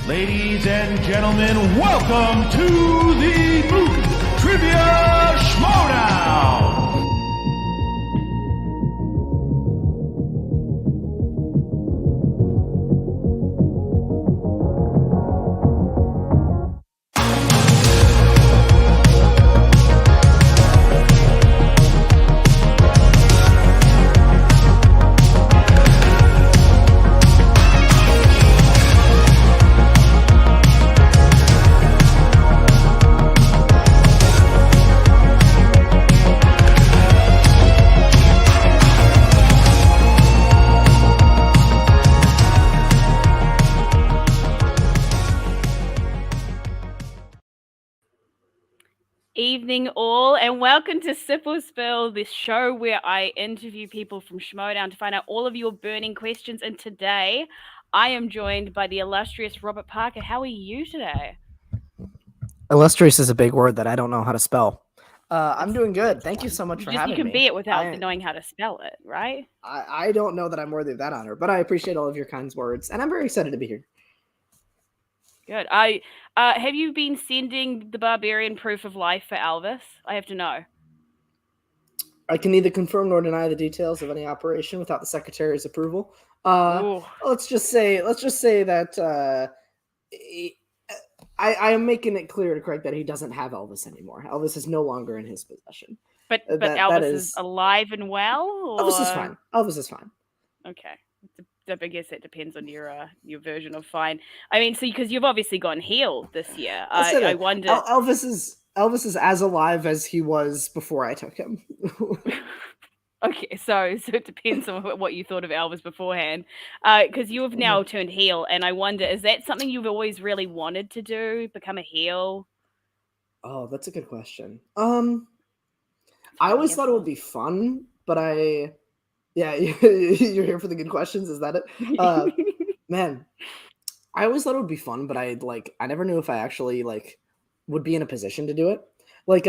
Ladies and gentlemen, welcome to the Movie Trivia Schmoedown! Evening all, and welcome to Sip or Spill, this show where I interview people from Schmoedown to find out all of your burning questions. And today I am joined by the illustrious Robert Parker. How are you today? Illustrious is a big word that I don't know how to spell. I'm doing good. Thank you so much for having me. You can be it without knowing how to spell it, right? I don't know that I'm worthy of that honor, but I appreciate all of your kind words, and I'm very excited to be here. Good. Have you been sending the Barbarian proof of life for Elvis? I have to know. I can neither confirm nor deny the details of any operation without the Secretary's approval. Let's just say that I am making it clear to Craig that he doesn't have Elvis anymore. Elvis is no longer in his possession. But Elvis is alive and well? Or? Elvis is fine. Elvis is fine. Okay. I guess it depends on your version of fine. I mean, so because you've obviously gone heel this year, I wonder. Elvis is as alive as he was before I took him. Okay, so it depends on what you thought of Elvis beforehand, because you have now turned heel, and I wonder, is that something you've always really wanted to do, become a heel? Oh, that's a good question. I always thought it would be fun, but yeah, you're here for the good questions. Is that it? Man, I always thought it would be fun, but I never knew if I actually would be in a position to do it.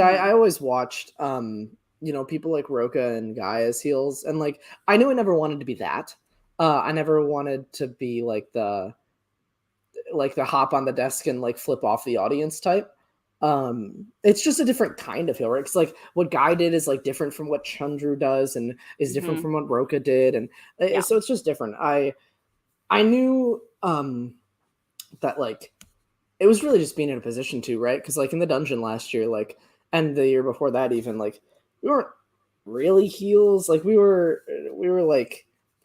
I always watched, people like Roka and Guy as heels, and I knew I never wanted to be that. I never wanted to be the hop on the desk and flip off the audience type. It's just a different kind of heel, right? Because what Guy did is different from what Chandru does, and is different from what Roka did, and so it's just different. I knew that it was really just being in a position to, right? Because in the dungeon last year, and the year before that, even we weren't really heels. We were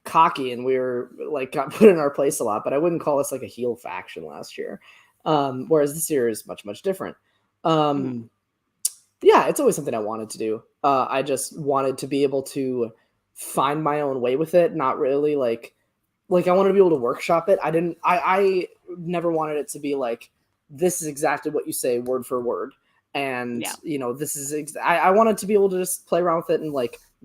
cocky, and we were got put in our place a lot. But I wouldn't call us a heel faction last year. Whereas this year is much, much different. Yeah, it's always something I wanted to do. I just wanted to be able to find my own way with it. Not really I wanted to be able to workshop it. I never wanted it to be this is exactly what you say word for word. And this is, I wanted to be able to just play around with it and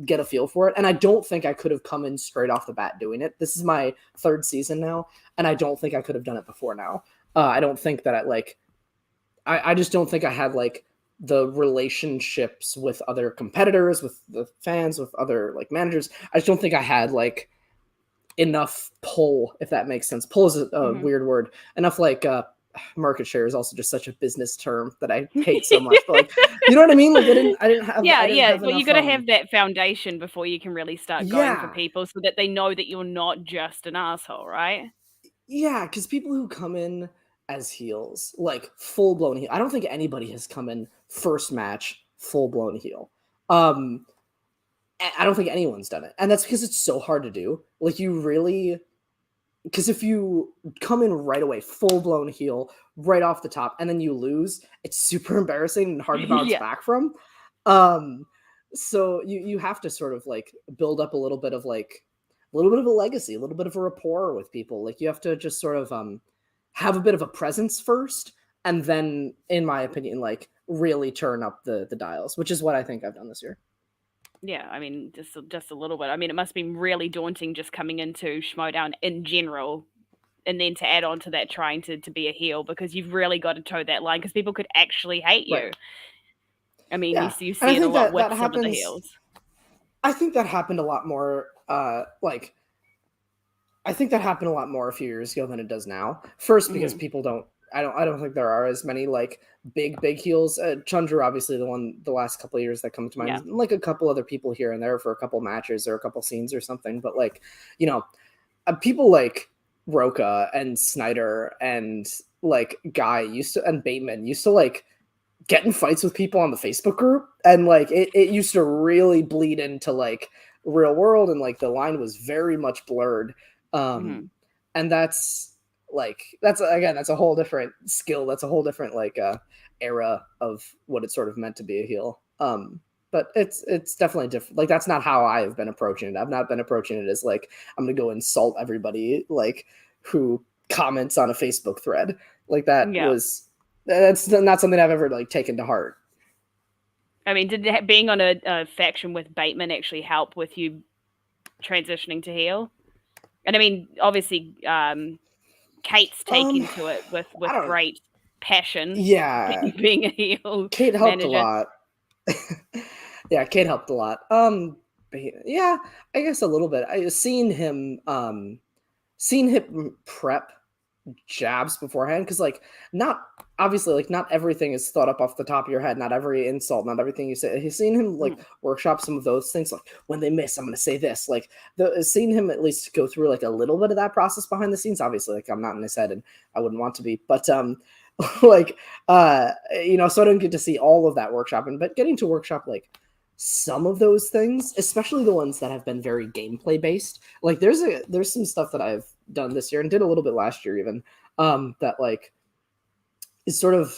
get a feel for it. And I don't think I could have come in straight off the bat doing it. This is my third season now, and I don't think I could have done it before now. I don't think that I just don't think I had the relationships with other competitors, with the fans, with other managers. I just don't think I had enough pull, if that makes sense. Pull is a weird word. Enough like market share is also just such a business term that I hate so much. But like, you know what I mean? Like I didn't have Well, you enough, got to have that foundation before you can really start going for people, so that they know that you're not just an asshole, right? Yeah, because people who come in as heels, like full blown heel, I don't think anybody has come in first match full blown heel. I don't think anyone's done it, and that's because it's so hard to do. Like you really, because if you come in right away, full blown heel, right off the top, and then you lose, it's super embarrassing and hard to bounce back from. So you have to sort of like build up a little bit of a legacy, a little bit of a rapport with people. Like you have to just sort of have a bit of a presence first, and then, in my opinion, like really turn up the dials, which is what I think I've done this year. Yeah, I mean, just a little bit. I mean, it must be really daunting just coming into Schmoedown in general, and then to add on to that, trying to be a heel, because you've really got to toe that line, because people could actually hate you. Right. I mean, you see it a lot with some of the heels. I think that happened a lot more. I think that happened a lot more a few years ago than it does now. First, because people don't. I don't think there are as many like big heels. Chandra, obviously, the last couple of years that come to mind, like a couple other people here and there for a couple matches or a couple scenes or something. But like, you know, people like Roca and Snyder and like Guy and Bateman used to like get in fights with people on the Facebook group, and like it used to really bleed into like real world, and like the line was very much blurred. And that's a whole different skill. That's a whole different like era of what it's sort of meant to be a heel. But it's definitely different. Like that's not how I've been approaching it. I've not been approaching it as like I'm gonna go insult everybody like who comments on a Facebook thread. Like that's not something I've ever like taken to heart. I mean, did being on a faction with Bateman actually help with you transitioning to heel? And I mean, obviously, Kate's taken to it with great passion. Yeah, being a heel. Kate helped a lot. Yeah, Kate helped a lot. Yeah, I guess a little bit. I seen him prep jabs beforehand, because like not everything is thought up off the top of your head. Not every insult, not everything you say. He's seen him like workshop some of those things. Like when they miss, I'm going to say this. Like seen him at least go through like a little bit of that process behind the scenes. Obviously, like I'm not in his head, and I wouldn't want to be. But like you know, so I don't get to see all of that workshopping. But getting to workshop like some of those things, especially the ones that have been very gameplay based. Like there's some stuff that I've done this year and did a little bit last year even, that like is sort of,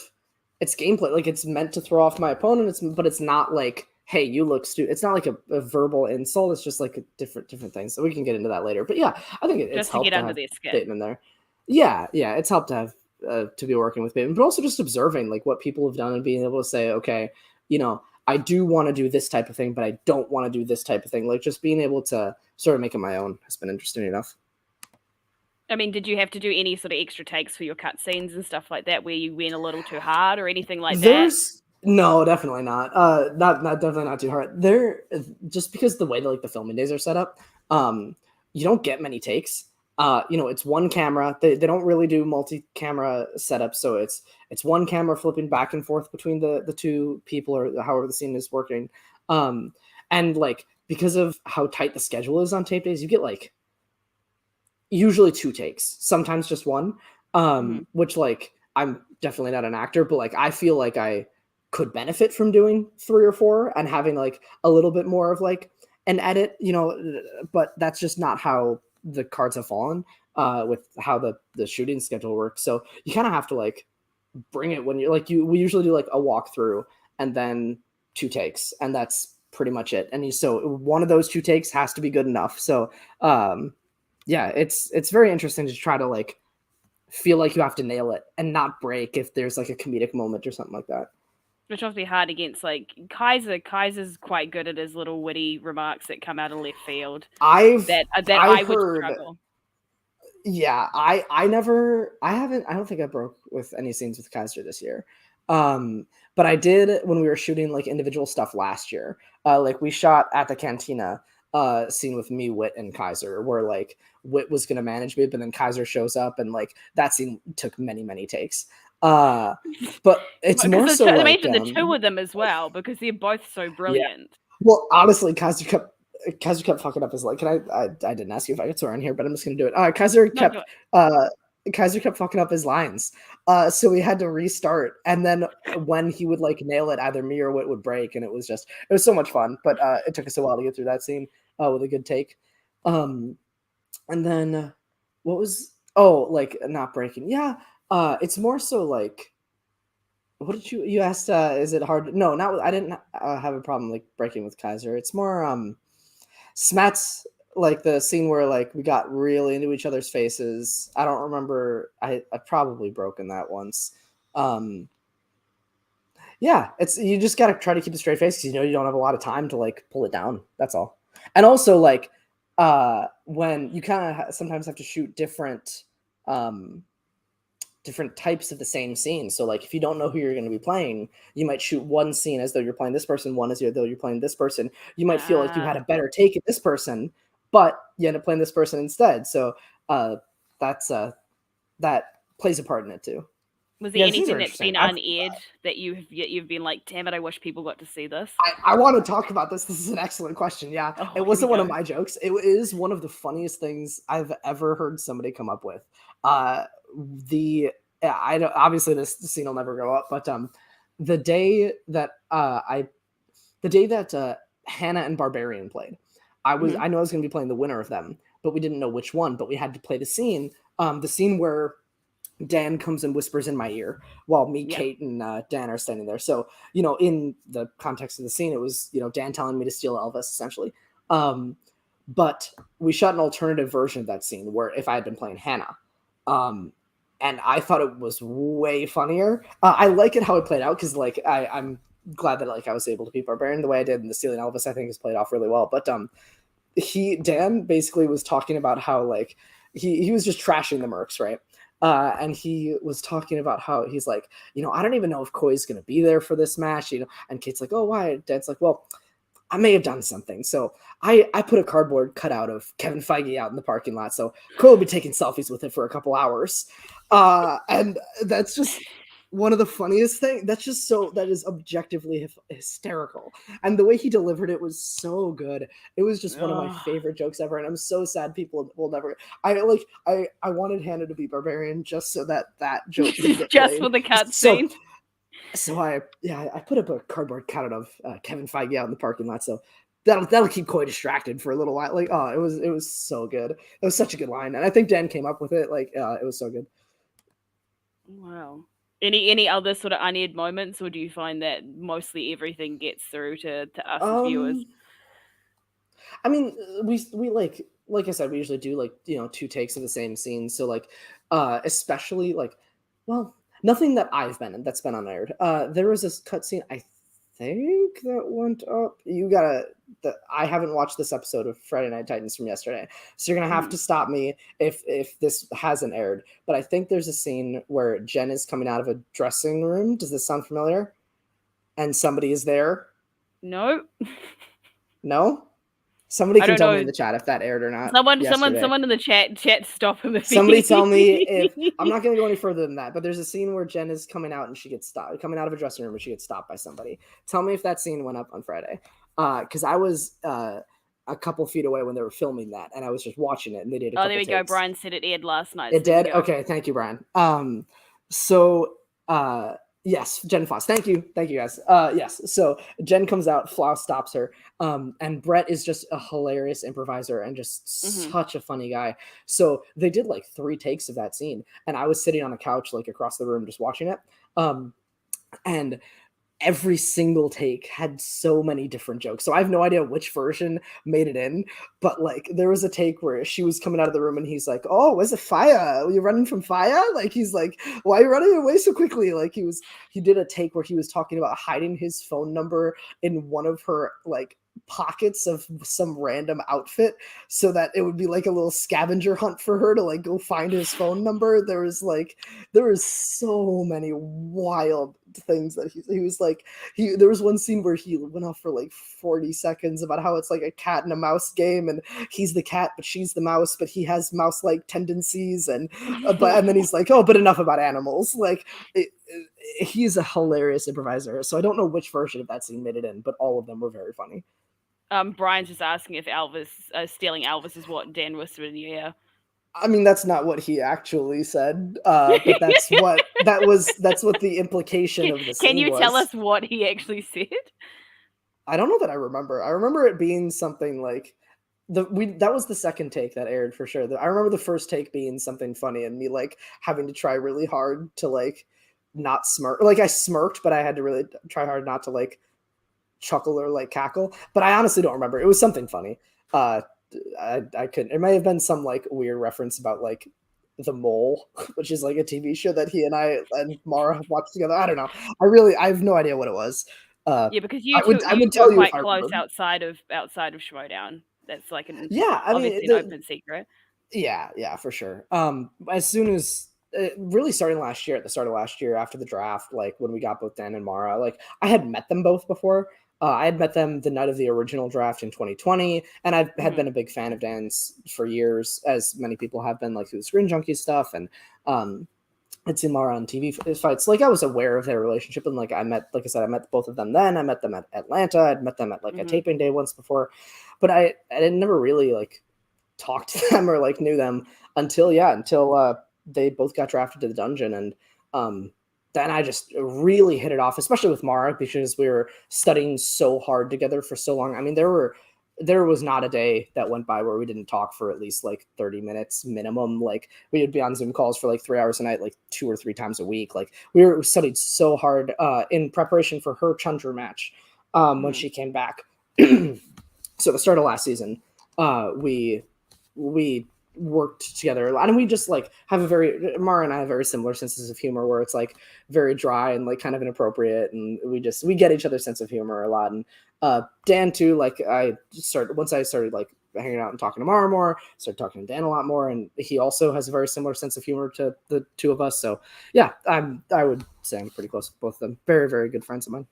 it's gameplay. Like it's meant to throw off my opponent, but it's not like, hey, you look stupid. It's not like a verbal insult. It's just like a different things. So we can get into that later. But yeah, I think it's just helped to get under their skin. Bateman there. Yeah, it's helped to have to be working with Bateman, but also just observing like what people have done and being able to say, okay, you know, I do want to do this type of thing, but I don't want to do this type of thing. Like just being able to sort of make it my own has been interesting enough. I mean, did you have to do any sort of extra takes for your cutscenes and stuff like that, where you went a little too hard or anything like that? No, definitely not. Definitely not too hard. Just because the way that like the filming days are set up, you don't get many takes. You know, it's one camera. They don't really do multi-camera setup, so it's one camera flipping back and forth between the two people, or however the scene is working. And like because of how tight the schedule is on tape days, you get like usually 2 takes, sometimes just one. Which like I'm definitely not an actor, but like I feel like I could benefit from doing 3 or 4 and having like a little bit more of like an edit, you know, but that's just not how the cards have fallen with how the shooting schedule works. So you kind of have to like bring it when you're like, we usually do like a walkthrough and then 2 takes, and that's pretty much it. And so one of those 2 takes has to be good enough. So yeah, it's very interesting to try to like feel like you have to nail it and not break if there's like a comedic moment or something like that. Which must be hard against like Kaiser. Kaiser's quite good at his little witty remarks that come out of left field. I would struggle. Yeah, I don't think I broke with any scenes with Kaiser this year. But I did when we were shooting like individual stuff last year. Like we shot at the cantina scene with me, Wit, and Kaiser, where like Wit was gonna manage me, but then Kaiser shows up, and like that scene took many takes. But it's more so like imagine the two of them as well, because they're both so brilliant. Well, honestly, Kaiser kept fucking up his line. I didn't ask you if I could swear in here, but I'm just gonna do it. Kaiser kept fucking up his lines. So we had to restart. And then when he would like nail it, either me or Wit would break, and it was so much fun. But it took us a while to get through that scene with a good take. And then what was like not breaking? Yeah. It's more so like, what did you asked? Is it hard? No, not. I didn't have a problem like breaking with Kaiser. It's more Smats, like the scene where like we got really into each other's faces. I don't remember. I've probably broken that once. Yeah, it's you just gotta try to keep a straight face because you don't have a lot of time to like pull it down. That's all. And also like when you kind of sometimes have to shoot different types of the same scene. So like if you don't know who you're going to be playing, you might shoot one scene as though you're playing this person, one as though you're playing this person. You might feel like you had a better take at this person, but you end up playing this person instead. So that's that plays a part in it too. Was there anything that's been unaired that you've been like, damn it, I wish people got to see this? I want to talk about this. This is an excellent question. Yeah, it wasn't one of my jokes. It is one of the funniest things I've ever heard somebody come up with. Obviously this scene will never go up, but the day that Hannah and Barbarian played, I know I was going to be playing the winner of them, but we didn't know which one. But we had to play the scene where Dan comes and whispers in my ear while me, Kate, and Dan are standing there. So in the context of the scene, it was Dan telling me to steal Elvis essentially. But we shot an alternative version of that scene where if I had been playing Hannah. And I thought it was way funnier. I like it how it played out because, like, I'm glad that like I was able to beat Barbarian the way I did in the Stealing Elvis. I think has played off really well. But Dan basically was talking about how like he was just trashing the Mercs, right? And he was talking about how he's like, I don't even know if Koi's going to be there for this match, And Kate's like, oh, why? Dad's like, well, I may have done something. So I put a cardboard cutout of Kevin Feige out in the parking lot. So Koi will be taking selfies with it for a couple hours. And that's just one of the funniest things. That is objectively hysterical. And the way he delivered it was so good. It was just one of my favorite jokes ever. And I'm so sad people will never, I wanted Hannah to be Barbarian just so that joke could get just played. for the cutscene. So I put up a cardboard cutout of Kevin Feige out in the parking lot. So that'll keep Koi distracted for a little while. Like, it was so good. It was such a good line, and I think Dan came up with it. Like, it was so good. Wow. Any other sort of unaired moments, or do you find that mostly everything gets through to us as viewers? I mean, we like I said, we usually do like 2 takes of the same scene. So like, especially like, well. Nothing that I've been in that's been unaired. There was this cutscene I think that went up. I haven't watched this episode of Friday Night Titans from yesterday, so you're gonna have to stop me if this hasn't aired. But I think there's a scene where Jen is coming out of a dressing room. Does this sound familiar? And somebody is there. No. No. Somebody can tell me in the chat if that aired or not. Someone in the chat stop him. Somebody tell me if I'm not going to go any further than that. But there's a scene where Jen is coming out and she gets stopped, coming out of a dressing room and she gets stopped by somebody. Tell me if that scene went up on Friday, because I was a couple feet away when they were filming that, and I was just watching it, and they did. There we go. Brian said it aired last night. It did. Okay, thank you, Brian. Yes, Jen Floss. Thank you guys. Yes. So Jen comes out, Floss stops her. And Brett is just a hilarious improviser and just such a funny guy. So they did like 3 takes of that scene, and I was sitting on a couch like across the room just watching it. And every single take had so many different jokes. So I have no idea which version made it in, but like there was a take where she was coming out of the room and he's like, "Oh, where's the fire? Are you running from fire?" Like he's like, "Why are you running away so quickly?" Like he did a take where he was talking about hiding his phone number in one of her like pockets of some random outfit so that it would be like a little scavenger hunt for her to like go find his phone number. There was so many wild things that he was like, there was one scene where he went off for like 40 seconds about how it's like a cat and a mouse game, and he's the cat but she's the mouse, but he has mouse-like tendencies, and then he's like, oh, but enough about animals. Like he's a hilarious improviser. So I don't know which version of that scene made it in, but all of them were very funny. Brian's just asking if Elvis stealing Elvis is what Dan whispered in your ear. I mean, that's not what he actually said, but that's what the implication of the scene was. Can you tell us what he actually said? I don't know that I remember. I remember it being something like that was the second take that aired for sure. I remember the first take being something funny and me like having to try really hard to like not smirk. Like I smirked, but I had to really try hard not to like chuckle or like cackle. But I honestly don't remember. It was something funny. I couldn't. It may have been some like weird reference about like The Mole, which is like a TV show that he and I and Mara have watched together. I don't know. I have no idea what it was. Yeah, because you I would two tell are you quite close outside of Schmoedown. That's like an open secret. Yeah, for sure. As soon as really starting last year, at the start of last year, after the draft, like when we got both Dan and Mara, like I had met them both before. I had met them the night of the original draft in 2020, and I had been a big fan of Dan's for years, as many people have been, like through the Screen Junkie stuff, and I'd seen Mara on TV fights. Like I was aware of their relationship, and like I met both of them then. I met them at Atlanta. I'd met them at like a taping day once before, but I didn't never really like talked to them or like knew them until they both got drafted to the dungeon, and then I just really hit it off, especially with Mara, because we were studying so hard together for so long. I mean, there was not a day that went by where we didn't talk for at least like 30 minutes minimum. Like we would be on Zoom calls for like 3 hours a night, like 2 or 3 times a week. Like we studied so hard in preparation for her Chandra match when she came back. So the start of last season, we worked together a lot, and we just like Mara and I have very similar senses of humor, where it's like very dry and like kind of inappropriate, and we get each other's sense of humor a lot. And Dan too, like once I started like hanging out and talking to Mara more, started talking to Dan a lot more, and he also has a very similar sense of humor to the two of us. So yeah, I would say I'm pretty close with both of them. Very, very good friends of mine.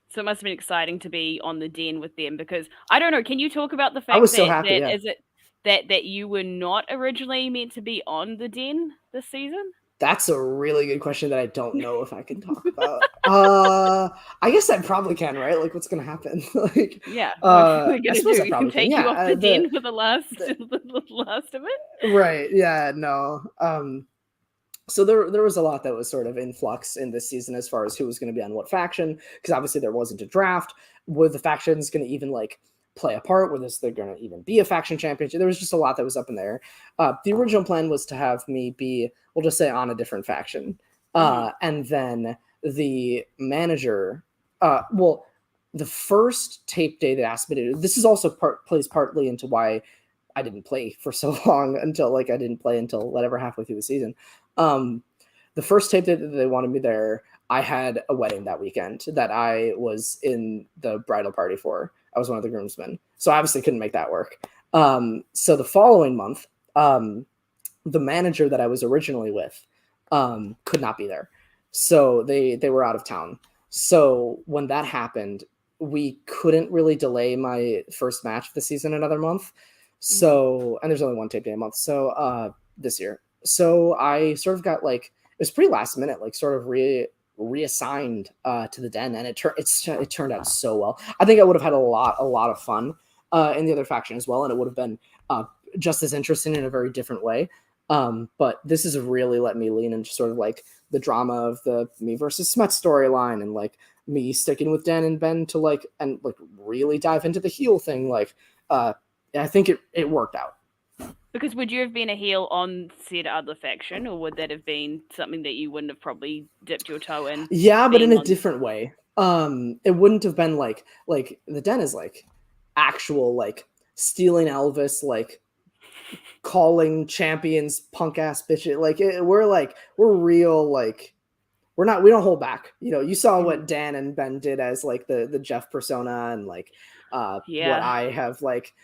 So it must have been exciting to be on the Den with them, because I don't know, can you talk about the fact I was so happy, that you were not originally meant to be on the Den this season? That's a really good question that I don't know if I can talk about. I guess I probably can, right? Like, what's gonna happen? Like, yeah, what we're gonna do? We can take you off the Den for the last of it. Right? Yeah. No. So there was a lot that was sort of in flux in this season as far as who was going to be on what faction, because obviously there wasn't a draft. Were the factions going to even like play a part? Were there going to even be a faction championship? There was just a lot that was up in there. The original plan was to have me be, we'll just say, on a different faction, and then the manager. The first tape day that asked me to do this is also plays partly into why I didn't play for so long until I didn't play until whatever halfway through the season. The first tape that they wanted me there, I had a wedding that weekend that I was in the bridal party for. I was one of the groomsmen, so I obviously couldn't make that work. So the following month, the manager that I was originally with could not be there, so they were out of town. So when that happened, we couldn't really delay my first match of the season another month. So, and there's only one tape day a month. So this year. So I sort of got it was pretty last minute, sort of reassigned to the Den, and it turned out so well. I think I would have had a lot of fun in the other faction as well, and it would have been just as interesting in a very different way. But this has really let me lean into sort of the drama of the me versus Smet storyline, and me sticking with Dan and Ben to really dive into the heel thing. I think it worked out. Because would you have been a heel on said other faction, or would that have been something that you wouldn't have probably dipped your toe in? Yeah, but in a different way. It wouldn't have been like the Den is actual stealing Elvis, calling champions punk ass bitches. We're real, we don't hold back. You saw what Dan and Ben did as the Jeff persona, and what I have like,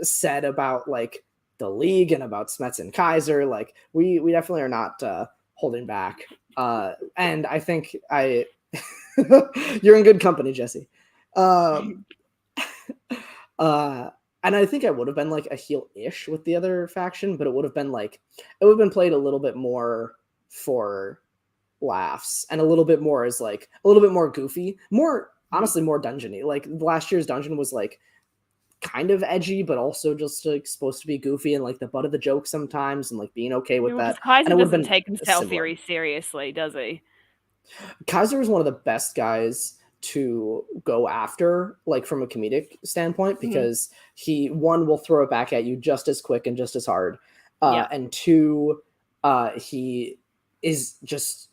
said about like the league and about Smets and Kaiser. Like we definitely are not holding back. And I think you're in good company, Jesse. And I think I would have been like a heel-ish with the other faction, but it would have been played a little bit more for laughs and a little bit more as like a little bit more goofy, more honestly more dungeony. Like last year's dungeon was like kind of edgy, but also just like supposed to be goofy and like the butt of the joke sometimes, and like being okay with that. Kaiser and it doesn't take himself very seriously, does he? Kaiser is one of the best guys to go after, like from a comedic standpoint, because he will throw it back at you just as quick and just as hard, and two, he is just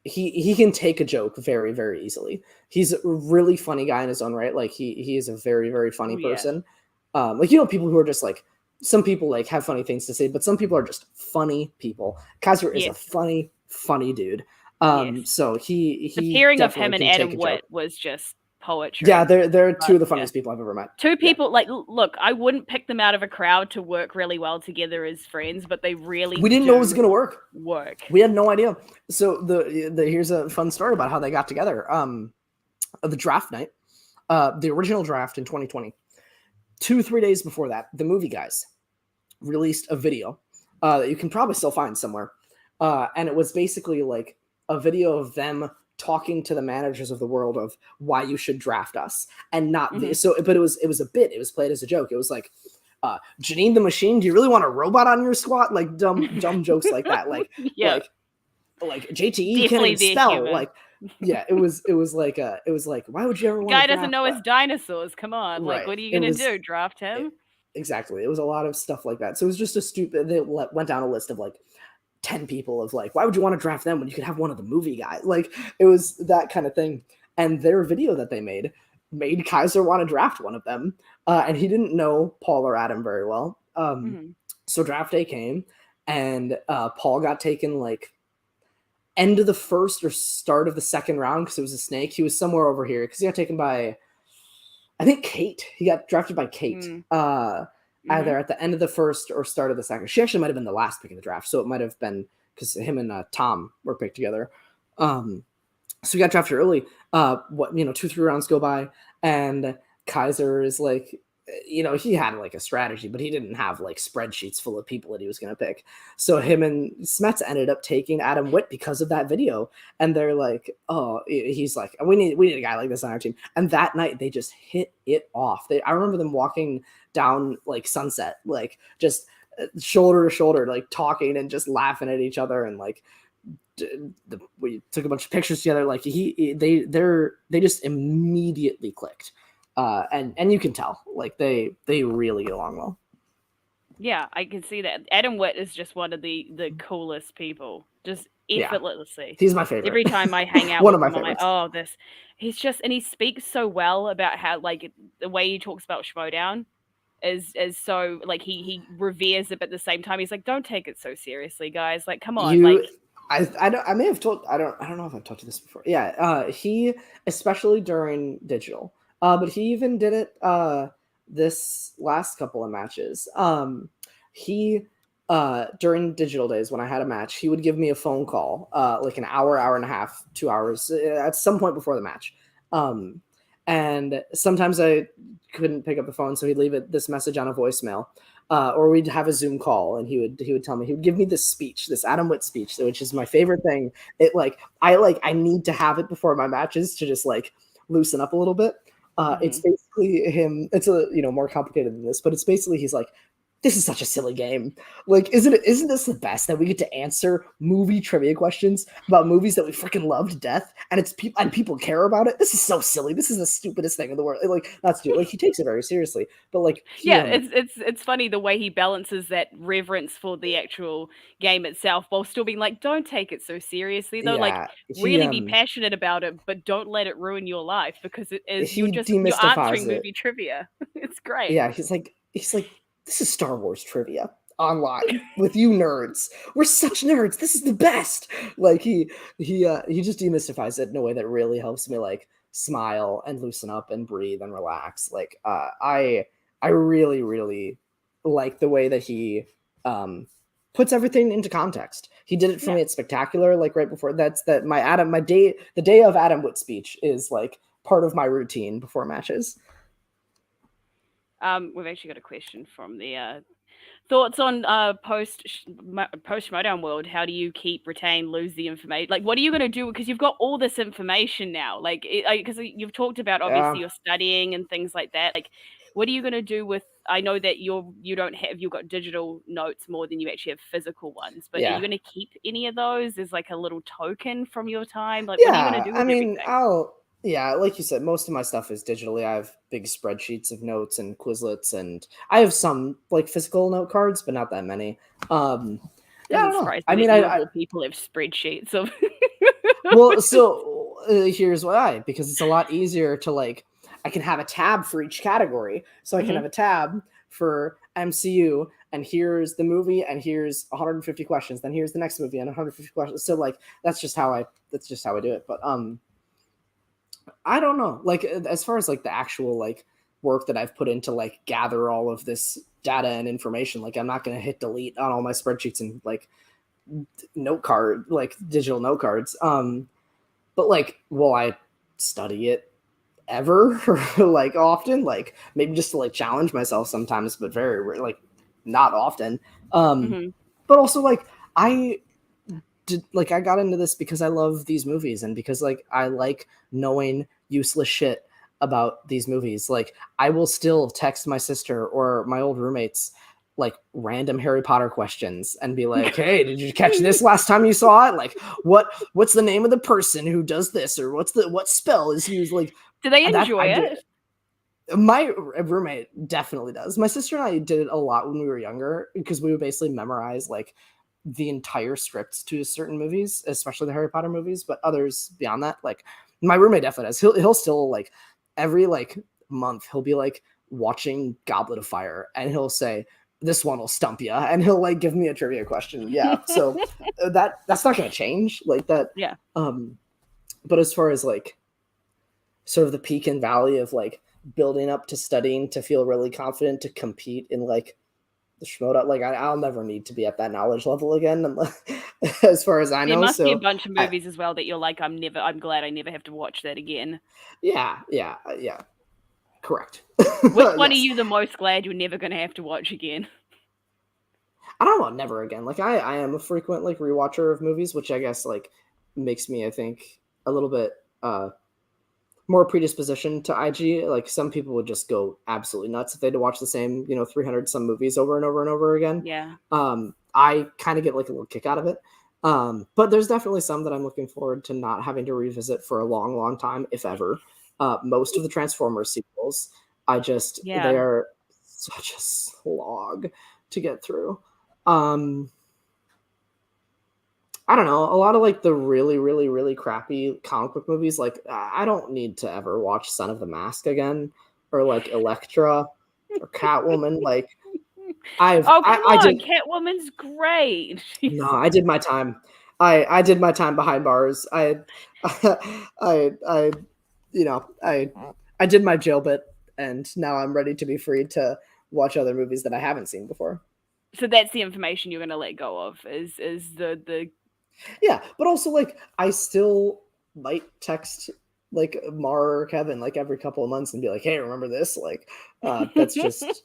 he can take a joke very, very easily. He's a really funny guy in his own right. Like he is a very, very funny person. Like people who are just like, some people like have funny things to say, but some people are just funny people. Kaiser is a funny dude. So he the pairing of him and Adam Witt was just poetry. Yeah, they're two of the funniest people I've ever met. Two people like, look, I wouldn't pick them out of a crowd to work really well together as friends, but they really we didn't know it was gonna work. We had no idea. So the here's a fun story about how they got together. The draft night, the original draft in 2020. 2-3 days before that, the movie guys released a video that you can probably still find somewhere, and it was basically like a video of them talking to the managers of the world of why you should draft us, and not but it was a bit. It was played as a joke. It was like, Janine the Machine, do you really want a robot on your squad? Like dumb jokes like that. Like like JTE can't even spell. Human. Like it was like why would you ever want? Guy doesn't know his dinosaurs. Come on, like what are you gonna do? Draft him? Exactly. It was a lot of stuff like that. So it was just a stupid. They went down a list of like 10 people of like, why would you want to draft them when you could have one of the movie guys? Like it was that kind of thing. And their video that they made Kaiser want to draft one of them. And he didn't know Paul or Adam very well. So draft day came, and Paul got taken like end of the first or start of the second round because it was a snake. He was somewhere over here because he got taken by, I think, Kate. He got drafted by Kate. Either at the end of the first or start of the second. She actually might have been the last pick of the draft, so it might have been because him and Tom were picked together. So he got drafted early. 2-3 rounds go by, and Kaiser is like, he had like a strategy, but he didn't have like spreadsheets full of people that he was going to pick. So him and Smets ended up taking Adam Witt because of that video. And they're like, oh, he's like, we need a guy like this on our team. And that night they just hit it off. I remember them walking down like Sunset, like just shoulder to shoulder, like talking and just laughing at each other. And like, we took a bunch of pictures together. Like they just immediately clicked. And you can tell, like they really get along well. Yeah, I can see that. Adam Witt is just one of the coolest people. Just effortlessly. He's my favorite. Every time I hang out one with of my him, favorites. I'm like, and he speaks so well about how like the way he talks about Schmoedown is so like he reveres it, but at the same time he's like, don't take it so seriously, guys. Like, come on, I may have told I don't know if I've talked to this before. Yeah, he especially during digital. But he even did it this last couple of matches. He during digital days when I had a match, he would give me a phone call, like an hour and a half, 2 hours at some point before the match. And sometimes I couldn't pick up the phone, so he'd leave this message on a voicemail. Or we'd have a Zoom call, and he would tell me, he would give me this speech, this Adam Witt speech, which is my favorite thing. I need to have it before my matches to just like loosen up a little bit. It's basically him. It's more complicated than this, but it's basically he's like, this is such a silly game. Like, isn't this the best that we get to answer movie trivia questions about movies that we freaking love to death, and people care about it? This is so silly. This is the stupidest thing in the world. Like, not stupid. Like, he takes it very seriously, but like, it's funny the way he balances that reverence for the actual game itself while still being like, don't take it so seriously though. Really be passionate about it, but don't let it ruin your life because it is you're answering movie trivia. It's great. Yeah, he's like. This is Star Wars trivia online with you nerds. We're such nerds. This is the best. Like he just demystifies it in a way that really helps me like smile and loosen up and breathe and relax. Like I really, really like the way that he puts everything into context. He did it for me at Spectacular, like right before the day of Adam Witt speech is like part of my routine before matches. We've actually got a question from the thoughts on post Schmoedown world. How do you retain, lose the information? Like, what are you going to do? Because you've got all this information now. Like, because you've talked about obviously you're studying and things like that. Like, what are you going to do with? I know that you've got digital notes more than you actually have physical ones. But are you going to keep any of those as like a little token from your time? Like, what are you going to do with everything? Yeah, like you said, most of my stuff is digitally. I have big spreadsheets of notes and Quizlets, and I have some like physical note cards, but not that many. Doesn't surprise me that people have spreadsheets of. Well, so here's why: because it's a lot easier to like. I can have a tab for each category, so I can have a tab for MCU, and here's the movie, and here's 150 questions. Then here's the next movie, and 150 questions. So like that's just how I do it. But I don't know. Like as far as like the actual like work that I've put into like gather all of this data and information, like I'm not going to hit delete on all my spreadsheets and like digital note cards. But like, will I study it ever or like often? Like maybe just to like challenge myself sometimes, but very like not often. But also like I got into this because I love these movies and because like I like knowing useless shit about these movies. Like I will still text my sister or my old roommates like random Harry Potter questions and be like, "Hey, did you catch this last time you saw it? Like what's the name of the person who does this, or what spell is used?" Like, do they enjoy it? My roommate definitely does. My sister and I did it a lot when we were younger because we would basically memorize like the entire scripts to certain movies, especially the Harry Potter movies, but others beyond that. Like my roommate definitely does. He'll still like every like month he'll be like watching Goblet of Fire and he'll say, "This one will stump you," and he'll like give me a trivia question. Yeah, so that's not gonna change like that. Yeah. But as far as like sort of the peak and valley of like building up to studying to feel really confident to compete in like the Schmoedown, like I'll never need to be at that knowledge level again, as far as I know. There must be a bunch of movies as well that you're like, I'm glad I never have to watch that again. Yeah. Correct. Which one are you the most glad you're never going to have to watch again? I don't know, never again. Like I am a frequent like rewatcher of movies, which I guess like makes me, I think, a little bit more predisposition to IG. Like some people would just go absolutely nuts if they had to watch the same, 300 some movies over and over and over again. Yeah. I kind of get like a little kick out of it. But there's definitely some that I'm looking forward to not having to revisit for a long, long time, if ever. Most of the Transformers sequels, they are such a slog to get through. I don't know, a lot of like the really, really, really crappy comic book movies. Like I don't need to ever watch Son of the Mask again, or like Elektra, or Catwoman. Like Catwoman's great. No, I did my time. I did my time behind bars. I did my jail bit, and now I'm ready to be free to watch other movies that I haven't seen before. So that's the information you're going to let go of is the Yeah, but also like I still might text like Mara or Kevin like every couple of months and be like, "Hey, remember this?" Like that's just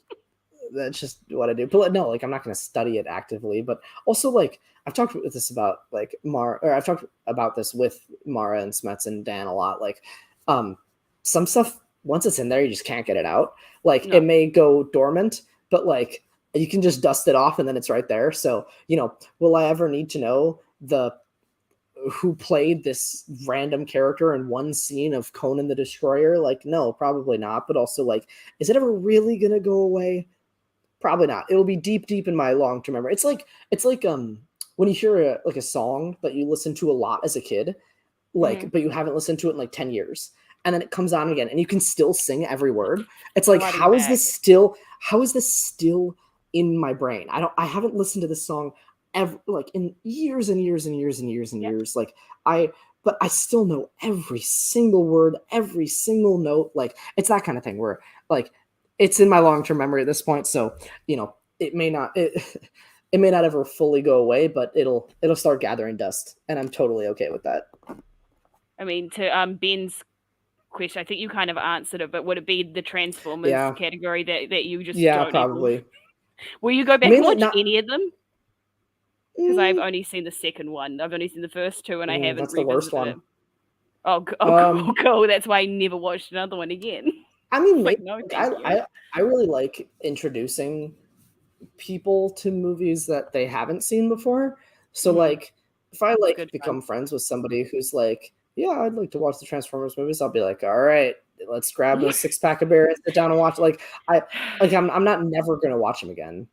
what I do. But no, like I'm not going to study it actively. But also like I've talked about this about like I've talked about this with Mara and Smets and Dan a lot. Like some stuff once it's in there, you just can't get it out. Like it may go dormant, but like you can just dust it off and then it's right there. So will I ever need to know who played this random character in one scene of Conan the Destroyer? Like, no, probably not. But also, like, is it ever really gonna go away? Probably not. It will be deep, deep in my long-term memory. It's like when you hear a song that you listen to a lot as a kid, like, but you haven't listened to it in like 10 years, and then it comes on again, and you can still sing every word. It's like, how is this still in my brain? I haven't listened to this song ever, like in years and years and years and years and years. Like but I still know every single word, every single note. Like, it's that kind of thing where, like, it's in my long-term memory at this point. So, it may not it may not ever fully go away, but it'll start gathering dust, and I'm totally okay with that. I mean, to Ben's question, I think you kind of answered it, but would it be the Transformers category that you just don't probably. Even... Will you go back Mainly and watch any of them? Because I've only seen the second one. I've only seen the first two, and I haven't that's the worst one. it. Oh, cool. That's why I never watched another one again. I mean, Like, no, I really like introducing people to movies that they haven't seen before. So like, if I like become friends with somebody who's like, yeah, I'd like to watch the Transformers movies, I'll be like, all right, let's grab a 6-pack of beer and sit down and watch. Like, I'm not never gonna watch them again.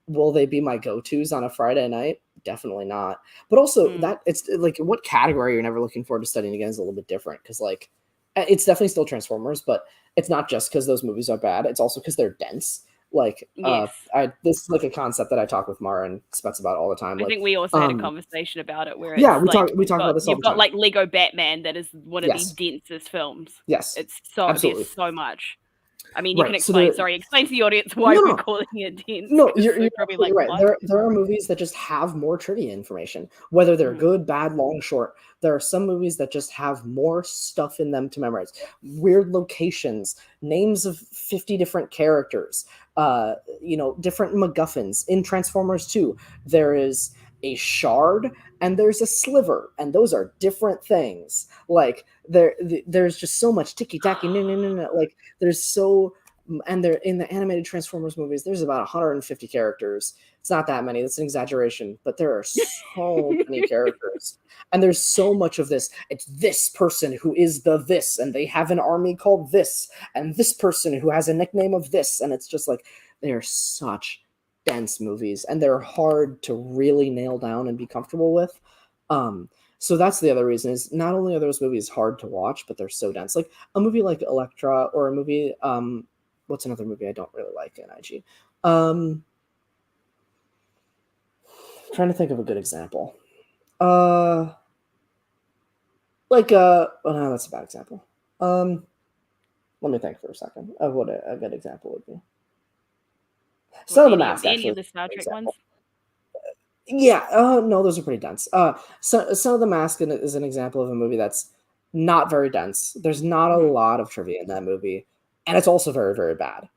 Will they be my go-tos on a Friday night? Definitely not. But also that it's like, what category you're never looking forward to studying again is a little bit different, because like, it's definitely still Transformers, but it's not just because those movies are bad. It's also because they're dense. Like, this is like a concept that I talk with Mara and Spets about all the time. I think we also had a conversation about it where we talk about this all the time. You've got like Lego Batman, that is one of the densest films. Yes, it's so absolutely. There's so much. I mean, you can explain. Explain to the audience why we're calling it dense. No, you're probably like, right. There are movies that just have more trivia information, whether they're good, bad, long, short. There are some movies that just have more stuff in them to memorize. Weird locations, names of 50 different characters, different MacGuffins. In Transformers 2, there is a shard and there's a sliver, and those are different things. Like, there's just so much ticky-tacky, no. Like, there's so, and they're in the animated Transformers movies, there's about 150 characters. It's not that many, that's an exaggeration, but there are so many characters, and there's so much of this. It's this person who is this, and they have an army called this, and this person who has a nickname of this, and it's just like, they're such dense movies, and they're hard to really nail down and be comfortable with. So that's the other reason, is not only are those movies hard to watch, but they're so dense. Like a movie like Elektra, or a movie, what's another movie I don't really like in IG? Trying to think of a good example. Oh, no, that's a bad example. Let me think for a second of what a good example would be. Some of the Mask, actually. Any of the Star Trek ones? Yeah. No, those are pretty dense. Some of the Mask is an example of a movie that's not very dense. There's not a lot of trivia in that movie, and it's also very, very bad.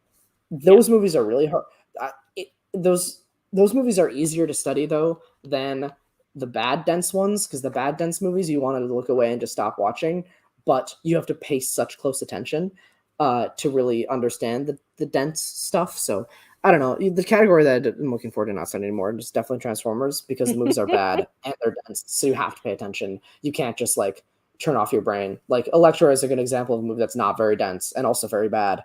Those movies are really hard. Those movies are easier to study, though, than the bad dense ones, because the bad dense movies, you want to look away and just stop watching, but you have to pay such close attention to really understand the dense stuff. So I don't know. The category that I'm looking forward to not studying anymore is definitely Transformers, because the movies are bad and they're dense, so you have to pay attention. You can't just like turn off your brain. Like Elektra is a good example of a movie that's not very dense and also very bad.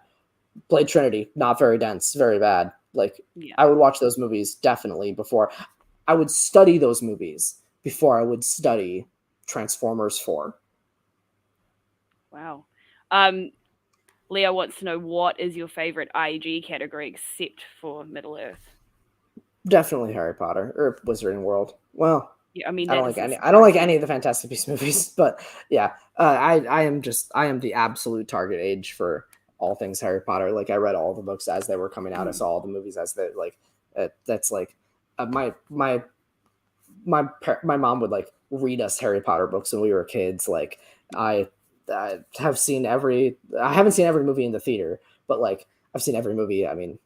Blade Trinity, not very dense, very bad. Like, I would watch those movies definitely before. I would study those movies before I would study Transformers 4. Wow. Leo wants to know, what is your favorite IG category except for Middle Earth? Definitely Harry Potter or Wizarding World. Well, yeah, I mean, I don't like any of the Fantastic Beasts movies, but yeah, I am the absolute target age for all things Harry Potter. Like, I read all the books as they were coming out. I saw all the movies as they that's like my mom would like read us Harry Potter books when we were kids. Like, I haven't seen every movie in the theater, but like I've seen every movie. I mean,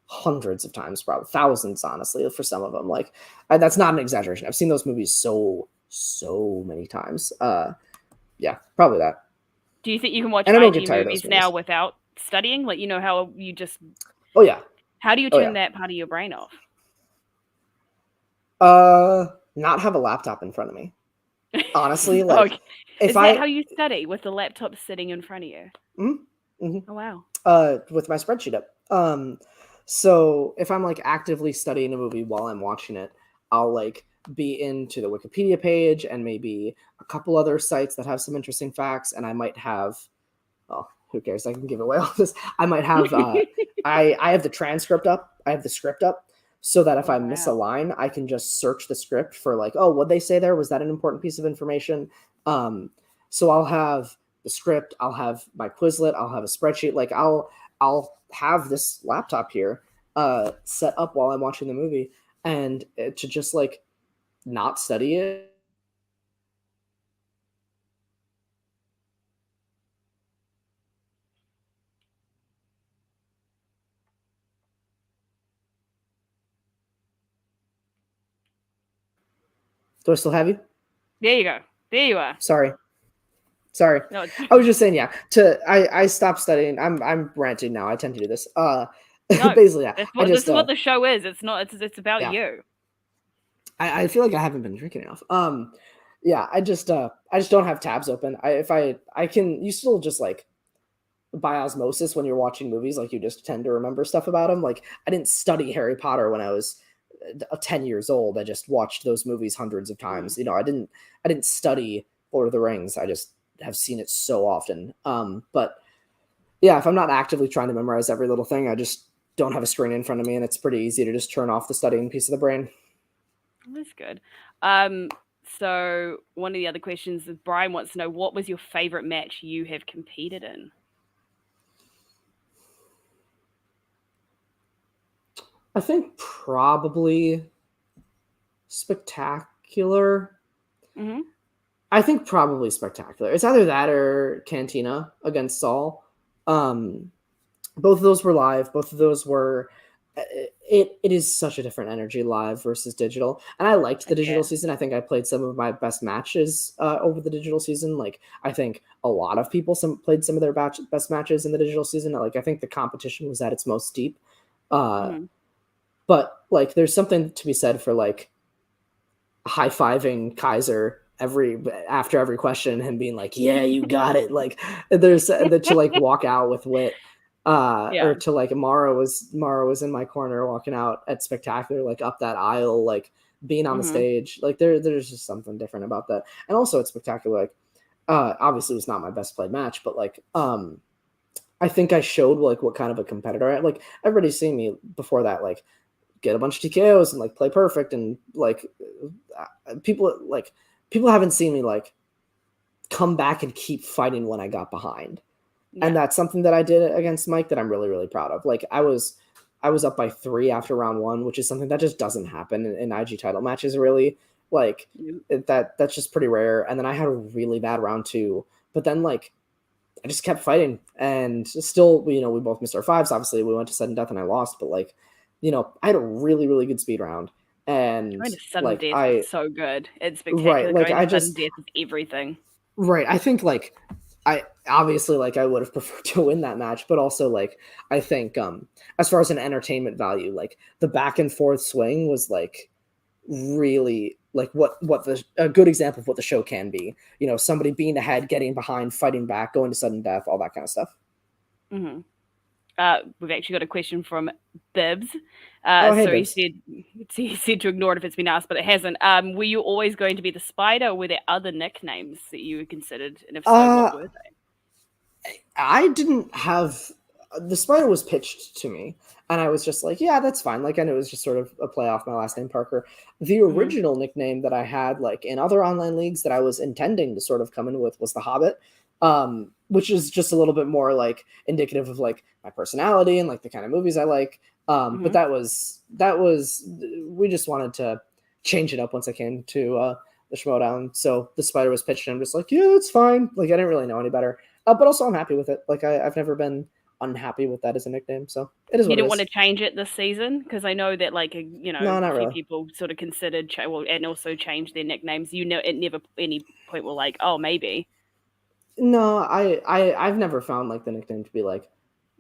hundreds of times, probably thousands, honestly, for some of them. Like, that's not an exaggeration. I've seen those movies so many times. Yeah, probably that. Do you think you can watch IG movies now without studying? Like, how you just... Oh, yeah. How do you turn that part of your brain off? Not have a laptop in front of me. Honestly, like... Okay. Is that how you study, with the laptop sitting in front of you? Mm-hmm. Mm-hmm. Oh, wow. With my spreadsheet up. So if I'm like actively studying a movie while I'm watching it, I'll like be into the Wikipedia page and maybe a couple other sites that have some interesting facts, and I might have, oh, who cares? I can give away all this. I might have, I have the transcript up. I have the script up. so that if Oh, I miss a wow. line, I can just search the script for like, oh, what'd they say there? Was that an important piece of information? So I'll have the script, I'll have my Quizlet, I'll have a spreadsheet. Like I'll have this laptop here set up while I'm watching the movie, and to just like not study it. Do I still have you? There you go. There you are. Sorry. No, I was just saying, yeah. I stopped studying. I'm ranting now. I tend to do this. no. Basically, yeah. This is what the show is. It's not. It's about yeah. you. I feel like I haven't been drinking enough. Yeah. I just don't have tabs open. I can. You still just like by osmosis when you're watching movies, like you just tend to remember stuff about them. Like I didn't study Harry Potter when I was 10 years old. I just watched those movies hundreds of times. You know, I didn't study Lord of the Rings. I just have seen it so often. But yeah, if I'm not actively trying to memorize every little thing, I just don't have a screen in front of me, and it's pretty easy to just turn off the studying piece of the brain. That's good. So one of the other questions is Brian wants to know, what was your favorite match you have competed in? I think probably Spectacular. Mm-hmm. I think probably Spectacular. It's either that or Cantina against Saul. Both of those were live. Both of those were. It is such a different energy live versus digital, and I liked the digital season. I think I played some of my best matches over the digital season. Like I think a lot of people played some of their best matches in the digital season. Like I think the competition was at its most steep. But like there's something to be said for like high-fiving Kaiser after every question and him being like, yeah, you got it. Like there's to like walk out with wit. Or to like Mara was in my corner walking out at Spectacular, like up that aisle, like being on the stage. Like there's just something different about that. And also at Spectacular, like obviously it was not my best played match, but like I think I showed like what kind of a competitor I like. Everybody's seen me before that, like get a bunch of TKOs and like play perfect, and like people haven't seen me like come back and keep fighting when I got behind. Yeah. And that's something that I did against Mike that I'm really, really proud of. Like I was up by 3 after round 1, which is something that just doesn't happen in IG title matches, really. Like that's just pretty rare. And then I had a really bad round 2, but then like I just kept fighting, and still, you know, we both missed our 5s. Obviously we went to sudden death and I lost, but like, you know, I had a really, really good speed round. And going to sudden death is so good. It's spectacular. Right, like going to sudden death is everything. Right. I think like I obviously like I would have preferred to win that match, but also like I think as far as an entertainment value, like the back and forth swing was like really like what a good example of what the show can be. You know, somebody being ahead, getting behind, fighting back, going to sudden death, all that kind of stuff. Mm-hmm. We've actually got a question from Bibbs. Bibbs. He said to ignore it if it's been asked, but it hasn't. Were you always going to be the Spider, or were there other nicknames that you considered? And if so, what were they? I didn't have... The Spider was pitched to me, and I was just like, yeah, that's fine. Like, and it was just sort of a play off my last name, Parker. The original nickname that I had, like, in other online leagues that I was intending to sort of come in with was the Hobbit. Which is just a little bit more like indicative of like my personality and like the kind of movies I like. But that was we just wanted to change it up once I came to the Schmoedown. So the Spider was pitched, and I'm just like, yeah, it's fine. Like I didn't really know any better, but also I'm happy with it. Like I've never been unhappy with that as a nickname. So it is. You didn't want to change it this season because I know that like you know no, not a few really. people sort of considered and also changed their nicknames. You know, at never any point were like, oh, maybe. No, I've never found like the nickname to be like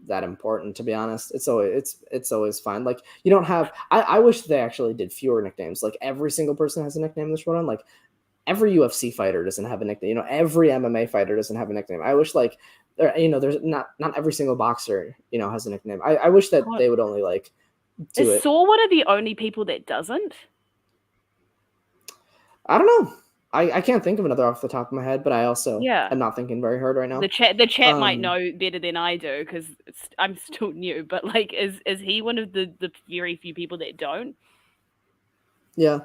that important, to be honest. It's always fine. Like you don't have I wish they actually did fewer nicknames. Like every single person has a nickname in this one. Like every UFC fighter doesn't have a nickname. You know, every MMA fighter doesn't have a nickname. I wish like there's not every single boxer, you know, has a nickname. I wish that they would only like do it. Is Saw one of the only people that doesn't? I don't know. I can't think of another off the top of my head, but I also am not thinking very hard right now. The chat might know better than I do because I'm still new. But like, is he one of the very few people that don't? Yeah.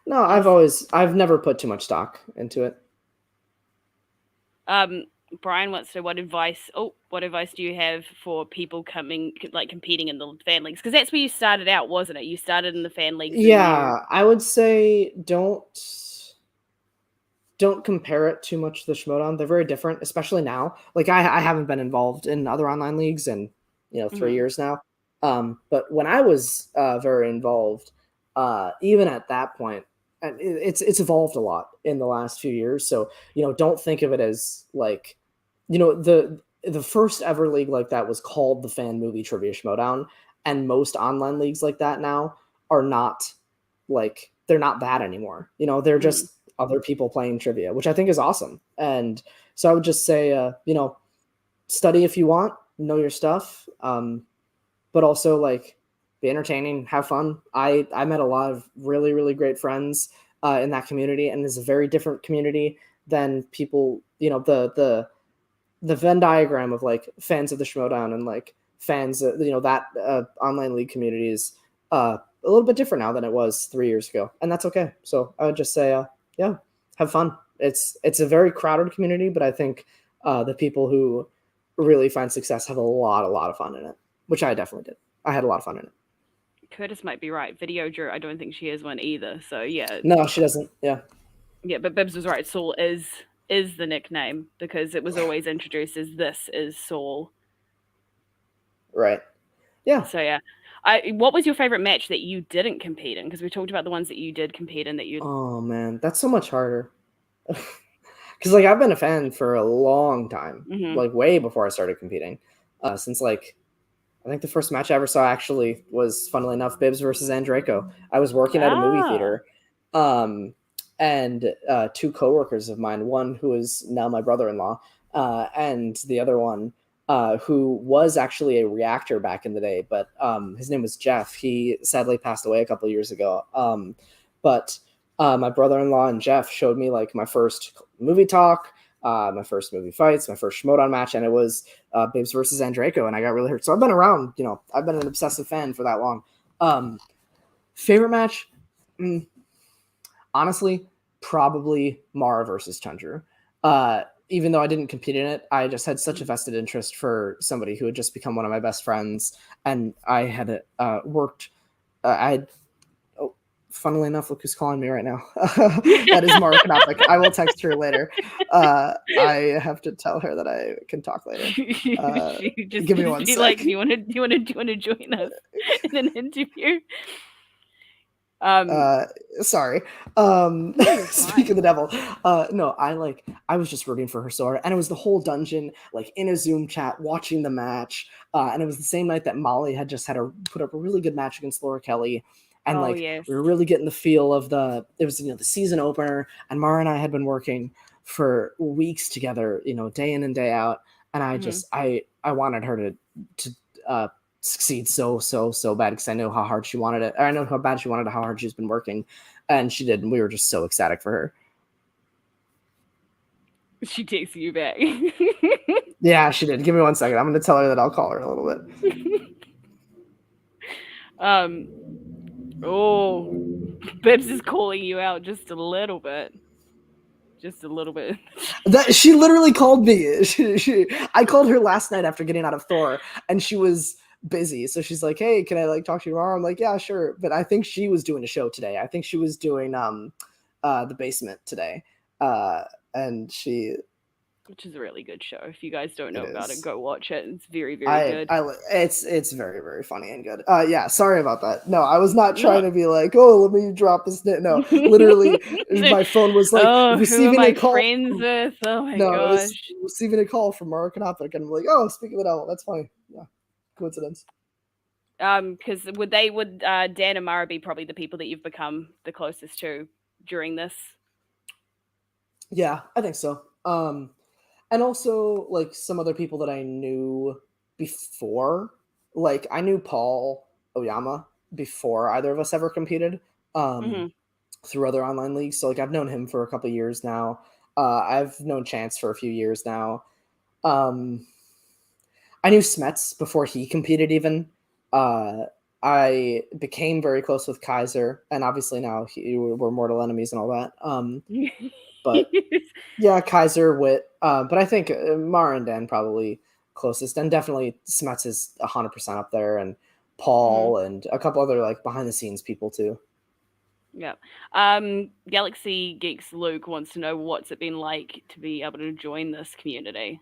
No, I've never put too much stock into it. Brian wants to know what advice do you have for people competing in the fan leagues? Because that's where you started out, wasn't it? You started in the fan leagues. Yeah, I would say don't compare it too much to the Schmoedown. They're very different, especially now. Like I haven't been involved in other online leagues in 3 years now. But when I was very involved, even at that point, and it's evolved a lot in the last few years. So don't think of it as like the first ever league like that was called the Fan Movie Trivia Schmoedown, and most online leagues like that now are not like they're not that anymore. They're just other people playing trivia, which I think is awesome. And so I would just say, study if you want, know your stuff, but also like be entertaining, have fun. I met a lot of really, really great friends in that community, and it's a very different community than people, the Venn diagram of like fans of the Schmoedown and like fans, that online league community is a little bit different now than it was 3 years ago, and that's okay. So I would just say, yeah, have fun. It's a very crowded community, but I think the people who really find success have a lot of fun in it, which I definitely did. I had a lot of fun in it. Curtis might be right. Video Drew, I don't think she has one either. So yeah. No, she doesn't. Yeah. Yeah, but Bibbs was right. Saul is the nickname because it was always introduced as this is Saul. Right. Yeah. So yeah. What was your favorite match that you didn't compete in? Because we talked about the ones that you did compete in that you. Oh man, that's so much harder. Because like I've been a fan for a long time, like way before I started competing. Since like I think the first match I ever saw actually was, funnily enough, Bibbs versus Andraco. I was working at a movie theater, and two coworkers of mine, one who is now my brother-in-law, and the other one who was actually a reactor back in the day, but his name was Jeff. He sadly passed away a couple of years ago. But my brother-in-law and Jeff showed me like my first movie talk, my first movie fights, my first Schmoedown match, and it was Bibbs versus Andraco, and I got really hurt. So I've been around, I've been an obsessive fan for that long. Favorite match? Honestly, probably Mara versus Tundra. Even though I didn't compete in it, I just had such a vested interest for somebody who had just become one of my best friends, and I had worked. Funnily enough, look who's calling me right now. That is Mara Knopik. I will text her later. I have to tell her that I can talk later. Give me one sec. Like, you want to join us in an interview? Sorry. Speak of the devil. No, I was just rooting for her so hard, and it was the whole dungeon, like in a Zoom chat, watching the match. And it was the same night that Molly had just put up a really good match against Laura Kelly. And we were really getting the feel of it was, the season opener, and Mara and I had been working for weeks together, day in and day out. And I just, I wanted her to succeed so bad, because I know how hard she wanted it. I know how bad she wanted it, how hard she's been working, and she did. And we were just so ecstatic for her. She takes you back. Yeah, she did. Give me 1 second. I'm going to tell her that I'll call her in a little bit. Oh, Bibbs is calling you out just a little bit. Just a little bit. That she literally called me. I called her last night after getting out of Thor, and she was busy. So she's like, "Hey, can I talk to you tomorrow?" I'm like, "Yeah, sure." But I think she was doing a show today. I think she was doing The Basement today, and she. Which is a really good show. If you guys don't know about it, go watch it. It's very, very good. It's very, very funny and good. Yeah, sorry about that. No, I was not trying to be like, oh, let me drop this. No, literally, my phone was like receiving a call. Friends with? Oh my gosh. Receiving a call from Mara Knopik, and I'm like, oh, speaking of the devil, that's funny. Yeah, coincidence. Because would Dan and Mara be probably the people that you've become the closest to during this? Yeah, I think so. And also, like, some other people that I knew before. Like, I knew Paul Oyama before either of us ever competed. through other online leagues. So like I've known him for a couple years now. I've known Chance for a few years now. I knew Smets before he competed even. I became very close with Kaiser, and obviously now we're mortal enemies and all that. But yeah, Kaiser, Wit. But I think Mara and Dan probably closest, and definitely Smets is 100% up there, and Paul and a couple other like behind the scenes people too. Yeah. Galaxy Geeks Luke wants to know what's it been like to be able to join this community.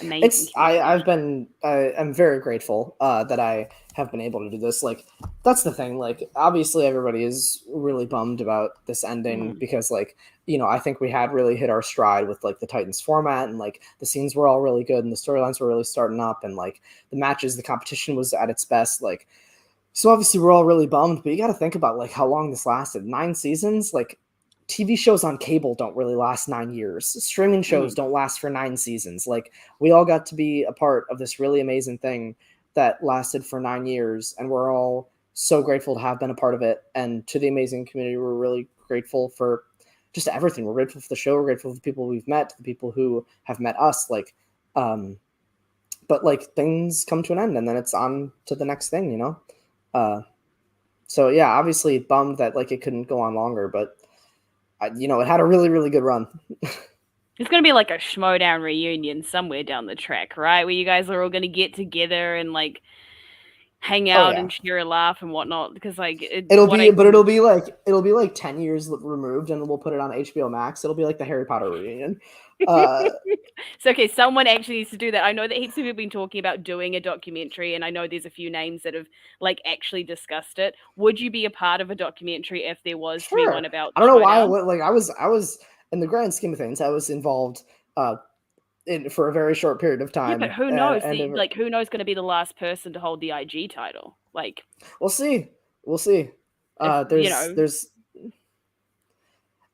Amazing community. I'm very grateful that I have been able to do this. Like that's the thing. Like obviously everybody is really bummed about this ending because like I think we had really hit our stride with like the Titans format, and like the scenes were all really good and the storylines were really starting up, and like the matches, the competition was at its best. Like so obviously we're all really bummed, but you got to think about like how long this lasted. 9 seasons. Like TV shows on cable don't really last 9 years. Streaming shows don't last for 9 seasons. Like we all got to be a part of this really amazing thing that lasted for 9 years, and we're all so grateful to have been a part of it. And to the amazing community, we're really grateful for just everything. We're grateful for the show. We're grateful for the people we've met, the people who have met us. Like, but like things come to an end, and then it's on to the next thing, So yeah, obviously bummed that like it couldn't go on longer, but it had a really, really good run. It's going to be like a Schmoedown reunion somewhere down the track, right? Where you guys are all going to get together and like hang out and share a laugh and whatnot. Because like it'll be like 10 years removed, and we'll put it on HBO Max. It'll be like the Harry Potter reunion. So okay, someone actually needs to do that. I know that heaps of people have been talking about doing a documentary, and I know there's a few names that have like actually discussed it. Would you be a part of a documentary if there was to be one about? I don't know why. Like I was in the grand scheme of things, I was involved for a very short period of time. Yeah, but who knows? Who knows going to be the last person to hold the IG title? Like, we'll see. There's.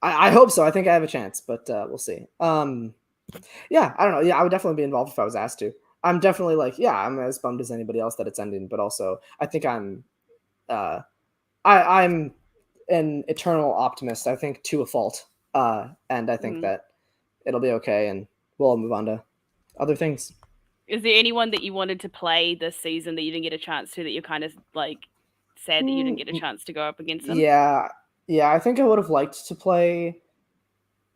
I hope so. I think I have a chance, but we'll see. Yeah, I don't know. Yeah, I would definitely be involved if I was asked to. I'm definitely like, yeah, I'm as bummed as anybody else that it's ending, but also I think I'm an eternal optimist, I think, to a fault. And I think that it'll be okay, and we'll move on to other things. Is there anyone that you wanted to play this season that you didn't get a chance to, that you're kind of like sad that you didn't get a chance to go up against them? Yeah, I think I would have liked to play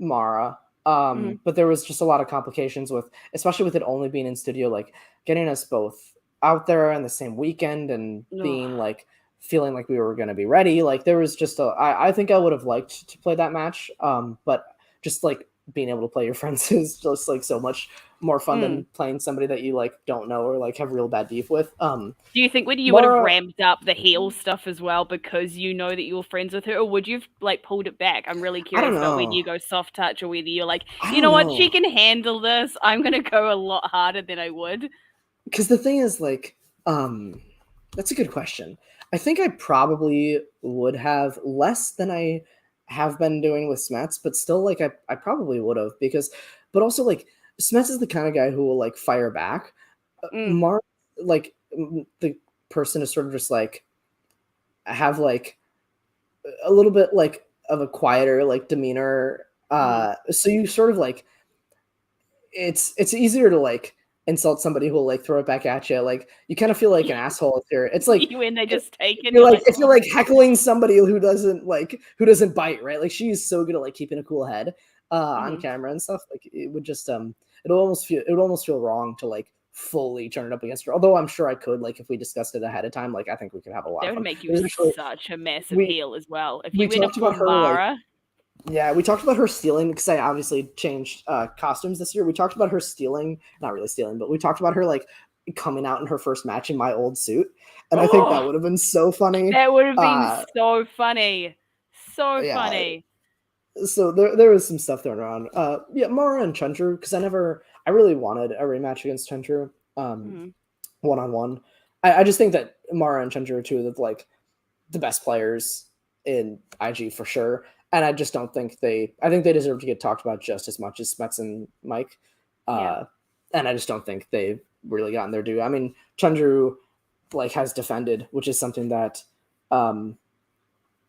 Mara. But there was just a lot of complications especially with it only being in studio, like getting us both out there on the same weekend and being like feeling like we were going to be ready. Like there was just I think I would have liked to play that match. But just like being able to play your friends is just like so much more fun than playing somebody that you like don't know or like have real bad beef with. Do you think whether you would have ramped up the heel stuff as well because you know that you're friends with her, or would you've like pulled it back? I'm really curious about whether you go soft touch or whether you're like, you know what, she can handle this. I'm gonna go a lot harder than I would. Because the thing is, like, that's a good question. I think I probably would have less than I have been doing with Smets, but still, like, I probably would have but also, like, Smets is the kind of guy who will, like, fire back. Mark, like, the person is sort of just, like, have, like, a little bit, like, of a quieter, like, demeanor. So you sort of, like, it's easier to, like, insult somebody who will like throw it back at you. Like you kind of feel like an asshole if you're. It's like when they just take it. If you're like heckling somebody who doesn't bite, right? Like she's so good at like keeping a cool head on camera and stuff. Like it would just it would almost feel wrong to like fully turn it up against her. Although I'm sure I could, like if we discussed it ahead of time, like I think we could have a lot. That would make you such a massive heel as well. If you went about her, Mara. Yeah, we talked about her stealing because I obviously changed costumes this year. We talked about her stealing, not really stealing, but we talked about her like coming out in her first match in my old suit. And I think that would have been so funny. That would have been so funny. So funny. So there was some stuff thrown around. Mara and Chandru, because I really wanted a rematch against Chandru one-on-one. I just think that Mara and Chandru are two of like the best players in IG for sure. And I just don't think I think they deserve to get talked about just as much as Smets and Mike. And I just don't think they've really gotten their due. I mean, Chandru like has defended, which is something that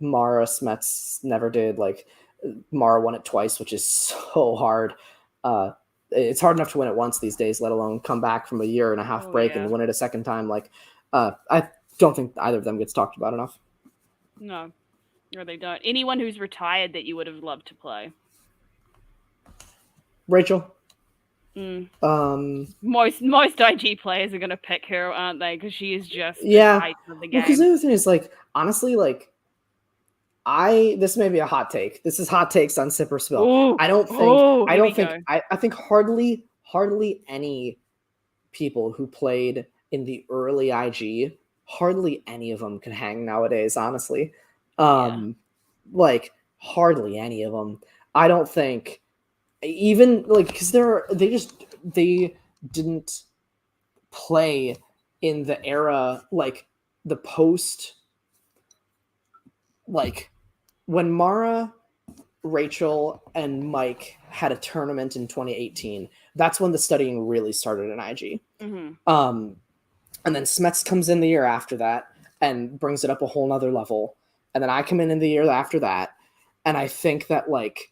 Mara Smets never did. Like Mara won it twice, which is so hard. It's hard enough to win it once these days, let alone come back from a year and a half break and win it a second time. Like, I don't think either of them gets talked about enough. No, they don't. Anyone who's retired that you would have loved to play? Rachel. Most IG players are gonna pick her, aren't they? Because she is just the height of the game. Because the other thing is, like, honestly, like, this may be a hot take. This is hot takes on Sip or Spill. Ooh. I think hardly any people who played in the early IG, hardly any of them can hang nowadays, honestly. Like, hardly any of them. I don't think, even, like, because they didn't play in the era, like, the post, like, when Mara, Rachel, and Mike had a tournament in 2018, that's when the studying really started in IG. And then Smets comes in the year after that and brings it up a whole nother level. And then I come in the year after that. And I think that, like,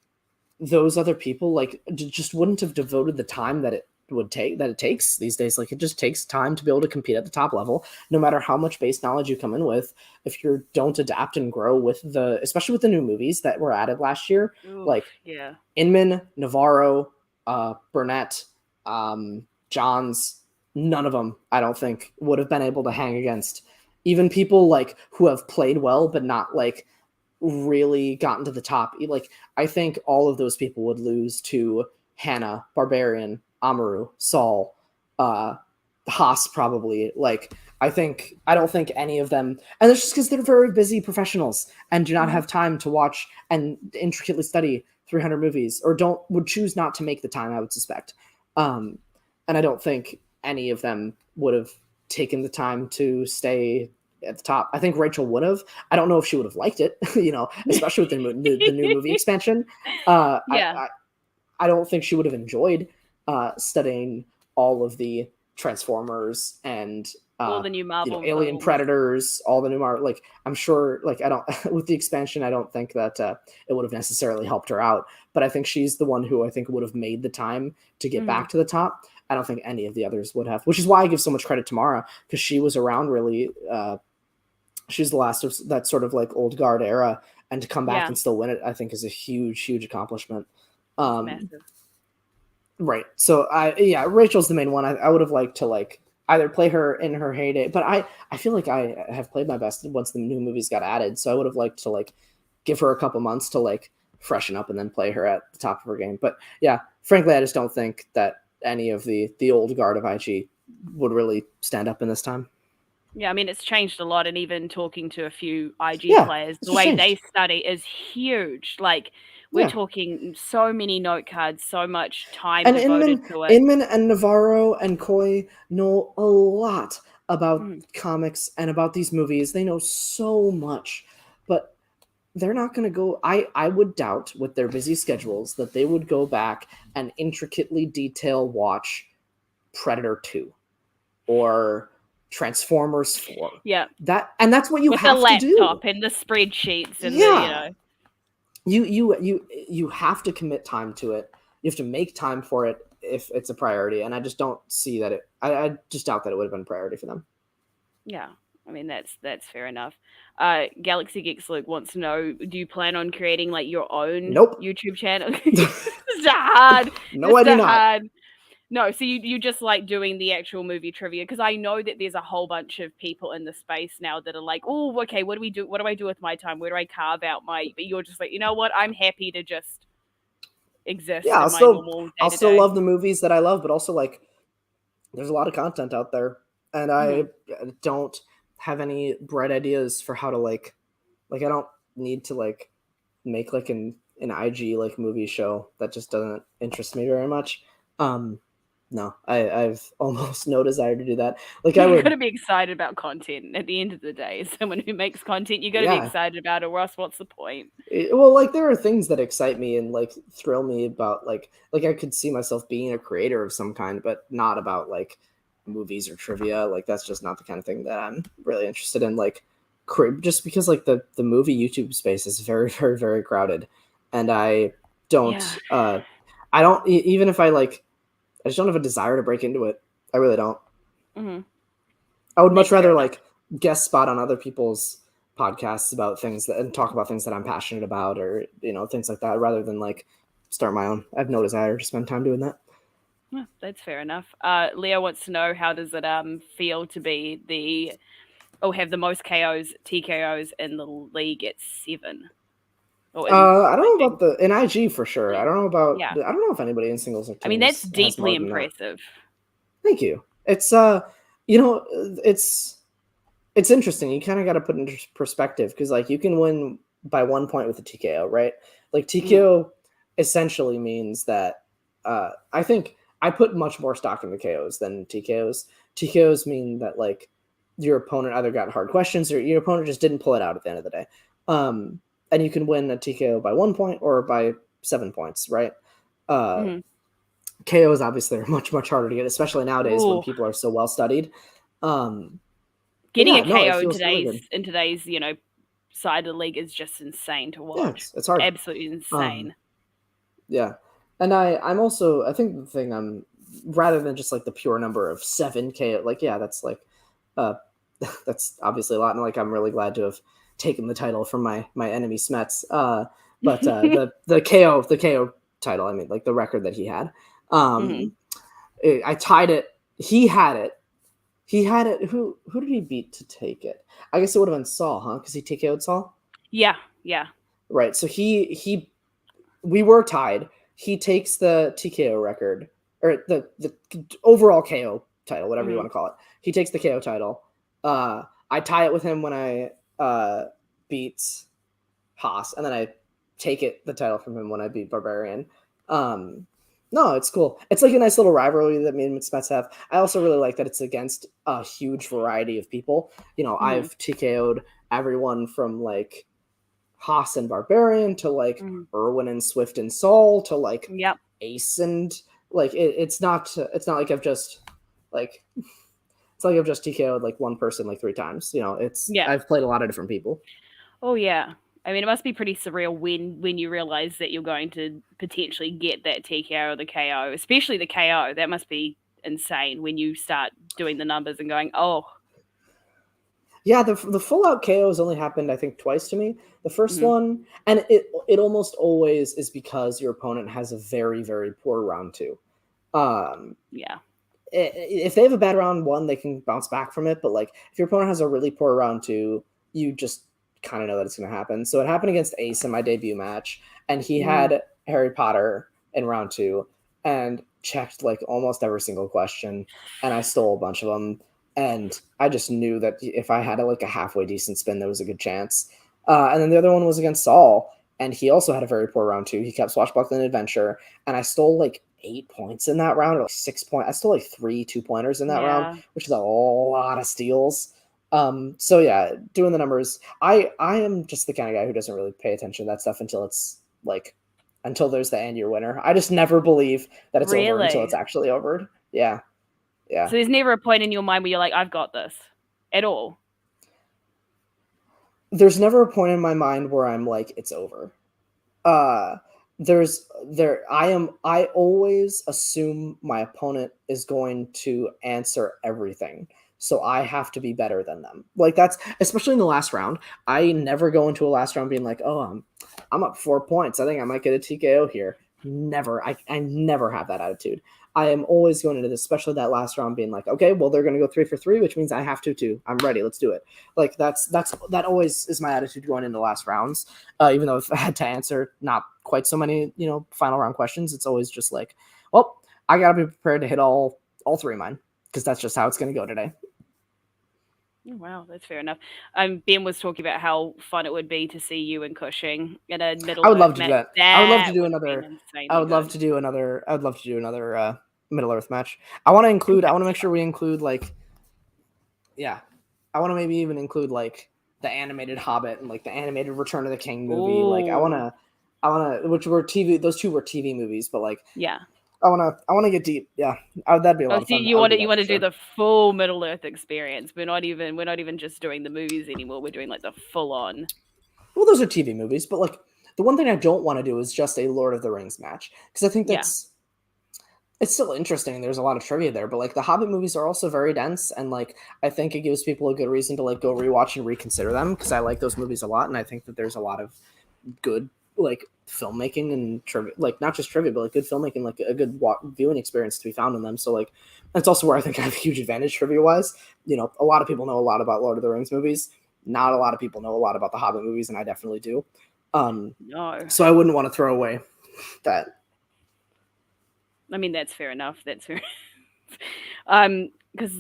those other people, like, just wouldn't have devoted the time that it takes these days. Like, it just takes time to be able to compete at the top level, no matter how much base knowledge you come in with. If you don't adapt and grow with especially with the new movies that were added last year, Inman, Navarro, Burnett, Johns, none of them, I don't think, would have been able to hang against even people, like, who have played well, but not, like, really gotten to the top. Like, I think all of those people would lose to Hannah, Barbarian, Amaru, Saul, Haas, probably. Like, I don't think any of them, and it's just because they're very busy professionals and do not have time to watch and intricately study 300 movies, or would choose not to make the time, I would suspect. And I don't think any of them would have taken the time to stay at the top. I think Rachel would have. I don't know if she would have liked it, especially with the new movie expansion. I don't think she would have enjoyed studying all of the Transformers and all the new Marvel Alien films. Predators, all the new Marvel. Like, I'm sure, like, I don't with the expansion, I don't think that it would have necessarily helped her out. But I think she's the one who I think would have made the time to get back to the top. I don't think any of the others would have, which is why I give so much credit to Mara, because she was around really. She's the last of that sort of, like, old guard era, and to come back and still win it, I think, is a huge, huge accomplishment. Massive. Right. So Rachel's the main one. I would have liked to, like, either play her in her heyday, but I feel like I have played my best once the new movies got added. So I would have liked to, like, give her a couple months to, like, freshen up and then play her at the top of her game. But yeah, frankly, I just don't think that any of the old guard of IG would really stand up in this time. Yeah, I mean, it's changed a lot, and even talking to a few IG players, the way changed. they study is huge. Like, we're talking so many note cards, so much time devoted to it. Inman and Navarro and Coy know a lot about comics and about these movies. They know so much, but they're not going to go. I would doubt, with their busy schedules, that they would go back and intricately detail watch Predator 2 or Transformers 4. Yeah. That's what you with have the to do. Laptop and the spreadsheets and you have to commit time to it. You have to make time for it if it's a priority. And I just don't see that I just doubt that it would have been a priority for them. Yeah. I mean, that's fair enough. Galaxy Geeks Luke wants to know, do you plan on creating, like, your own YouTube channel? It's hard. No, I do not. No, so you just like doing the actual movie trivia, because I know that there's a whole bunch of people in the space now that are like, oh, okay, what do we do? What do I do with my time? Where do I carve out my? But you're just like, you know what? I'm happy to just exist. Yeah, I'll still love the movies that I love, but also, like, there's a lot of content out there, and I don't have any bright ideas for how to like I don't need to, like, make, like, an IG, like, movie show. That just doesn't interest me very much. No, I've almost no desire to do that. Like, I would. Got to be excited about content at the end of the day. Someone who makes content, you got to be excited about it, or else what's the point? Well, like, there are things that excite me and, like, thrill me about, like I could see myself being a creator of some kind, but not about, like, movies or trivia. Like, that's just not the kind of thing that I'm really interested in. Like, just because like the movie YouTube space is very, very, very crowded, and I don't even if I like, I just don't have a desire to break into it. I really don't. Mm-hmm. I would much That's fair rather enough. like guest spot on other people's podcasts about things that and talk about things that I'm passionate about, or things like that, rather than like start my own. I have no desire to spend time doing that. Yeah, that's fair enough. Leo wants to know, how does it feel to be have the most KOs, TKOs in the league at 7? I don't know about in IG for sure. I don't know about. Yeah. I don't know if anybody in singles or teams. I mean, that's has deeply more than that. impressive. Thank you. It's it's interesting. You kind of got to put into perspective, because like you can win by 1 point with a TKO, right? Like TKO essentially means that I think I put much more stock in the KOs than TKOs. TKOs mean that like your opponent either got hard questions or your opponent just didn't pull it out at the end of the day. And you can win a TKO by 1 point or by 7 points, right? KOs obviously are much, much harder to get, especially nowadays when people are so well studied. Getting a KO it in feels really good. today's side of the league is just insane to watch. Yeah, it's hard. Absolutely insane. Yeah. And I'm also, I think the thing I'm, rather than just like the pure number of 7 KO, like, yeah, that's like, that's obviously a lot. And like, I'm really glad to have taken the title from my enemy Smets. But the KO title, I mean, like the record that he had, I tied it. He had it. Who did he beat to take it? I guess it would have been Saul, huh? Because he TKO'd Saul. Yeah. Right. So we were tied. He takes the TKO record, or the overall KO title, whatever you want to call it. He takes the KO title. I tie it with him when I beat Haas, and then I take the title from him when I beat Barbarian. No, it's cool. It's like a nice little rivalry that me and Smets have. I also really like that it's against a huge variety of people. I've TKO'd everyone from like Haas and Barbarian to like Irwin and Swift and Saul to like Ace and like it's not like I've just like it's like I've just TKO'd like one person like 3 times. I've played a lot of different people. Oh yeah. I mean, it must be pretty surreal when you realize that you're going to potentially get that TKO or the KO, especially the KO. That must be insane when you start doing the numbers and going, oh. Yeah, the full out KOs only happened, I think, twice to me. The first one, and it almost always is because your opponent has a very, very poor round 2. If they have a bad round 1, they can bounce back from it. But like if your opponent has a really poor round 2, you just kind of know that it's going to happen. So it happened against Ace in my debut match, and he had Harry Potter in round 2 and checked like almost every single question, and I stole a bunch of them. And I just knew that if I had like a halfway decent spin, there was a good chance. And then the other one was against Saul, and he also had a very poor round 2. He kept Swashbuckling Adventure, and I stole like 8 points in that round, or like 6 points. I stole like 3 2-pointers in that round, which is a lot of steals. So yeah, doing the numbers, I am just the kind of guy who doesn't really pay attention to that stuff until there's the end year winner. I just never believe that it's over until it's actually over. Yeah. So there's never a point in your mind where you're like, I've got this at all. There's never a point in my mind where I'm like, it's over. I always assume my opponent is going to answer everything. So I have to be better than them. Like that's, especially in the last round, I never go into a last round being like, oh, I'm up 4 points. I think I might get a TKO here. Never. I never have that attitude. I am always going into this, especially that last round, being like, okay, well, they're going to go 3 for 3, which means I have to too. I'm ready. Let's do it. Like that always is my attitude going into last rounds. Even though if I had to answer not quite so many, final round questions, it's always just like, well, I got to be prepared to hit all 3 of mine, because that's just how it's going to go today. Oh, wow, that's fair enough. Ben was talking about how fun it would be to see you and Cushing in a middle. I would love to do that. I would love to do another Middle Earth match. I want to make sure we include like, yeah, I want to maybe even include like the animated Hobbit and like the animated Return of the King movie. Ooh. Like I want to, those 2 were TV movies, but like, yeah, I wanna get deep. Yeah, that'd be a lot Oh, of so fun. you I would want do to that for do sure. the full Middle Earth experience. We're not even just doing the movies anymore. We're doing like the full on. Well, those are TV movies, but like the one thing I don't want to do is just a Lord of the Rings match because I think Yeah. it's still interesting. There's a lot of trivia there, but like the Hobbit movies are also very dense, and like I think it gives people a good reason to like go rewatch and reconsider them because I like those movies a lot, and I think that there's a lot of good like filmmaking and trivia, like not just trivia, but like good filmmaking, like a good viewing experience to be found in them. So like that's also where I think I have a huge advantage trivia wise. You know, a lot of people know a lot about Lord of the Rings movies. Not a lot of people know a lot about the Hobbit movies, and I definitely do. No. So I wouldn't want to throw away that. I mean, that's fair enough. That's fair. Because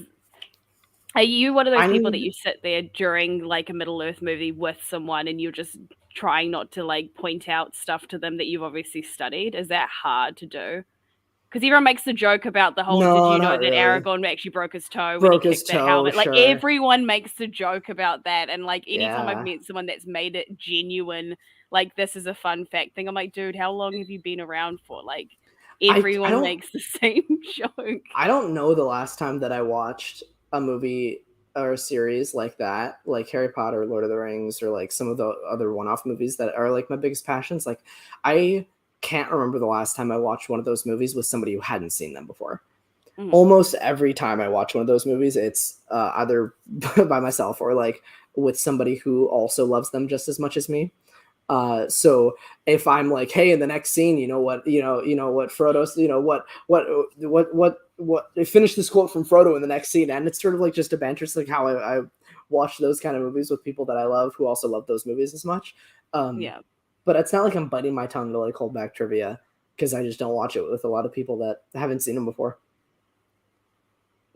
are you one of those people that you sit there during like a Middle Earth movie with someone and you're just trying not to like point out stuff to them that you've obviously studied? Is that hard to do? Because everyone makes the joke about the whole, did No, you know not that really. Aragorn actually broke his toe when he Broke his kicked that toe, helmet? Like sure. everyone makes the joke about that. And like anytime I've Yeah. met someone that's made it genuine, like this is a fun fact thing, I'm like, dude, how long have you been around for? Like I everyone don't makes the same joke. I don't know the last time that I watched a movie or a series like that, like Harry Potter, Lord of the Rings, or like some of the other one-off movies that are like my biggest passions. Like I can't remember the last time I watched one of those movies with somebody who hadn't seen them before. Almost every time I watch one of those movies, it's either by myself or like with somebody who also loves them just as much as me. So if I'm like, hey, in the next scene, you know what Frodo's, they finish this quote from Frodo in the next scene, and it's sort of like just a banter. It's like how I watch those kind of movies with people that I love who also love those movies as much. Yeah. But it's not like I'm biting my tongue to like hold back trivia because I just don't watch it with a lot of people that haven't seen them before.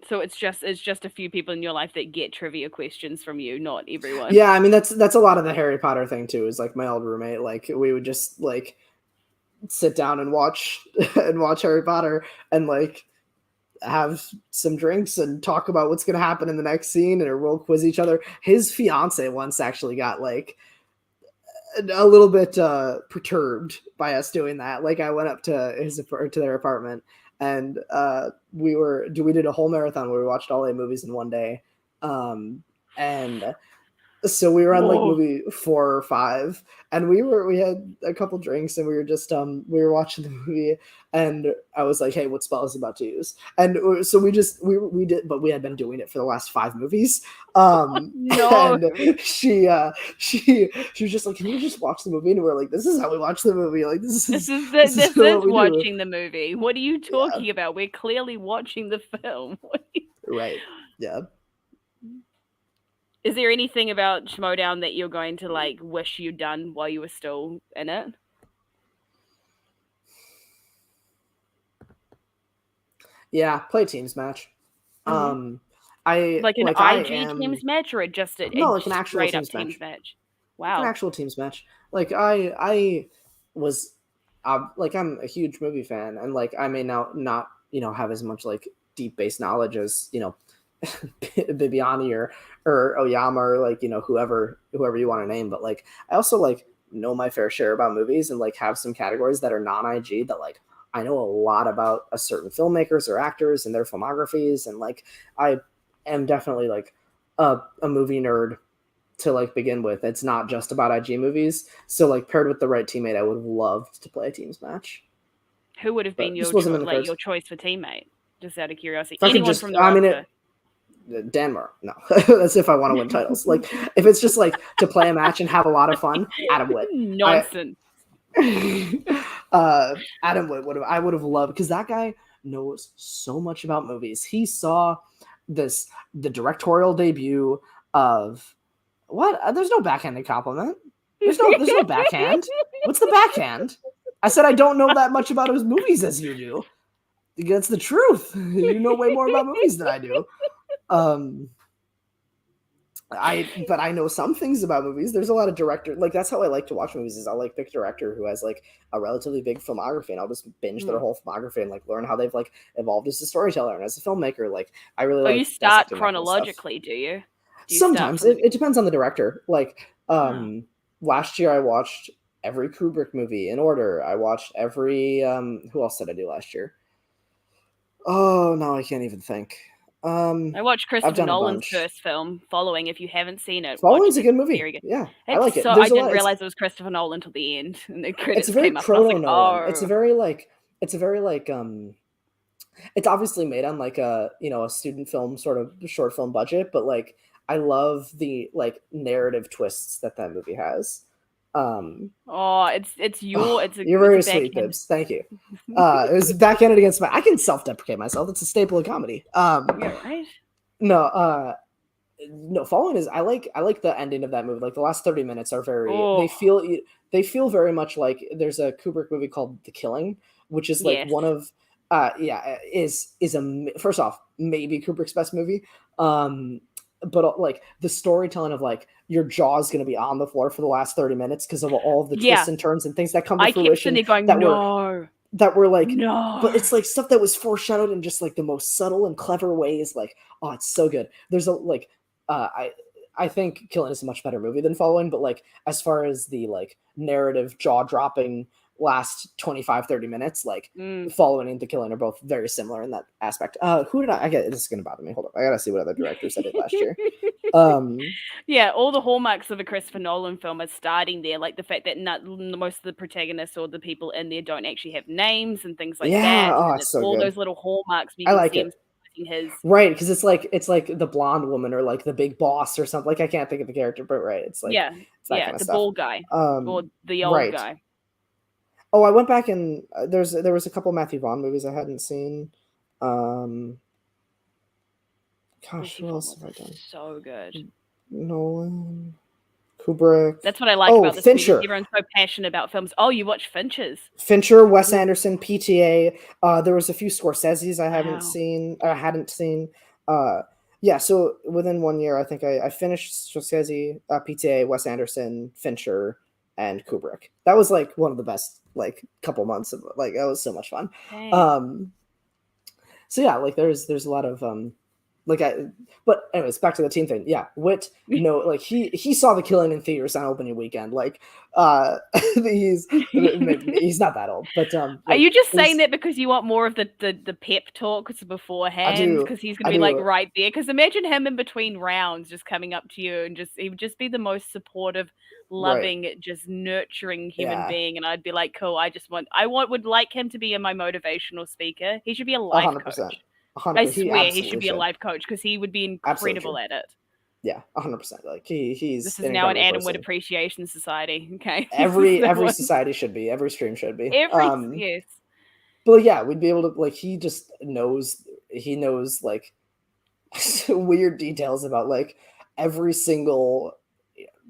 So it's just a few people in your life that get trivia questions from you, not everyone. Yeah, I mean that's a lot of the Harry Potter thing too. Is like my old roommate, like we would just like sit down and watch Harry Potter and like have some drinks and talk about what's going to happen in the next scene, and we'll quiz each other. His fiance once actually got like a little bit perturbed by us doing that. Like I went up to their apartment and we did a whole marathon where we watched all 8 movies in one day. And so we were on like movie 4 or 5, and we had a couple drinks, and we were watching the movie, and I was like, hey, what spell is he about to use? And so we did, but we had been doing it for the last 5 movies. No. And she was just like, can you just watch the movie? And we're like, this is how we watch the movie. Like this is what we watching do. the movie. What are you talking about? We're clearly watching the film. Right. Yeah. Is there anything about Schmoedown that you're going to like wish you'd done while you were still in it? Yeah, play teams match. Mm-hmm. I like an IG teams match or just like an actual straight teams up teams match. match? Wow, an actual teams match. Like I was, like I'm a huge movie fan, and like I may now not have as much like deep base knowledge as Bibiani or Oyama or like whoever you want to name, but like I also like know my fair share about movies and like have some categories that are non-IG that like I know a lot about a certain filmmakers or actors and their filmographies, and like I am definitely like a movie nerd to like begin with. It's not just about IG movies. So like paired with the right teammate, I would have loved to play a teams match. Who would have been your choice for teammate? Just out of curiosity. Anyone from the roster? Denmark. No, that's if I want to win titles. Like if it's just like to play a match and have a lot of fun, Adam Witt. Nonsense. Adam Witt I would have loved, because that guy knows so much about movies. He saw the directorial debut of what? There's no backhanded compliment. There's no backhand. What's the backhand? I said I don't know that much about his movies as you do. That's the truth. You know way more about movies than I do. But I know some things about movies. There's a lot of directors. Like that's how I like to watch movies. Is I'll like pick a director who has like a relatively big filmography, and I'll just binge their whole filmography and like learn how they've like evolved as a storyteller and as a filmmaker. Like I really. You start chronologically, do you? Sometimes it depends on the director. Like last year I watched every Kubrick movie in order. I watched every who else did I do last year? Oh no, I can't even think. I watched I've Christopher done a Nolan's bunch. first film, Following. If you haven't seen it, watch Following's it. a good It's movie. very good. Yeah, I It's like it. so There's I a lot. didn't realize it was Christopher Nolan until the end, and the It's credits a very came up, and I was proto like, Nolan. oh, It's a very like it's obviously made on like a a student film sort of short film budget, but like I love the like narrative twists that movie has. oh, Oh, it's you're a very sweet, backhand. Bibs. Thank you. It was backhanded against my. I can self-deprecate myself. It's a staple of comedy. Yeah, right. No, no. Following is I like the ending of that movie. Like the last 30 minutes are very. Oh, They feel very much like there's a Kubrick movie called The Killing, which is like yes. one of is a first off maybe Kubrick's best movie. But like the storytelling of like your jaw's going to be on the floor for the last 30 minutes because of all of the Yeah. twists and turns and things that come to I kept sitting fruition there going, that no, were like no. but it's like stuff that was foreshadowed in just like the most subtle and clever ways. Like, oh, it's so good. There's a like I think Killing is a much better movie than Following, but like as far as the like narrative jaw-dropping last 25-30 minutes, like Following and The Killing are both very similar in that aspect. Who did I get? This is gonna bother me. Hold up, I gotta see what other directors I did last year. Yeah, all the hallmarks of a Christopher Nolan film are starting there, like the fact that most of the protagonists or the people in there don't actually have names and things like Yeah, that. oh, And it's it's so all good. those little hallmarks you I can like see it. him his Right, because it's like the blonde woman or like the big boss or something. Like I can't think of the character, but right, it's like it's that kind of the stuff. bald guy or the old Right. guy. Oh, I went back and there was a couple Matthew Vaughn movies I hadn't seen. Gosh, who else have I done? So good. Nolan, Kubrick. That's what I like about this Fincher. movie. Everyone's so passionate about films. Oh, you watch Fincher's? Fincher, Wes Anderson, PTA. There was a few Scorsese's I hadn't seen. Yeah, so within 1 year, I think I finished Scorsese, PTA, Wes Anderson, Fincher, and Kubrick. That was like one of the best like couple months of like that was so much fun. Dang. So yeah, like there's a lot of but anyways, back to the team thing. Yeah, Whit, like he saw The Killing in theaters on opening weekend. Like, he's not that old, but are like, you just saying that because you want more of the pep talks beforehand? Because he's gonna be like right there. Because imagine him in between rounds, just coming up to you and he would just be the most supportive, loving, just nurturing human being. And I'd be like, cool. Would like him to be in my motivational speaker. He should be a life coach. 100%. I swear he should be a life coach because he would be incredible at it. Yeah, 100%. Like he's. This is now an Adam Wood Appreciation Society. Okay. Every society should be. Every stream should be. Yes. But yeah, we'd be able to like. He just knows. He knows like weird details about like every single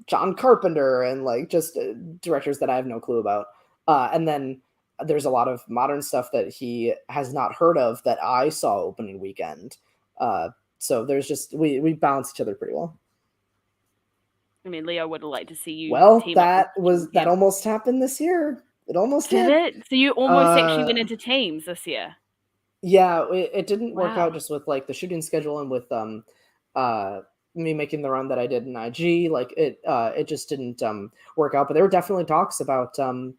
John Carpenter and like just directors that I have no clue about. And then there's a lot of modern stuff that he has not heard of that I saw opening weekend. So there's just we balance each other pretty well. I mean, Leo would have liked to see you. Well, that almost happened this year. It almost did. It? So you almost actually went into teams this year. Yeah, it didn't work out just with like the shooting schedule and with me making the run that I did in IG. Like it just didn't work out. But there were definitely talks about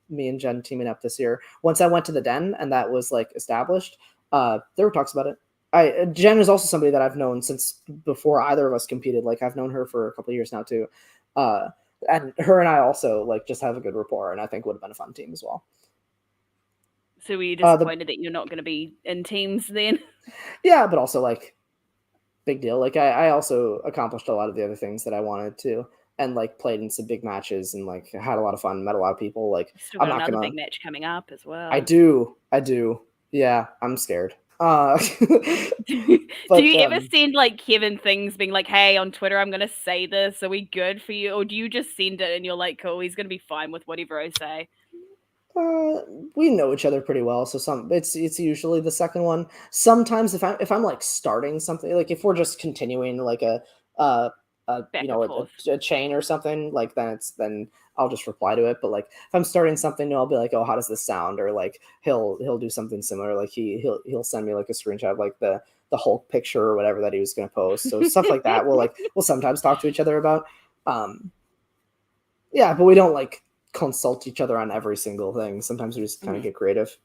me and Jen teaming up this year. Once I went to the Den and that was like established, there were talks about it. Jen is also somebody that I've known since before either of us competed. Like I've known her for a couple of years now too. And her and I also like just have a good rapport, and I think would have been a fun team as well. So were you disappointed that you're not going to be in teams then? Yeah, but also like big deal. Like I also accomplished a lot of the other things that I wanted to, and like played in some big matches and like had a lot of fun, met a lot of people. Like still got another big match coming up as well. I do. Yeah, I'm scared. But, do you ever send like Kevin things being like, hey, on Twitter I'm gonna say this, are we good for you? Or do you just send it and you're like, cool, he's gonna be fine with whatever I say? We know each other pretty well, so it's usually the second one. Sometimes if I'm like starting something, like if we're just continuing like a chain or something, like then I'll just reply to it. But like if I'm starting something new, I'll be like, oh, how does this sound? Or like he'll do something similar. Like he'll send me like a screenshot of like the Hulk picture or whatever that he was going to post. So stuff like that we'll sometimes talk to each other about. Yeah, but we don't like consult each other on every single thing. Sometimes we just kind of get creative.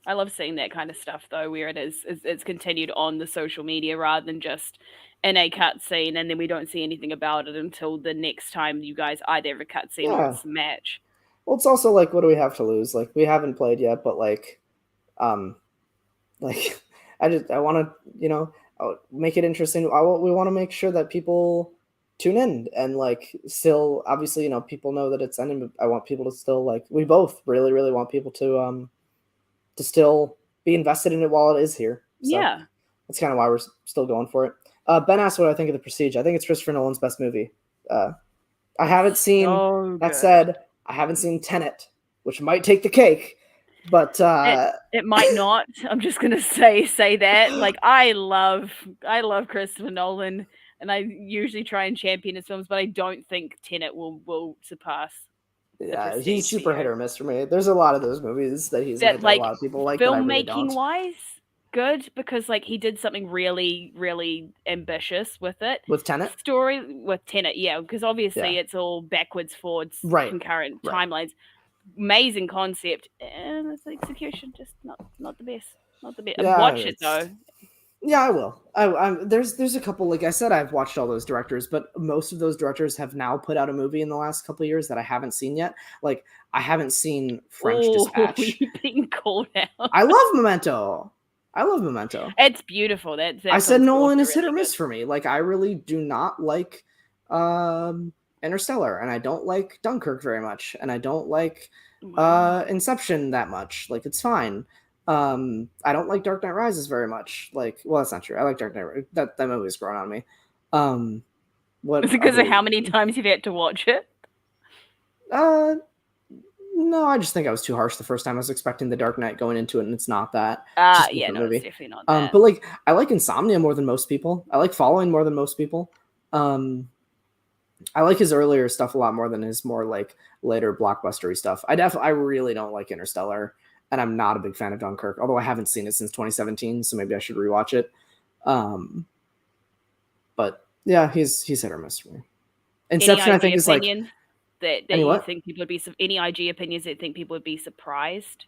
I love seeing that kind of stuff though, where it's continued on the social media rather than just in a cutscene, and then we don't see anything about it until the next time you guys either have a cutscene or Yeah. it's a match. Well, it's also like, what do we have to lose? Like, we haven't played yet, but like, like I want to, you know, make it interesting. We want to make sure that people tune in and like still, obviously, you know, people know that it's ending. But I want people to still like. We both really, really want people to still be invested in it while it is here. So Yeah, that's kind of why we're still going for it. Ben asked what I think of The Prestige. I think it's Christopher Nolan's best movie. I haven't seen. so That good. said, I haven't seen Tenet, which might take the cake. But It might not. I'm just gonna say that. Like I love Christopher Nolan, and I usually try and champion his films, but I don't think Tenet will surpass. yeah, he's super hit or miss for me. There's a lot of those movies that he's made that Like a lot of people like, but I really don't. filmmaking wise, good because like he did something really really ambitious with it. With Tenet, Story with Tenet, yeah, because obviously it's all backwards, forwards, concurrent timelines. Amazing concept, and its execution just not the best. Not the best. Yeah, Watch it though. Yeah, I will. There's a couple, like I said, I've watched all those directors, but most of those directors have now put out a movie in the last couple of years that I haven't seen yet. Like I haven't seen French Dispatch. You're being called out. I love Memento. It's beautiful. I said Nolan is hit or miss for me. Like I really do not like Interstellar, and I don't like Dunkirk very much, and I don't like Inception that much. Like it's fine. I don't like Dark Knight Rises very much. Like, well, that's not true. I like Dark Knight. That movie's grown on me. What is it because of how many times you've had to watch it? No, I just think I was too harsh the first time. I was expecting the Dark Knight going into it, and it's not that. Yeah, no, it's definitely not that. But like, I like Insomnia more than most people. I like Following more than most people. I like his earlier stuff a lot more than his more like later blockbustery stuff. I really don't like Interstellar, and I'm not a big fan of Dunkirk, although I haven't seen it since 2017, so maybe I should rewatch it. But yeah, he's hit or miss for me. Inception, I think, is like that you think people would be any IG opinions that think people would be surprised.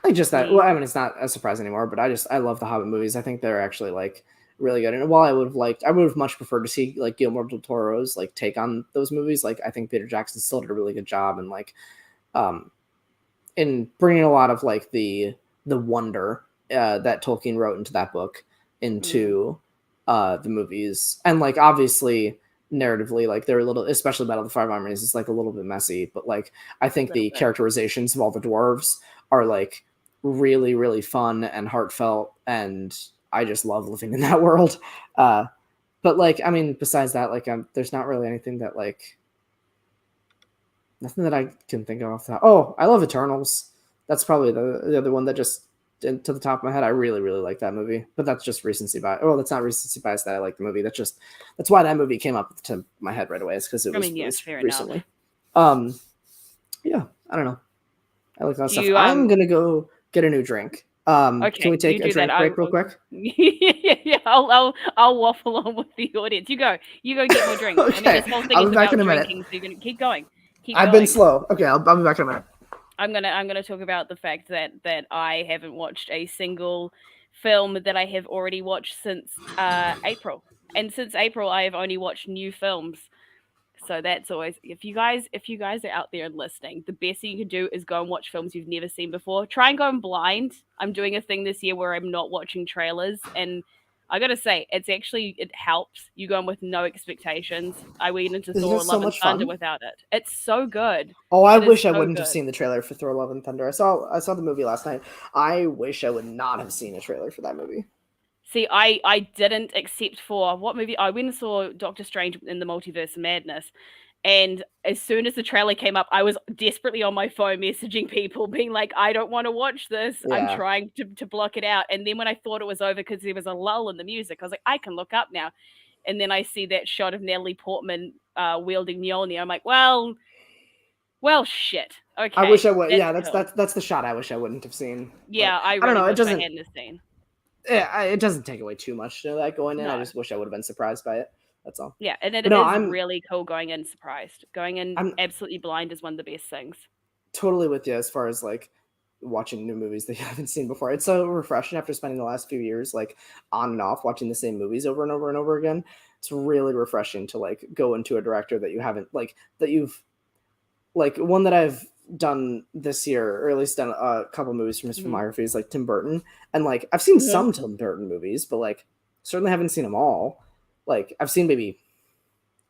Like just that. Well, I mean, it's not a surprise anymore, but I love the Hobbit movies. I think they're actually like really good. And while I would have much preferred to see like Guillermo del Toro's like take on those movies. Like I think Peter Jackson still did a really good job, and like, in bringing a lot of like the wonder that Tolkien wrote into that book into the movies, and like obviously narratively, like they're a little, especially Battle of the Five Armies, is like a little bit messy, but like I think the characterizations of all the dwarves are like really really fun and heartfelt, and I just love living in that world. But like, I mean, besides that, like there's not really anything that like nothing that I can think of off that. Oh, I love Eternals. That's probably the other one that just to the top of my head. I really really like that movie, but that's just recency bias. Oh, that's not recency bias that I like the movie. That's why that movie came up to my head right away. Is because it was recently. Yeah, I don't know. I like that stuff. I'm gonna go get a new drink. Okay, can we take a drink break real quick? Yeah, I'll waffle on with the audience. You go get more drinks. Okay. I mean, this whole thing I'll is be back about in a drinking, minute. so you're gonna keep going. I've been slow. Okay, I'll be back in a minute. I'm gonna talk about the fact that I haven't watched a single film that I have already watched since April, and since April I have only watched new films. So that's always, if you guys are out there and listening, the best thing you can do is go and watch films you've never seen before. Try and go in blind. I'm doing a thing this year where I'm not watching trailers, and I gotta say, it helps. You go in with no expectations. I went into Thor Love and Thunder without it. It's so good. Oh, I wish I wouldn't have seen the trailer for Thor Love and Thunder. I saw the movie last night. I wish I would not have seen a trailer for that movie. See, I didn't, except for what movie? I went and saw Doctor Strange in the Multiverse of Madness. And as soon as the trailer came up, I was desperately on my phone messaging people, being like, I don't want to watch this. Yeah. I'm trying to block it out. And then when I thought it was over because there was a lull in the music, I was like, I can look up now. And then I see that shot of Natalie Portman wielding Mjolnir. I'm like, well, shit. Okay. I wish I would. Yeah, that's the shot I wish I wouldn't have seen. Yeah, I really don't know. Wish I hadn't seen. Yeah, it doesn't take away too much to that going in. No. I just wish I would have been surprised by it. That's all. Yeah, and it is really cool going in surprised. Going in absolutely blind is one of the best things. Totally with you as far as like watching new movies that you haven't seen before. It's so refreshing after spending the last few years like on and off watching the same movies over and over and over again. It's really refreshing to like go into a director that you haven't like that you've like one that I've done this year, or at least done a couple movies from his filmography is like Tim Burton. And like I've seen some Tim Burton movies, but like certainly haven't seen them all. Like I've seen maybe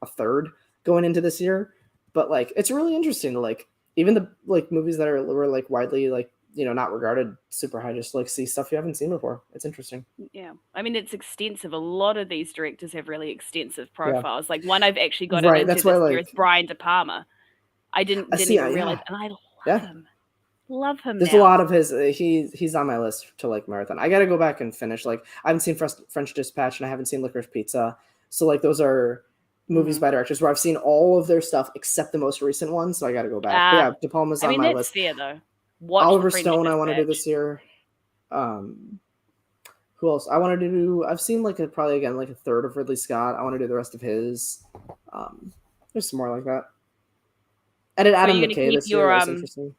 a third going into this year, but like it's really interesting to like even the like movies that were like widely like not regarded super high, just like see stuff you haven't seen before. It's interesting. Yeah, I mean it's extensive. A lot of these directors have really extensive profiles. Like one I've actually got into that's why, this year like, is Brian De Palma. I didn't even realize, and I love him. Love him. There's a lot of his. He's on my list to like marathon. I got to go back and finish. Like I haven't seen French Dispatch and I haven't seen Licorice Pizza. So like those are movies by directors where I've seen all of their stuff except the most recent one. So I got to go back. But yeah, De Palma's on my list. Fair though. Oliver Stone I want to do this year. Who else? I want to do. I've seen like probably again like a third of Ridley Scott. I want to do the rest of his. There's some more like that. I did Adam McKay this year. That's interesting.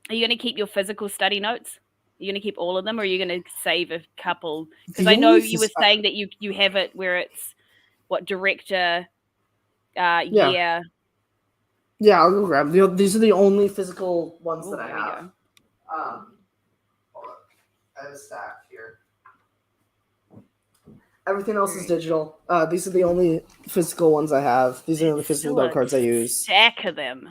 Are you going to keep your physical study notes? Are you going to keep all of them, or are you going to save a couple? Because I know you were saying that you have it where it's what director, Yeah, I'll go grab. These are the only physical ones that I have. Hold on. I have a stack here. Everything else is digital. These are the only physical ones I have. These are the only physical note cards I use. Stack of them.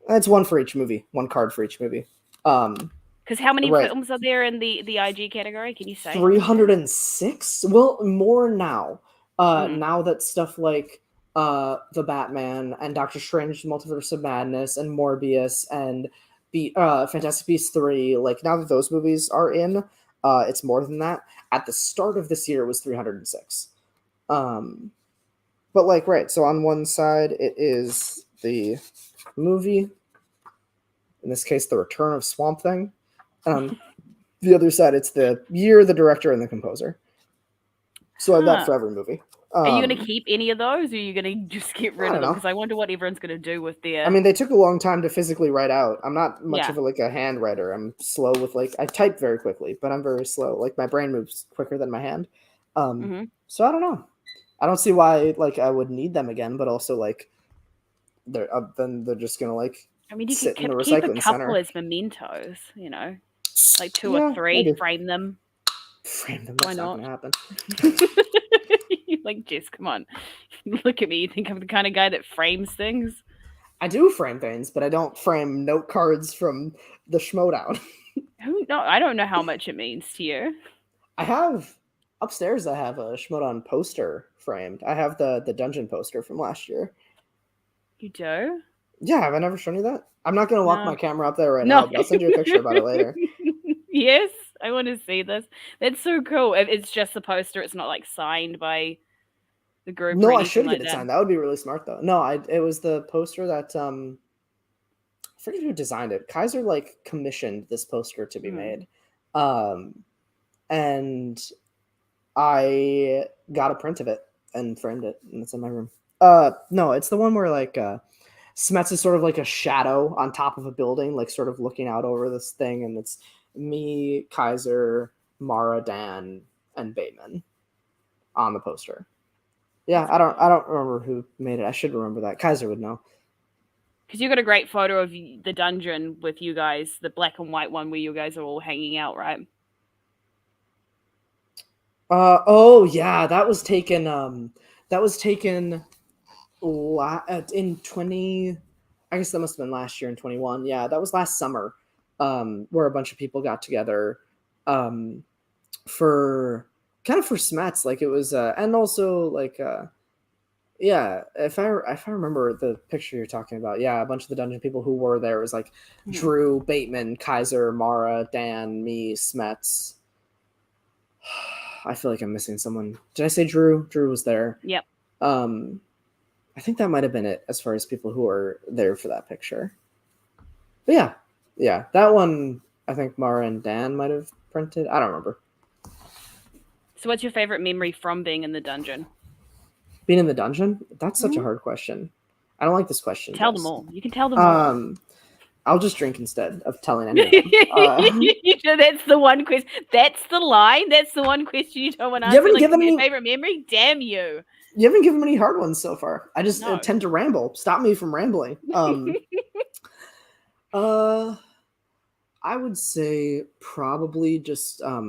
It's one for each movie. One card for each movie. Because how many films are there in the IG category? Can you say 306? Well, more now. Now that stuff like the Batman and Doctor Strange, Multiverse of Madness, and Morbius and Fantastic Beasts 3, like now that those movies are in, it's more than that. At the start of this year, it was 306. But like so on one side it is the movie. In this case, The Return of Swamp Thing. The other side, it's the year, the director, and the composer. So I have that for every movie. Are you going to keep any of those, or are you going to just get rid of them? Because I wonder what everyone's going to do with their... I mean, they took a long time to physically write out. I'm not much of a hand writer. I'm slow with I type very quickly, but I'm very slow. Like my brain moves quicker than my hand. So I don't know. I don't see why I would need them again, but also they're just going to I mean, you can keep a couple as mementos, like 2 or 3, maybe. Frame them. Why not? Not gonna happen. Jess, come on. Look at me. You think I'm the kind of guy that frames things? I do frame things, but I don't frame note cards from the Schmoedown. No, I don't know how much it means to you. I have upstairs. I have a Schmoedown poster framed. I have the dungeon poster from last year. You do? Yeah, have I never shown you that? I'm not going to lock my camera up there now, but I'll send you a picture about it later. Yes, I want to see this. That's so cool. It's just the poster. It's not signed by the group. No, I should get it signed. That would be really smart, though. No, it was the poster that I forget who designed it. Kaiser commissioned this poster to be made, and I got a print of it and framed it, and it's in my room. No, it's the one where Smets is sort of like a shadow on top of a building, sort of looking out over this thing, and it's me, Kaiser, Mara, Dan, and Bateman on the poster. Yeah, I don't remember who made it. I should remember that. Kaiser would know. Because you got a great photo of the dungeon with you guys, the black and white one where you guys are all hanging out, right? Oh yeah, that was taken in 20, I guess that must have been last year in 21. Yeah, that was last summer, where a bunch of people got together for Smets. It was and also yeah, if I remember the picture you're talking about, yeah, a bunch of the dungeon people who were there was Drew, Bateman, Kaiser, Mara, Dan, me, Smets. I feel like I'm missing someone. Did I say Drew? Drew was there. Yep. I think that might have been it as far as people who were there for that picture. But yeah, that one I think Mara and Dan might have printed. I don't remember. So what's your favorite memory from being in the dungeon? Being in the dungeon? That's such a hard question. I don't like this question. Tell them all. You can tell them all. I'll just drink instead of telling any of them. That's the one question. That's the line. That's the one question you don't want to You answer. haven't Like, given your me- favorite memory? Damn you. You haven't given me any hard ones so far. I just No. tend to ramble. Stop me from rambling. I would say probably just a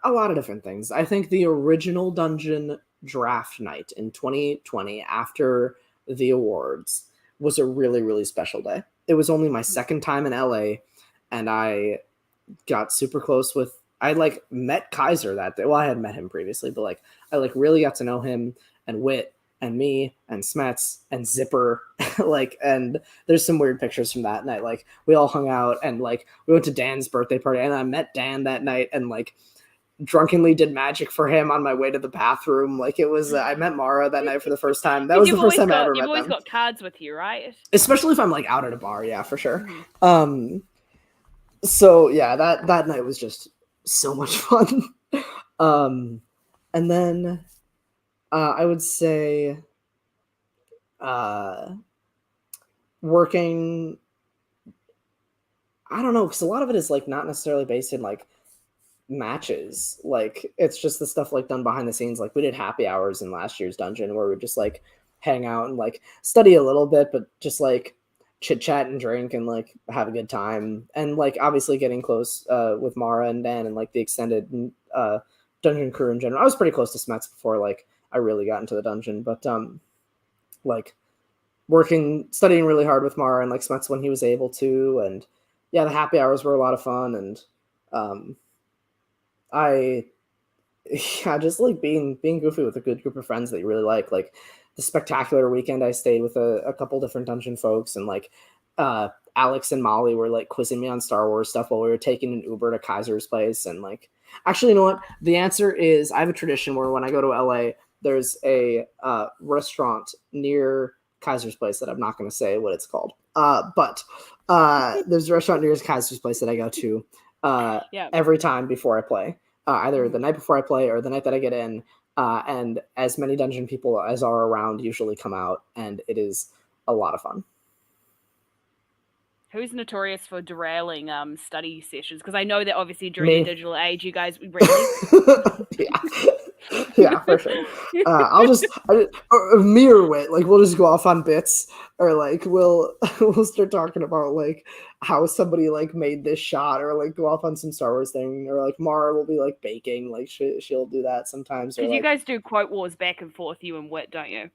lot of different things. I think the original dungeon draft night in 2020 after the awards was a really, really special day. It was only my second time in LA, and I got super close with, I like met Kaiser that day. Well, I had met him previously, but like I like really got to know him and Wit and me and Smets and Zipper. Like, and there's some weird pictures from that night. Like we all hung out and like we went to Dan's birthday party, and I met Dan that night and like drunkenly did magic for him on my way to the bathroom. Like it was, I met Mara that night for the first time. That was the first time I ever met them. You've always got cards with you, right? Especially if I'm like out at a bar, yeah, for sure. So yeah, that night was just so much fun. And then I would say working, I don't know, because a lot of it is like not necessarily based in like matches. Like it's just the stuff like done behind the scenes. Like we did happy hours in last year's dungeon where we just like hang out and like study a little bit, but just like chit chat and drink and like have a good time. And like obviously getting close with Mara and Dan and like the extended dungeon crew in general. I was pretty close to Smets before like I really got into the dungeon, but like studying really hard with Mara and like Smets when he was able to. And yeah, the happy hours were a lot of fun. And just like being goofy with a good group of friends that you really like the spectacular weekend I stayed with a couple different dungeon folks, and like Alex and Molly were like quizzing me on Star Wars stuff while we were taking an Uber to Kaiser's place. And like, actually, you know what? The answer is I have a tradition where when I go to LA, there's a restaurant near Kaiser's place that I'm not going to say what it's called. But there's a restaurant near Kaiser's place that I go to every time before I play, either the night before I play or the night that I get in. And as many dungeon people as are around usually come out, and it is a lot of fun. Who's notorious for derailing study sessions? Because I know that obviously during the digital age, you guys really yeah, for sure. I'll just mirror it. Like we'll just go off on bits, or like we'll start talking about like how somebody like made this shot, or like go off on some Star Wars thing, or like Mara will be like baking, like she'll do that sometimes. Because like, you guys do quote wars back and forth, you and Wit, don't you?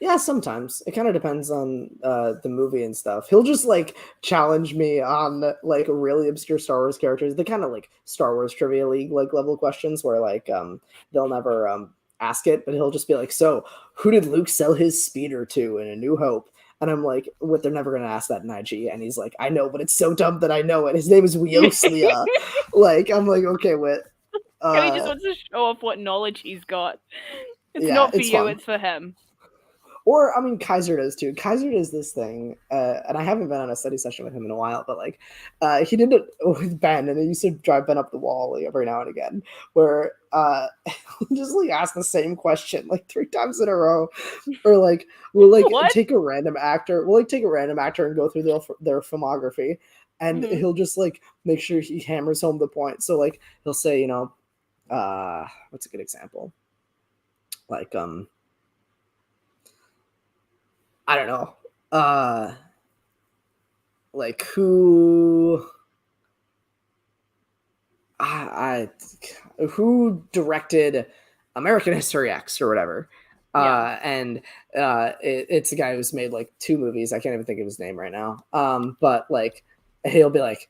Yeah, sometimes. It kind of depends on the movie and stuff. He'll just like challenge me on like really obscure Star Wars characters, the kind of like Star Wars Trivia League like level questions where like they'll never ask it, but he'll just be like, so who did Luke sell his speeder to in A New Hope? And I'm like, what? They're never gonna ask that in IG. And he's like, I know, but it's so dumb that I know it. His name is Weoslia. Like, I'm like, okay, Wit. He just wants to show off what knowledge he's got. It's not for you, fun. It's for him. Or, I mean, Kaiser does too. Kaiser does this thing, and I haven't been on a study session with him in a while, but like, he did it with Ben, and he used to drive Ben up the wall like every now and again, where he'll just like ask the same question like 3 times in a row, or like we'll like take a random actor, and go through their filmography, and he'll just like make sure he hammers home the point. So like he'll say, you know, what's a good example? Like I don't know. Like who who directed American History X or whatever. And it's a guy who's made like 2 movies. I can't even think of his name right now. But like he'll be like,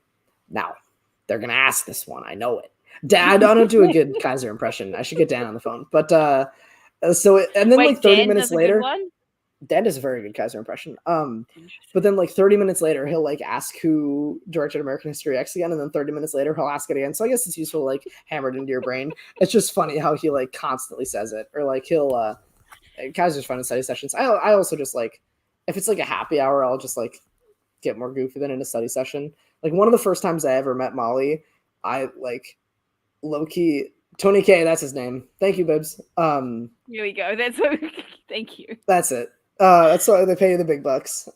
now they're gonna ask this one. I know it. Dan, I don't do a good Kaiser impression. I should get Dan on the phone. But so and then like 30 minutes later. Dan does a very good Kaiser impression. But then like 30 minutes later, he'll like ask who directed American History X again, and then 30 minutes later, he'll ask it again. So I guess it's useful to like hammer it into your brain. It's just funny how he like constantly says it, or like he'll Kaiser's fun in study sessions. I also just like, if it's like a happy hour, I'll just like get more goofy than in a study session. Like one of the first times I ever met Molly, I like low key. Tony K, that's his name. Thank you, Bibs. Here we go. That's thank you. That's it. That's why they pay you the big bucks.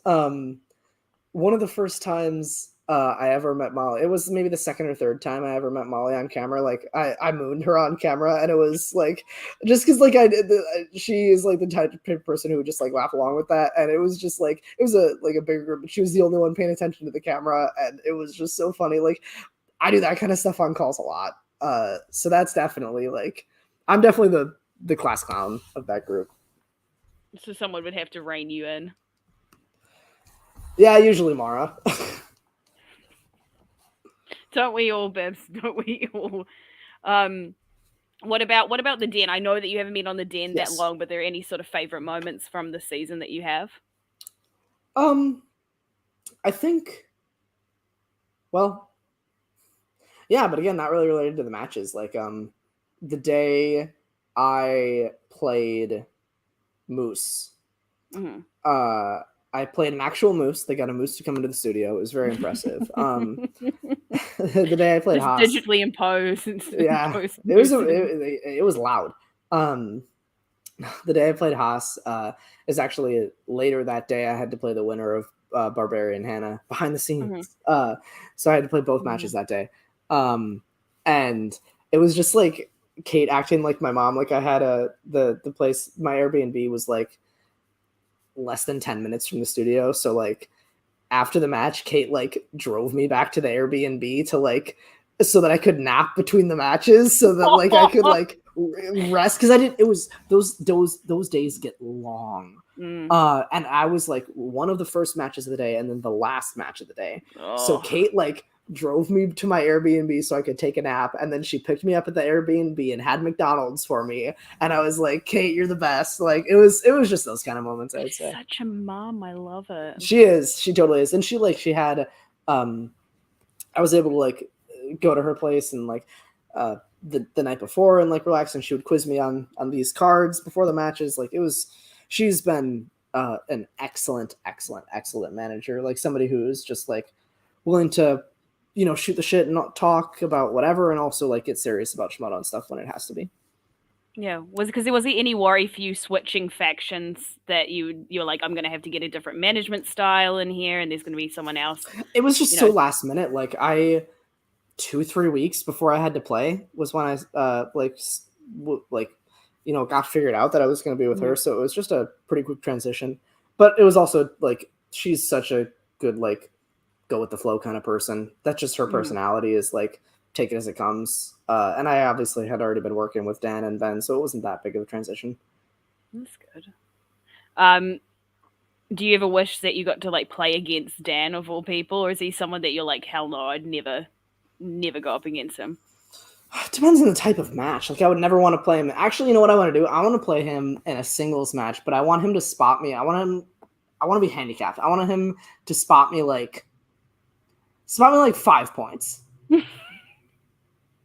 one of the first times I ever met Molly, it was maybe the second or third time I ever met Molly on camera. Like I mooned her on camera, and it was like just because like she is like the type of person who would just like laugh along with that, and it was just like it was a bigger group, but she was the only one paying attention to the camera, and it was just so funny. Like I do that kind of stuff on calls a lot, so that's definitely like I'm definitely the class clown of that group. So someone would have to rein you in. Yeah, usually Mara. Don't we all, Bibs? Don't we all? What about the den? I know that you haven't been on the den that long, but are there any sort of favorite moments from the season that you have? I think, well, yeah, but again, not really related to the matches. Like, the day I played Moose, I played an actual moose. They got a moose to come into the studio. It was very impressive. The day I played Haas, digitally imposed. Yeah, it was loud. The day I played Haas is actually later that day. I had to play the winner of Barbarian Hannah behind the scenes. So I had to play both matches that day. And it was just like Kate acting like my mom. Like I had the place, my Airbnb was like less than 10 minutes from the studio. So like after the match, Kate like drove me back to the Airbnb to like so that I could nap between the matches, so that like I could like rest, because it was those days get long. And I was like one of the first matches of the day and then the last match of the day. So Kate like drove me to my Airbnb so I could take a nap, and then she picked me up at the Airbnb and had McDonald's for me, and I was like, Kate, you're the best. Like it was just those kind of moments. I'd say such a mom. I love it. She totally is. And she had I was able to like go to her place and like the night before and like relax, and she would quiz me on these cards before the matches. Like she's been an excellent manager, like somebody who is just like willing to shoot the shit and not talk about whatever, and also like get serious about Schmoedown stuff when it has to be. Yeah, was there any worry for you switching factions that you're like, I'm gonna have to get a different management style in here, and there's gonna be someone else? It was just so last minute. Like 2-3 weeks before I had to play was when I got figured out that I was going to be with her. So it was just a pretty quick transition. But it was also like she's such a good like go with the flow kind of person. That's just her personality, is like take it as it comes. And I obviously had already been working with Dan and Ben, so it wasn't that big of a transition. That's good. Do you ever wish that you got to like play against Dan of all people, or is he someone that you're like, hell no, I'd never go up against him? It depends on the type of match. Like I would never want to play him. Actually, you know what I want to do? I want to play him in a singles match, but I want him to spot me. I want to be handicapped. I want him to spot me like 5 points.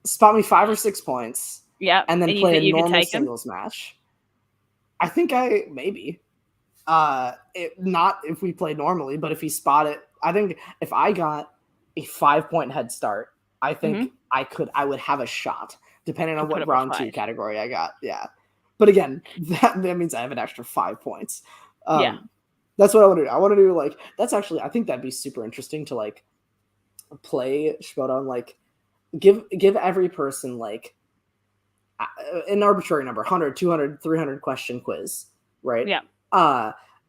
Spot me 5 or 6 points. Yeah. And then play a normal singles match. I think maybe. Not if we played normally, but if he spotted, I think if I got a 5-point head start, I think I would have a shot, depending on what round 2 category I got. Yeah. But again, that means I have an extra 5 points. That's what I want to do. I want to do like, that's actually, I think that'd be super interesting to like play Schmoedown, like give every person like an arbitrary number, 100, 200, 300 question quiz, right? Yeah.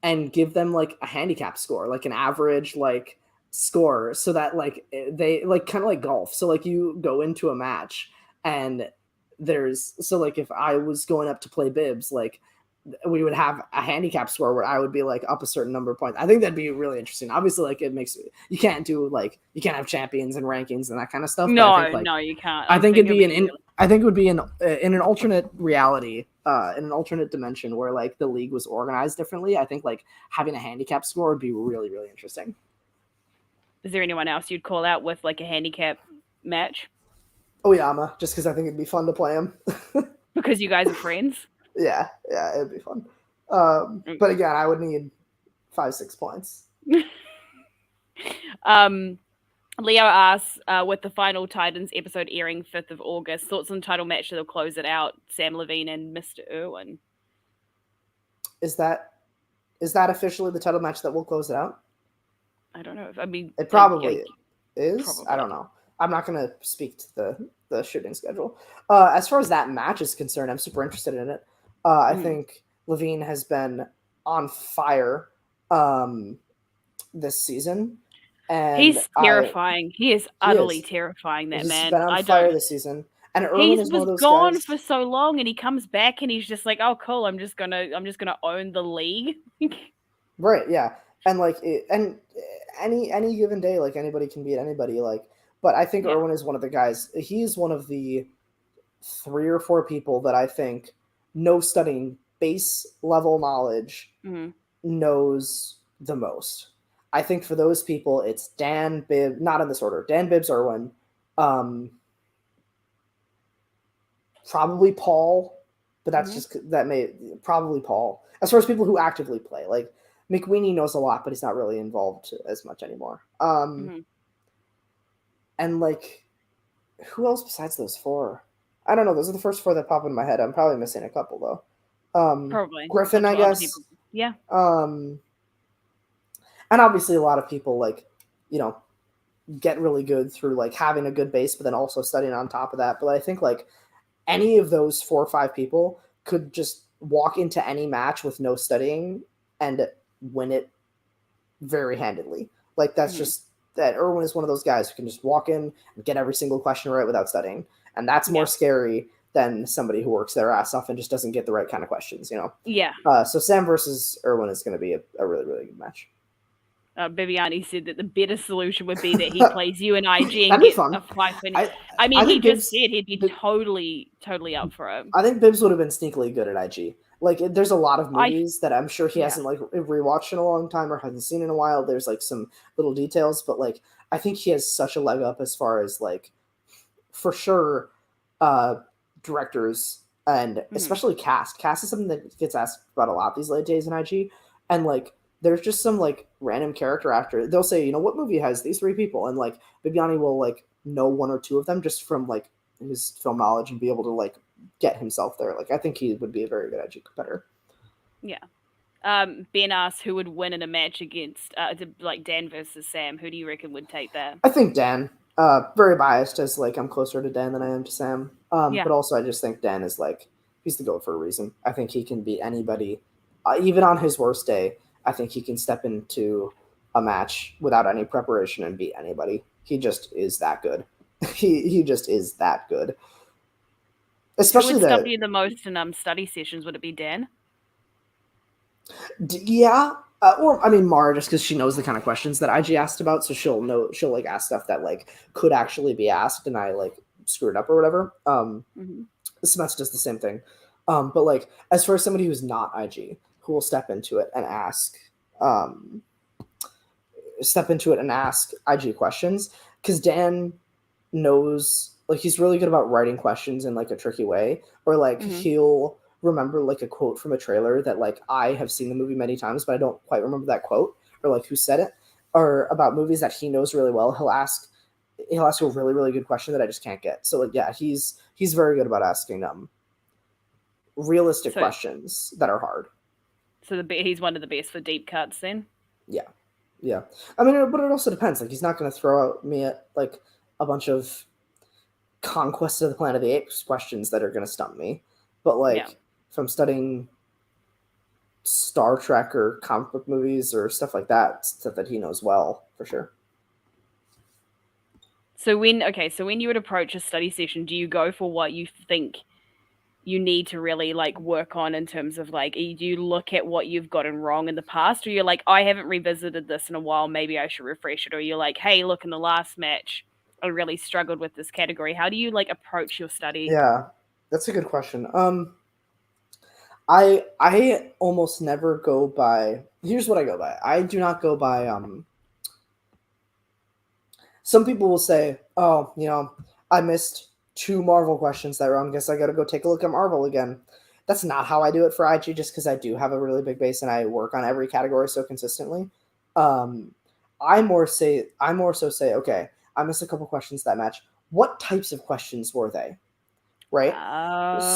And give them like a handicap score, like an average like score, so that like they like kind of like golf. So like you go into a match and like if I was going up to play Bibs, like we would have a handicap score where I would be like up a certain number of points. I think that'd be really interesting. Obviously, like you can't have champions and rankings and that kind of stuff. No, you can't. I think it would be in an alternate reality, in an alternate dimension where like the league was organized differently. I think like having a handicap score would be really, really interesting. Is there anyone else you'd call out with like a handicap match? Oyama, just because I think it'd be fun to play him. Because you guys are friends? Yeah, it'd be fun. But again, I would need 5-6 points. Leo asks, with the final Titans episode airing 5th of August, thoughts on the title match that'll close it out, Sam Levine and Mr. Irwin? Is that officially the title match that will close it out? I don't know. I mean, It probably is. probably. I don't know. I'm not going to speak to the shooting schedule. As far as that match is concerned, I'm super interested in it. I think Levine has been on fire this season. And he's terrifying. He is utterly terrifying, that he's man. Been on fire this season. And Irwin He is one was of those gone guys. for so long, and he comes back, and he's just like, "Oh, cool! I'm just gonna own the league." Right? Yeah, and like, any given day, like anybody can beat anybody. Like, but I think Irwin is one of the guys. He's one of the 3 or 4 people that I think, no studying base level knowledge, knows the most. I think for those people, it's Dan, Bibb, not in this order. Dan, Bibbs, Irwin. Probably Paul, but that's just probably Paul. As far as people who actively play, like McWeeny knows a lot, but he's not really involved as much anymore. And like, who else besides those 4? I don't know. Those are the first 4 that pop in my head. I'm probably missing a couple though. Probably Griffin, I guess. Yeah. And obviously a lot of people, like, get really good through like having a good base, but then also studying on top of that. But I think like any of those 4 or 5 people could just walk into any match with no studying and win it very handedly. Like, that's just that. Irwin is one of those guys who can just walk in and get every single question right without studying. And that's more scary than somebody who works their ass off and just doesn't get the right kind of questions, Yeah. So Sam versus Irwin is going to be a really, really good match. Bibiani said that the better solution would be that he plays you in IG and gets a fight. I mean, he just said he'd be totally up for it. I think Bibbs would have been sneakily good at IG. Like, there's a lot of movies that I'm sure he hasn't like rewatched in a long time or hasn't seen in a while. There's like some little details, but like, I think he has such a leg up as far as like, for sure, directors and especially cast. Cast is something that gets asked about a lot these late days in IG, and like, there's just some like random character actor. They'll say, what movie has these 3 people? And like Bibiani will like know 1 or 2 of them just from like his film knowledge and be able to like get himself there. Like, I think he would be a very good IG competitor. Yeah. Ben asked who would win in a match against like Dan versus Sam. Who do you reckon would take that? I think Dan. Very biased, as like I'm closer to Dan than I am to Sam. But also I just think Dan is like, he's the GOAT for a reason. I think he can beat anybody, even on his worst day. I think he can step into a match without any preparation and beat anybody. He just is that good. he just is that good. Especially who would stop you the most in study sessions? Would it be Dan? Yeah. Or I mean Mara, just because she knows the kind of questions that IG asked about, so she'll like ask stuff that like could actually be asked, and I like screw it up or whatever. Smash does the same thing. But like, as far as somebody who's not IG, who will step into it and ask IG questions, because Dan knows, like, he's really good about writing questions in like a tricky way, or like he'll remember like a quote from a trailer that like I have seen the movie many times, but I don't quite remember that quote or like who said it, or about movies that he knows really well. He'll ask a really, really good question that I just can't get. So like, yeah, he's very good about asking realistic questions that are hard. So he's one of the best for deep cuts then? Yeah. I mean, but it also depends. Like, he's not going to throw out me at like a bunch of Conquest of the Planet of the Apes questions that are going to stump me. But like, if I'm studying Star Trek or comic book movies or stuff like that, stuff that he knows well, for sure. So when you would approach a study session, do you go for what you think you need to really like work on in terms of like, do you look at what you've gotten wrong in the past, or you're like, I haven't revisited this in a while, maybe I should refresh it, or you're like, hey, look, in the last match I really struggled with this category? How do you like approach your study? Yeah, that's a good question. I almost never go by, here's what I go by. I do not go by some people will say, oh, I missed 2 Marvel questions that round, guess I gotta go take a look at Marvel again. That's not how I do it for IG, just because I do have a really big base and I work on every category so consistently. I more so say, okay, I missed a couple questions that match. What types of questions were they? Right?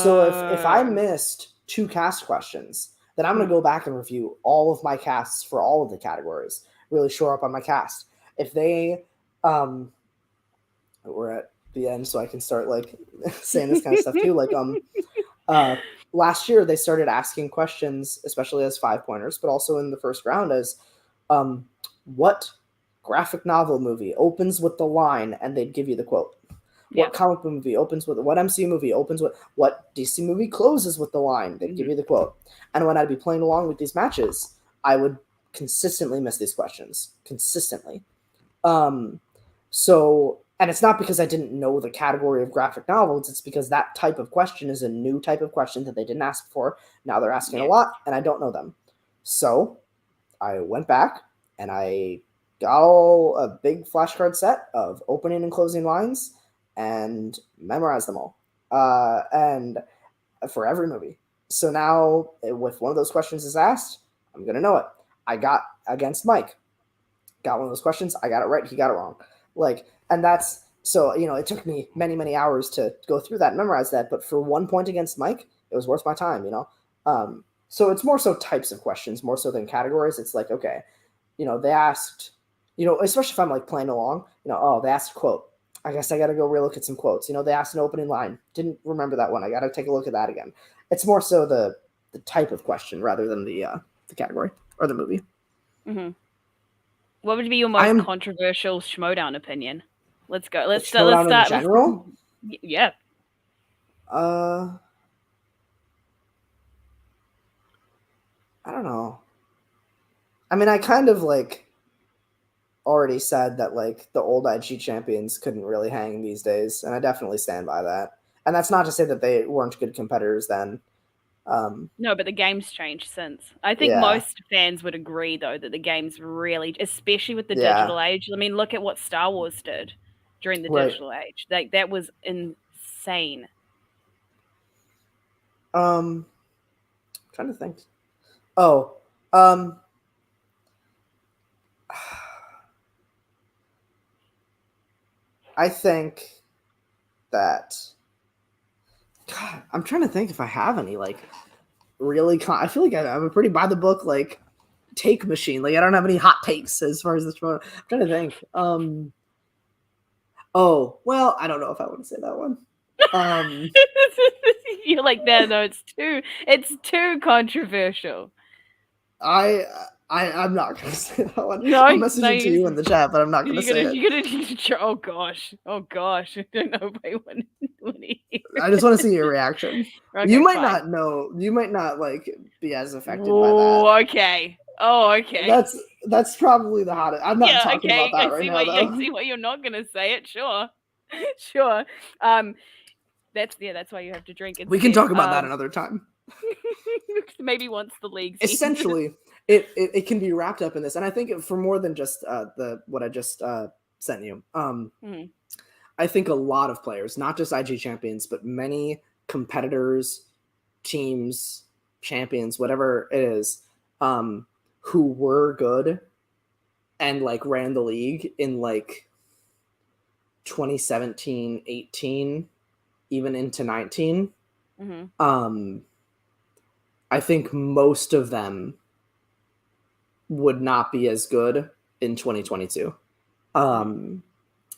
So if I missed 2 cast questions, then I'm going to go back and review all of my casts for all of the categories. really shore up on my cast. If they, we're at the end, so I can start like saying this kind of stuff too. Like, last year they started asking questions, especially as 5-pointers, but also in the first round as, what graphic novel movie opens with the line, and they'd give you the quote. Yeah. What comic book movie opens with, what MCU movie opens with, what DC movie closes with the line, they'd give you the quote. And when I'd be playing along with these matches, I would consistently miss these questions. Consistently. So, and it's not because I didn't know the category of graphic novels, it's because that type of question is a new type of question that they didn't ask before. Now they're asking a lot, and I don't know them. So I went back and I got a big flashcard set of opening and closing lines and memorized them all. And for every movie. So now, if one of those questions is asked, I'm going to know it. I got against Mike. Got one of those questions. I got it right. He got it wrong. Like, and that's, so, it took me many, many hours to go through that and memorize that. But for 1 point against Mike, it was worth my time, So it's more so types of questions, more so than categories. It's like, okay, they asked, especially if I'm like playing along, they asked a quote. I guess I got to go relook at some quotes. They asked an opening line. Didn't remember that one. I got to take a look at that again. It's more so the type of question rather than the category or the movie. Mm-hmm. What would be your most controversial Schmoedown opinion? Let's go. Let's start. In general? Yeah. I don't know. I mean, I kind of like already said that like the old IG champions couldn't really hang these days, and I definitely stand by that. And that's not to say that they weren't good competitors then. No, but the game's changed since. I think most fans would agree, though, that the game's really, especially with the digital age. I mean, look at what Star Wars did during the digital age. Like, that was insane. Trying to think. I think that, God, I'm trying to think if I have any, like, really, I feel like I'm a pretty by the book, like, take machine. Like, I don't have any hot takes as far as this one. I'm trying to think. Oh, well, I don't know if I want to say that one. You're like, no, it's too controversial. I'm not going to say that one. No, I'm messaging to you in the chat, but I'm not going to say it. Oh gosh. I don't know if I want to hear. I just want to see your reaction. Okay, you might not know. You might not like be as affected by that. Okay. That's probably the hottest. I'm not talking about that right now, though. I see why you're not going to say it. Sure. That's why you have to drink it. We can talk about that another time. Maybe once the league's essentially it can be wrapped up in this, and I think for more than just what I just sent you. I think a lot of players, not just IG champions, but many competitors, teams, champions, whatever it is, who were good and like ran the league in like 2017, 18, even into 19. I think most of them would not be as good in 2022. And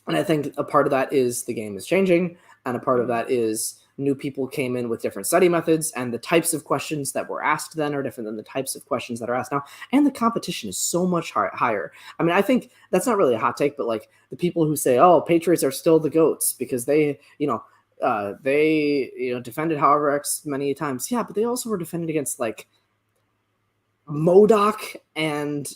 I think a part of that is the game is changing, and a part of that is new people came in with different study methods, and the types of questions that were asked then are different than the types of questions that are asked now, and the competition is so much higher. I mean, I think that's not really a hot take, but like the people who say, oh, Patriots are still the GOATs because they defended however X many times. Yeah, but they also were defended against like MODOK and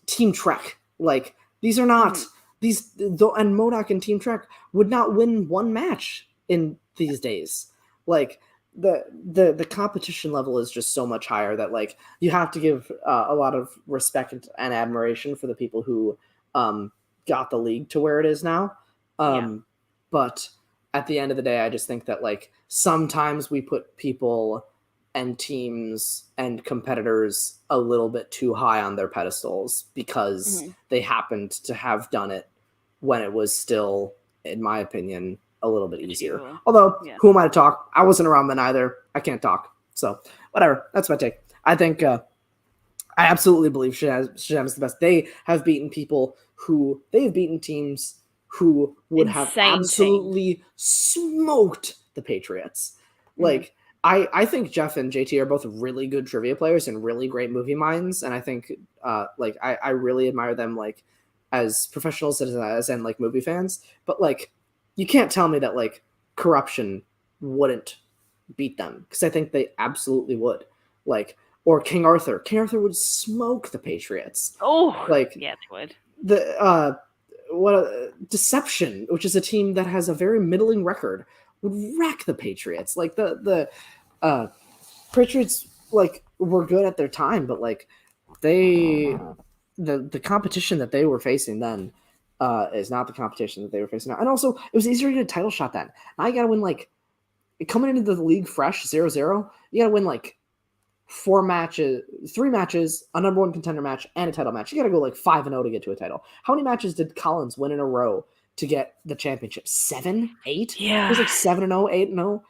Team Trek. Like, these are not and MODOK and Team Trek would not win one match in these days. Like the competition level is just so much higher that like you have to give a lot of respect and admiration for the people who got the league to where it is now. But at the end of the day, I just think that like sometimes we put people and teams and competitors a little bit too high on their pedestals because they happened to have done it when it was still, in my opinion, a little bit easier. Although, who am I to talk? I wasn't around then either. I can't talk. So whatever. That's my take. I think I absolutely believe Shazam is the best. They have beaten teams who would have Insane absolutely smoked the Patriots. Like, I think Jeff and JT are both really good trivia players and really great movie minds, and I think like I really admire them like as professional citizens and like movie fans. But like, you can't tell me that like corruption wouldn't beat them, because I think they absolutely would. Like, or King Arthur. King Arthur would smoke the Patriots. Oh, Like, yeah, they would. The Deception, which is a team that has a very middling record, would wreck the Patriots. Like the Patriots like were good at their time, but like the competition that they were facing then is not the competition that they were facing now. And also, it was easier to get a title shot then. Now you got to win like coming into the league fresh 0-0. You got to win like 3 matches, a number one contender match, and a title match. You got to go like 5-0 to get to a title. How many matches did Collins win in a row to get the championship? 7, 8? Yeah. It was like 7-0, 8-0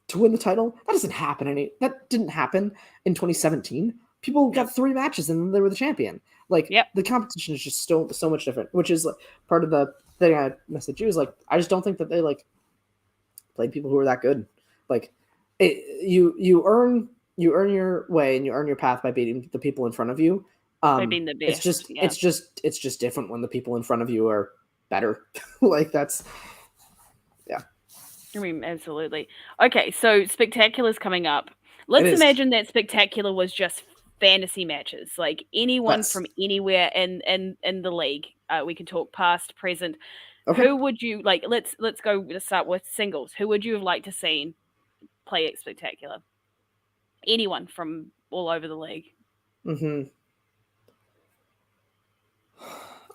to win the title. That didn't happen in 2017. People got 3 matches and they were the champion. Like, the competition is just so much different, which is like part of the thing I messaged you is like, I just don't think that they like played people who are that good. Like, you earn your way and you earn your path by beating the people in front of you. By being the best. It's just different when the people in front of you are better. Like, that's I mean, absolutely. Okay, so Spectacular's coming up. Let's imagine that Spectacular was just fantasy matches, like anyone from anywhere in the league. We can talk past, present. Okay. Who would you like? Let's start with singles. Who would you have liked to see play at Spectacular? Anyone from all over the league.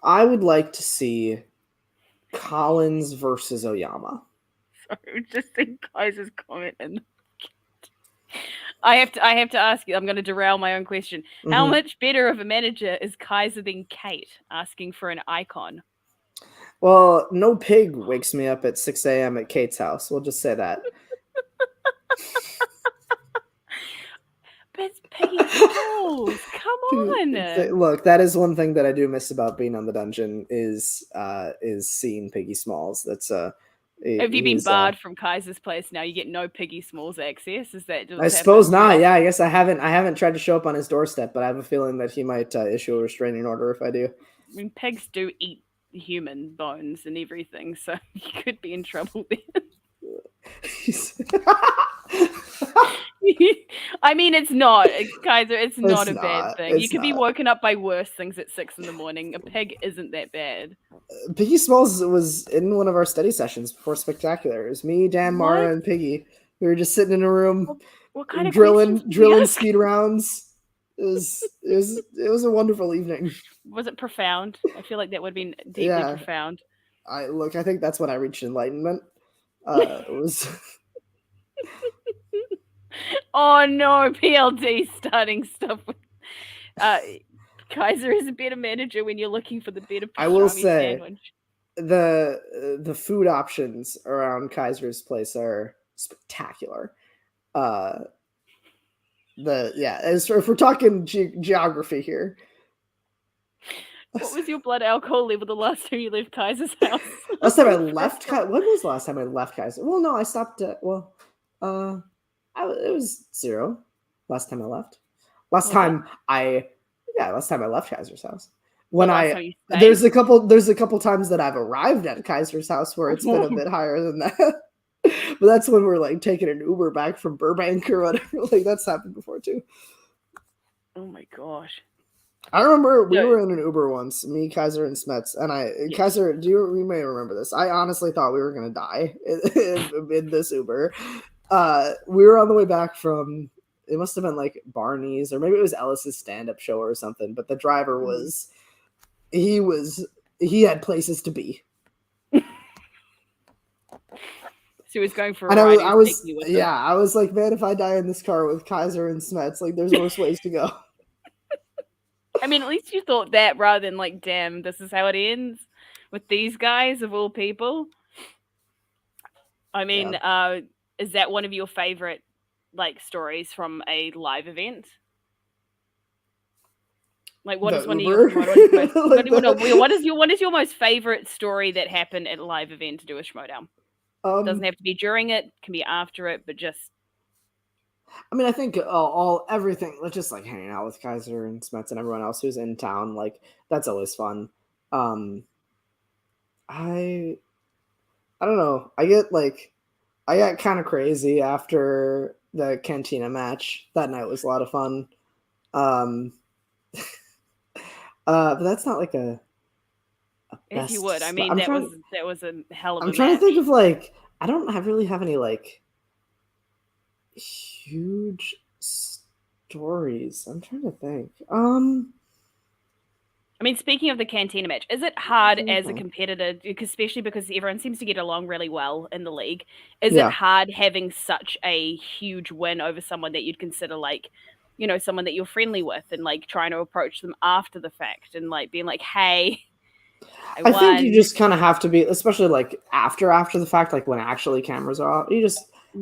I would like to see Collins versus Oyama. Sorry, just in Kaiser's comment, and I have to ask you. I'm going to derail my own question. How much better of a manager is Kaiser than Kate? Asking for an icon. Well, no pig wakes me up at 6 a.m. at Kate's house. We'll just say that. But it's Piggy Smalls. Come on. Look, that is one thing that I do miss about being on the dungeon is seeing Piggy Smalls. That's Have you been barred from Kaiser's place now? You get no Piggy Smalls access. Is that? I suppose not. Yeah, I guess I haven't tried to show up on his doorstep, but I have a feeling that he might issue a restraining order if I do. I mean, pigs do eat human bones and everything, so you could be in trouble there. I mean, it's not, Kaiser. It's not a bad thing. You could be woken up by worse things at 6 a.m. A pig isn't that bad. Piggy Smalls was in one of our study sessions before Spectacular. It was me, Dan, Mara, and Piggy. We were just sitting in a room, what kind of drilling speed rounds. It was a wonderful evening. Was it profound? I feel like that would have been deeply profound. I think that's when I reached enlightenment. It was. Oh no, PLD starting stuff with Kaiser is a better manager when you're looking for the better pastrami I will say sandwich. The food options around Kaiser's place are spectacular. As if we're talking geography here. What was your blood alcohol level the last time you left Kaiser's house? Last time I left when was the last time I left Kaiser? Well, no, I stopped at it was 0 last time I left. Last time I left Kaiser's house. When there's a couple times that I've arrived at Kaiser's house where it's been a bit higher than that. But that's when we're like taking an Uber back from Burbank or whatever. Like, that's happened before too. Oh my gosh. I remember we were in an Uber once, me, Kaiser, and Smets, and Kaiser, you may remember this. I honestly thought we were gonna die in this Uber. We were on the way back from, it must have been like Barney's or maybe it was Ellis's stand-up show or something, but the driver he had places to be. So he was going for a ride. I was like, man, if I die in this car with Kaiser and Smets, like, there's worse ways to go. I mean, at least you thought that rather than like, damn, this is how it ends with these guys of all people. I mean, is that one of your favorite like stories from a live event? Like, what The is one Uber? of your most, Like what is your most favorite story that happened at a live event to do with Schmoedown? Doesn't have to be during it, can be after it, but just. I mean, I think everything, just like hanging out with Kaiser and Smets and everyone else who's in town, like that's always fun. I don't know. I got kind of crazy after the Cantina match. That night was a lot of fun. But that's not like a If you best would, I spot. mean, that was a hell of a I'm trying match. to think of like, I don't really have any like huge stories. I'm trying to think. I mean, speaking of the Cantina match, is it hard as a Okay. competitor, especially because everyone seems to get along really well in the league, is it Yeah. hard having such a huge win over someone that you'd consider like, you know, someone that you're friendly with, and like trying to approach them after the fact and like being like, hey, I I think you won. just kind of have to be, especially like after the fact, like when actually cameras are off.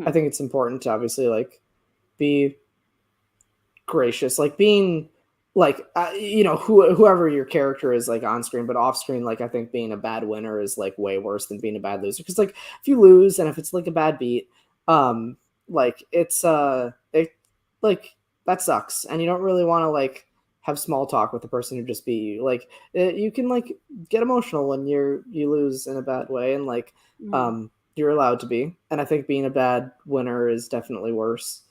I think it's important to obviously like be gracious, like being like whoever your character is like on screen, but off screen, like I think being a bad winner is like way worse than being a bad loser, because like if you lose and if it's like a bad beat, like it's it like that sucks, and you don't really want to like have small talk with the person who just beat you. Like you can like get emotional when you lose in a bad way, and like you're allowed to be, and I think being a bad winner is definitely worse.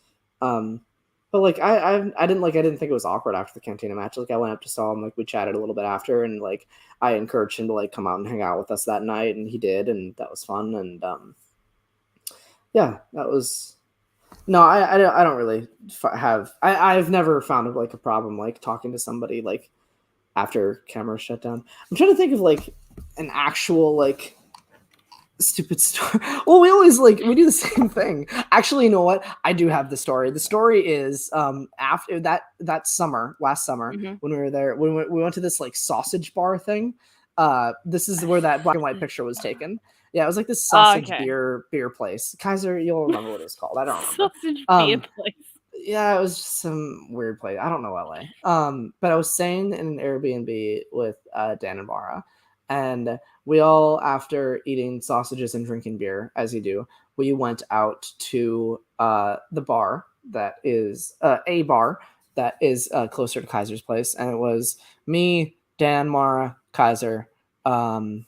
But like I didn't think it was awkward after the Cantina match. Like I went up to Saul and like we chatted a little bit after, and like I encouraged him to like come out and hang out with us that night, and he did, and that was fun. And yeah, that was no, I don't really have I've never found like a problem like talking to somebody like after cameras shut down. I'm trying to think of like an actual like stupid story. Well, we always like we do the same thing. Actually, you know what? I do have the story. The story is after that last summer when we were there, when we went to this like sausage bar thing. This is where that black and white picture was taken. Yeah, it was like this sausage beer place. Kaiser, you'll remember what it was called. I don't remember. Sausage beer place. Yeah, it was just some weird place. I don't know LA. But I was staying in an Airbnb with Dan and Mara, and we all, after eating sausages and drinking beer, as you do, we went out to the bar that is a bar that is closer to Kaiser's place, and it was me, Dan, Mara, Kaiser, Hannah,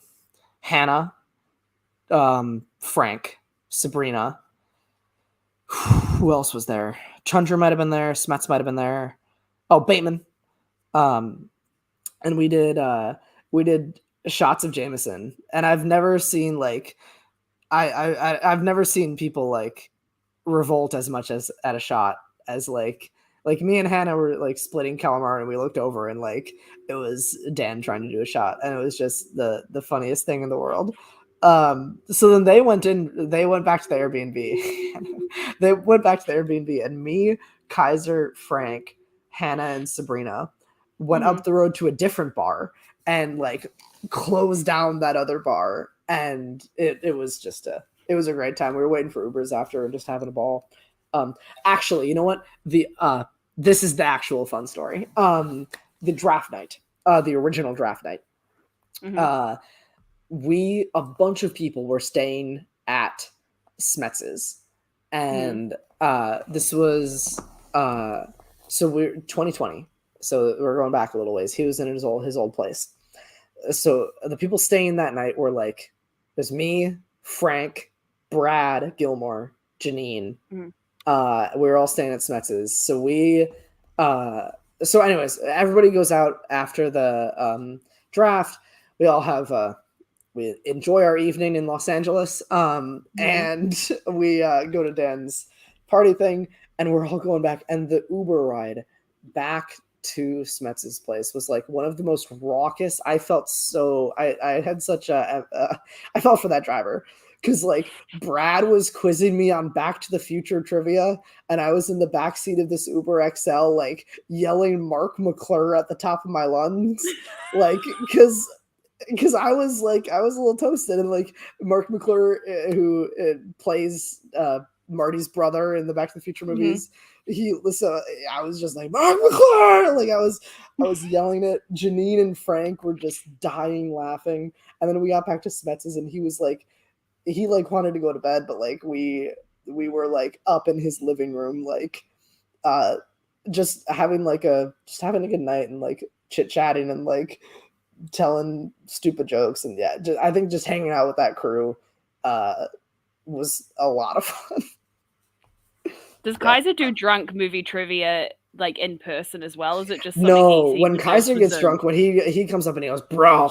Frank, Sabrina. Who else was there? Chandra might have been there. Smets might have been there. Oh, Bateman. And we did shots of Jameson, and I've never seen like I've never seen people like revolt as much as at a shot as like me and Hannah were like splitting calamari, and we looked over and like it was Dan trying to do a shot, and it was just the funniest thing in the world. So then they went back to the Airbnb. They went back to the Airbnb, and me, Kaiser, Frank, Hannah, and Sabrina went up the road to a different bar and like closed down that other bar. And it was just it was a great time. We were waiting for Ubers after and just having a ball. Actually, you know what? This is the actual fun story. The draft night, the original draft night. A bunch of people were staying at Smets's, and this was so we're 2020, so we're going back a little ways. He was in his old place. So the people staying that night were like, there's me, Frank, Brad, Gilmore, Janine. We were all staying at Smets's. So so anyways, everybody goes out after the draft. We all have we enjoy our evening in Los Angeles, and we go to Dan's party thing, and we're all going back. And the Uber ride back to Smets's place was like one of the most raucous. I felt so I had such a I felt for that driver, because like Brad was quizzing me on Back to the Future trivia, and I was in the back seat of this Uber XL like yelling Mark McClure at the top of my lungs, like because I was a little toasted, and like Mark McClure, who plays Marty's brother in the Back to the Future movies. I was just like, Mark McClure! Like I was yelling it. Janine and Frank were just dying laughing. And then we got back to Smetz's and he was like, he like wanted to go to bed, but like we were like up in his living room, like just having a good night and like chit-chatting and like telling stupid jokes. And yeah, I think just hanging out with that crew was a lot of fun. Does Kaiser do drunk movie trivia like in person as well? Is it just no? When Kaiser gets drunk, when he comes up and he goes, bro,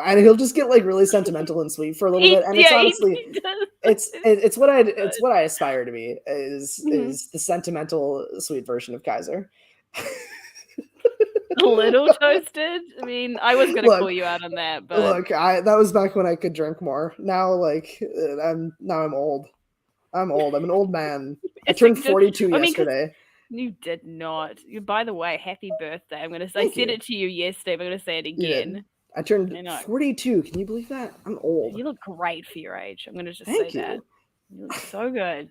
and he'll just get like really sentimental and sweet for a little bit. And it's honestly, it's what I aspire to be is the sentimental sweet version of Kaiser. A little toasted. I mean, I was gonna call you out on that, but look, that was back when I could drink more. Now, like, I'm old. I'm an old man. I turned 42 yesterday. You did not. By the way, happy birthday. I said it to you yesterday, but I'm gonna say it again. I turned 42. Can you believe that? I'm old. You look great for your age. I'm gonna just say that. You look so good.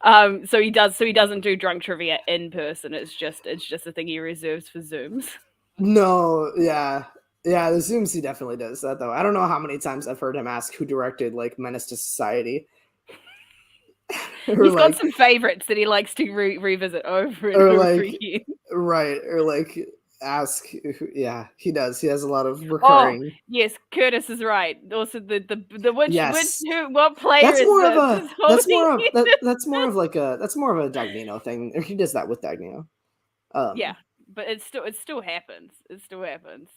So he doesn't do drunk trivia in person. It's just a thing he reserves for Zooms. No, yeah, the Zooms he definitely does that though. I don't know how many times I've heard him ask who directed like Menace to Society. He's got some favorites that he likes to revisit over and over again. Right, or like ask. Yeah, he does. He has a lot of recurring. Oh, yes, Curtis is right. Also, what player that's is more this? of a that's more of a Dagnino thing. He does that with Dagnino. Yeah, but it still happens. It still happens.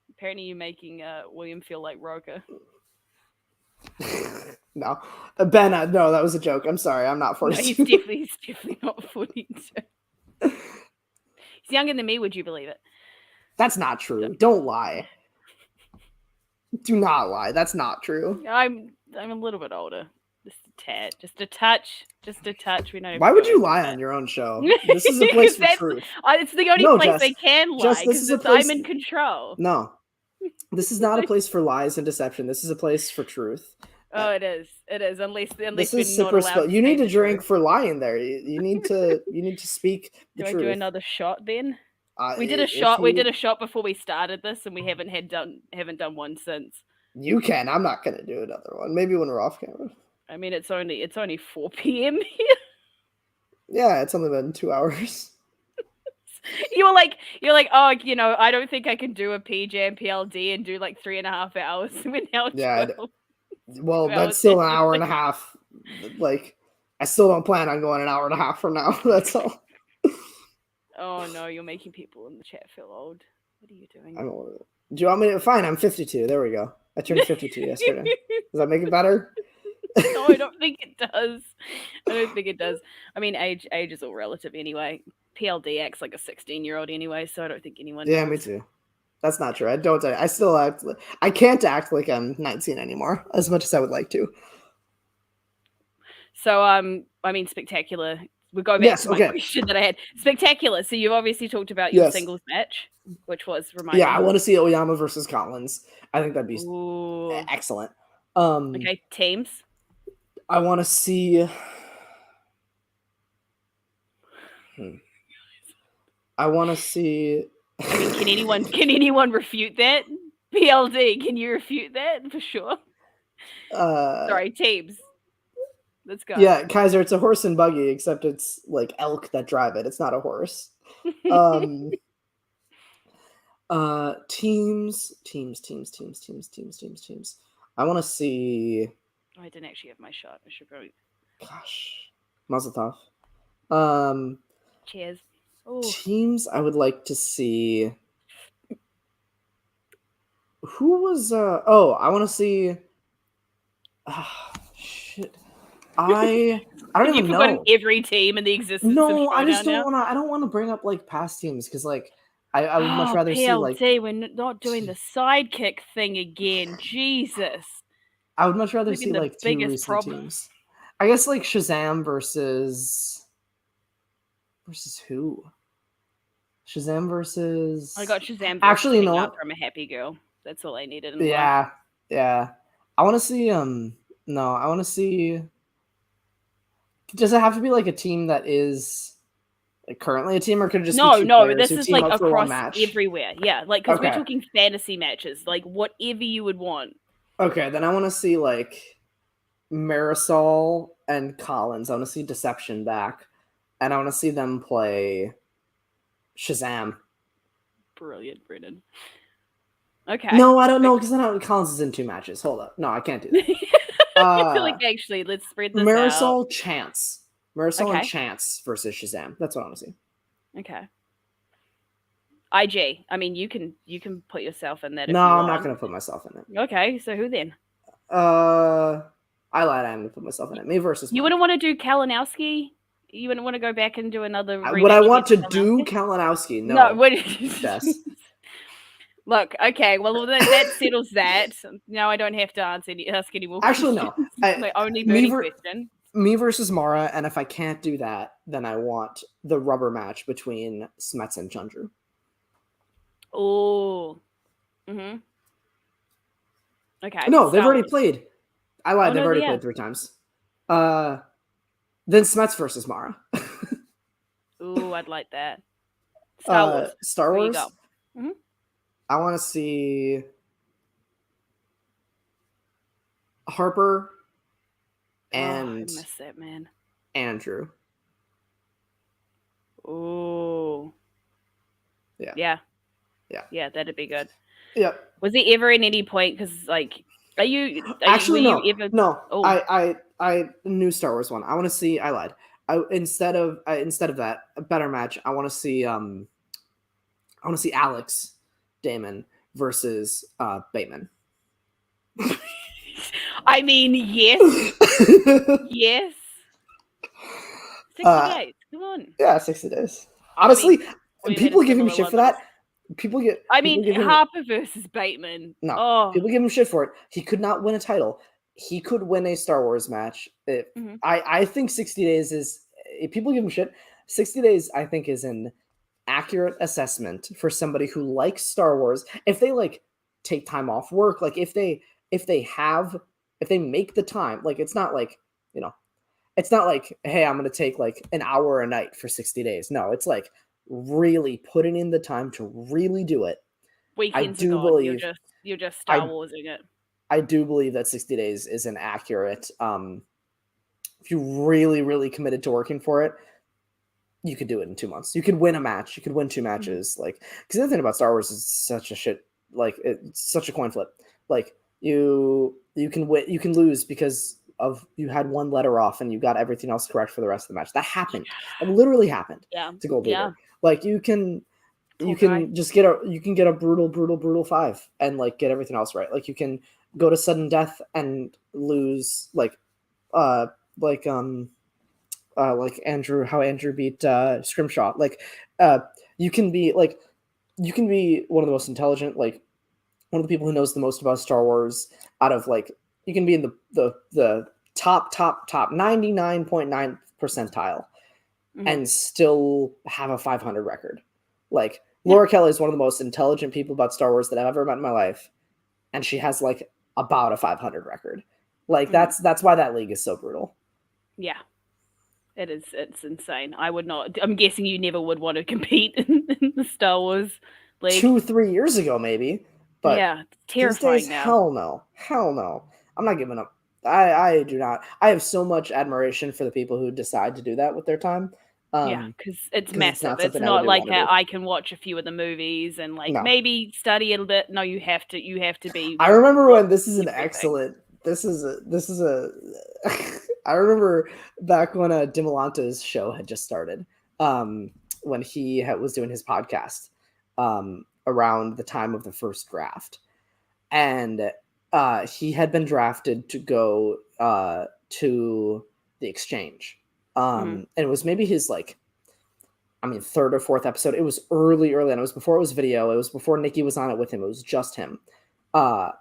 Apparently, you're making William feel like Roker. No, Ben. No, that was a joke. I'm sorry. I'm not 42. No, he's definitely not 42. He's younger than me. Would you believe it? That's not true. Don't lie. Do not lie. That's not true. I'm a little bit older. Just a tad. Just a touch. We know. Why would you lie on your own show? This is a place for truth. It's the only place they can lie because I'm in control. No. This is not a place for lies and deception. This is a place for truth. Oh, it is. Unless this is you're not allowed. You need to drink for lying there. You need to speak the truth. Do I do another shot then? We did a shot. We did a shot before we started this, and we haven't done one since. You can. I'm not gonna do another one. Maybe when we're off camera. I mean, it's only 4 p.m. here. Yeah, it's only been 2 hours. You're like, oh, I don't think I can do a PJ and PLD and do like 3.5 hours. We're now 12. Well, that's still an hour and a half. Like, I still don't plan on going an hour and a half from now. That's all. Oh no, you're making people in the chat feel old. What are you doing? I'm old. Do you want me to? Fine, I'm 52. There we go. I turned 52 yesterday. Does that make it better? No, I don't think it does. I mean, age is all relative anyway. PLD acts like a 16-year-old anyway, so I don't think anyone Yeah, knows. Me too. That's not true. I still act. I can't act like I'm 19 anymore, as much as I would like to. So, I mean, Spectacular. We'll go back to my question that I had. Spectacular. So you've obviously talked about your singles match, which was reminding. Yeah, I want to see Oyama versus Collins. I think that'd be excellent. Okay, teams. I want to see. I want to see. I mean, can anyone refute that? PLD, can you refute that for sure? Sorry, teams. Let's go. Yeah, Kaiser, it's a horse and buggy, except it's like elk that drive it. It's not a horse. Teams. I want to see. Oh, I didn't actually have my shot. I should probably. Gosh, Mazel tov. Cheers. Ooh. Teams. I would like to see. Who was? I want to see. Shit. I don't even know. Every team in the existence. No, I just don't want to. I don't want to bring up like past teams because like I would much rather see like. We're not doing the sidekick thing again. Jesus. I would much rather see like two recent teams. I guess like Shazam versus who? Shazam versus. I got Shazam. Actually, you know what? From a happy girl. That's all I needed. Yeah. I want to see. No, I want to see. Does it have to be like a team that is currently a team, or could it just be two No, players this who is team like up for one across match? everywhere. Yeah, like because we're Okay. talking fantasy matches, like whatever you would want. Okay, then I want to see like Marisol and Collins. I want to see Deception back, and I want to see them play Shazam. Brilliant, Brennan. Okay. No, I don't know because then Collins is in 2 matches. Hold up, no, I can't do that. I feel like actually, let's spread this out. Marisol Chance, Marisol and Okay. Chance versus Shazam. That's what I want to see. Okay. IG. I mean, you can put yourself in that. No, if you I'm want. not going to put myself in it. Okay, so who then? I lied. I'm going to put myself in it. Me versus. You wouldn't want to do Kalinowski? You wouldn't want to go back and do another rematch? Would I want to against do Kalinowski? Kalinowski? No. No. Yes. Look, okay, well that settles that. Now I don't have to ask any more Actually, questions. no. My only burning question. Me versus Mara, and if I can't do that, then I want the rubber match between Smets and Chundru. Oh. Mm-hmm. Okay. No, they've already played. I lied. They've already played 3 times. Then Smets versus Mara. Ooh, I'd like that. Star Wars. Star Wars. Mm-hmm. I want to see Harper and I miss that, man. Andrew. Ooh. Yeah. That'd be good. Yep. Was he ever in any point? Because like, Actually no. You ever... No. Oh. I new Star Wars one. I want to see. I lied. Instead of that, a better match. I want to see Alex Damon versus Bateman. I mean, yes. Yes. 60 days. Come on. Yeah, 60 days. Honestly, people give him shit for that. Harper versus Bateman. No, oh. People give him shit for it. He could not win a title. He could win a Star Wars match. I think 60 days is. If people give him shit, 60 days I think is an accurate assessment for somebody who likes Star Wars. If they like take time off work, like if they make the time, like it's not like, it's not like, hey, I'm going to take like an hour a night for 60 days. No, it's like really putting in the time to really do it. Weekends are gone. You're just Star Warsing it. I do believe that 60 days is an accurate, if you really, really committed to working for it, you could do it in 2 months. You could win a match. You could win 2 matches. Like, because the other thing about Star Wars is such a shit. Like, it's such a coin flip. Like, you can win, you can lose because of you had 1 letter off and you got everything else correct for the rest of the match. That happened. It literally happened. Yeah. To Gold Leader. Yeah. Like, you can just get a brutal 5 and like get everything else right. Like, you can go to sudden death and lose like Andrew, how Andrew beat Scrimshaw. Like, you can be one of the most intelligent, like one of the people who knows the most about Star Wars out of like, you can be in the top 99.9 percentile and still have a 500 record. Like, Laura Kelly is one of the most intelligent people about Star Wars that I've ever met in my life. And she has like about a 500 record. Like, that's why that league is so brutal. Yeah. It is. It's insane. I would not. I'm guessing you never would want to compete in the Star Wars league. 2-3 years ago, maybe. But yeah, terrifying these days, now. Hell no. I'm not giving up. I do not. I have so much admiration for the people who decide to do that with their time. Because it's massive. It's not like I can watch a few of the movies and like maybe study a little bit. No, you have to. You have to be. I remember when this is an excellent. This is a. I remember back when Dimalante's show had just started, when he was doing his podcast, around the time of the first draft, and he had been drafted to go to the exchange, and it was maybe his like, 3rd or 4th episode. It was early, and it was before it was video. It was before Nikki was on it with him. It was just him. Yeah,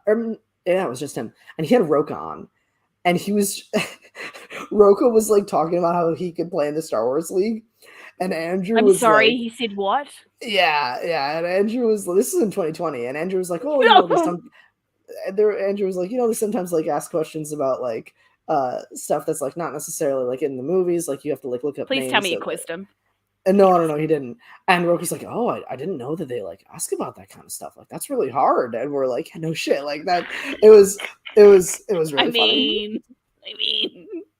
it was just him, and he had Roka on. And he was, Roka was like talking about how he could play in the Star Wars League. And Andrew was like, he said what? Yeah. And Andrew was, this is in 2020. And Andrew was like, oh, Andrew was like, they sometimes like ask questions about like stuff that's like not necessarily like in the movies. Like you have to like look up Please names. tell me you quizzed him. And no, he didn't. And Roku's like, oh, I didn't know that they like ask about that kind of stuff. Like that's really hard. And we're like, no shit, like that. It was really funny.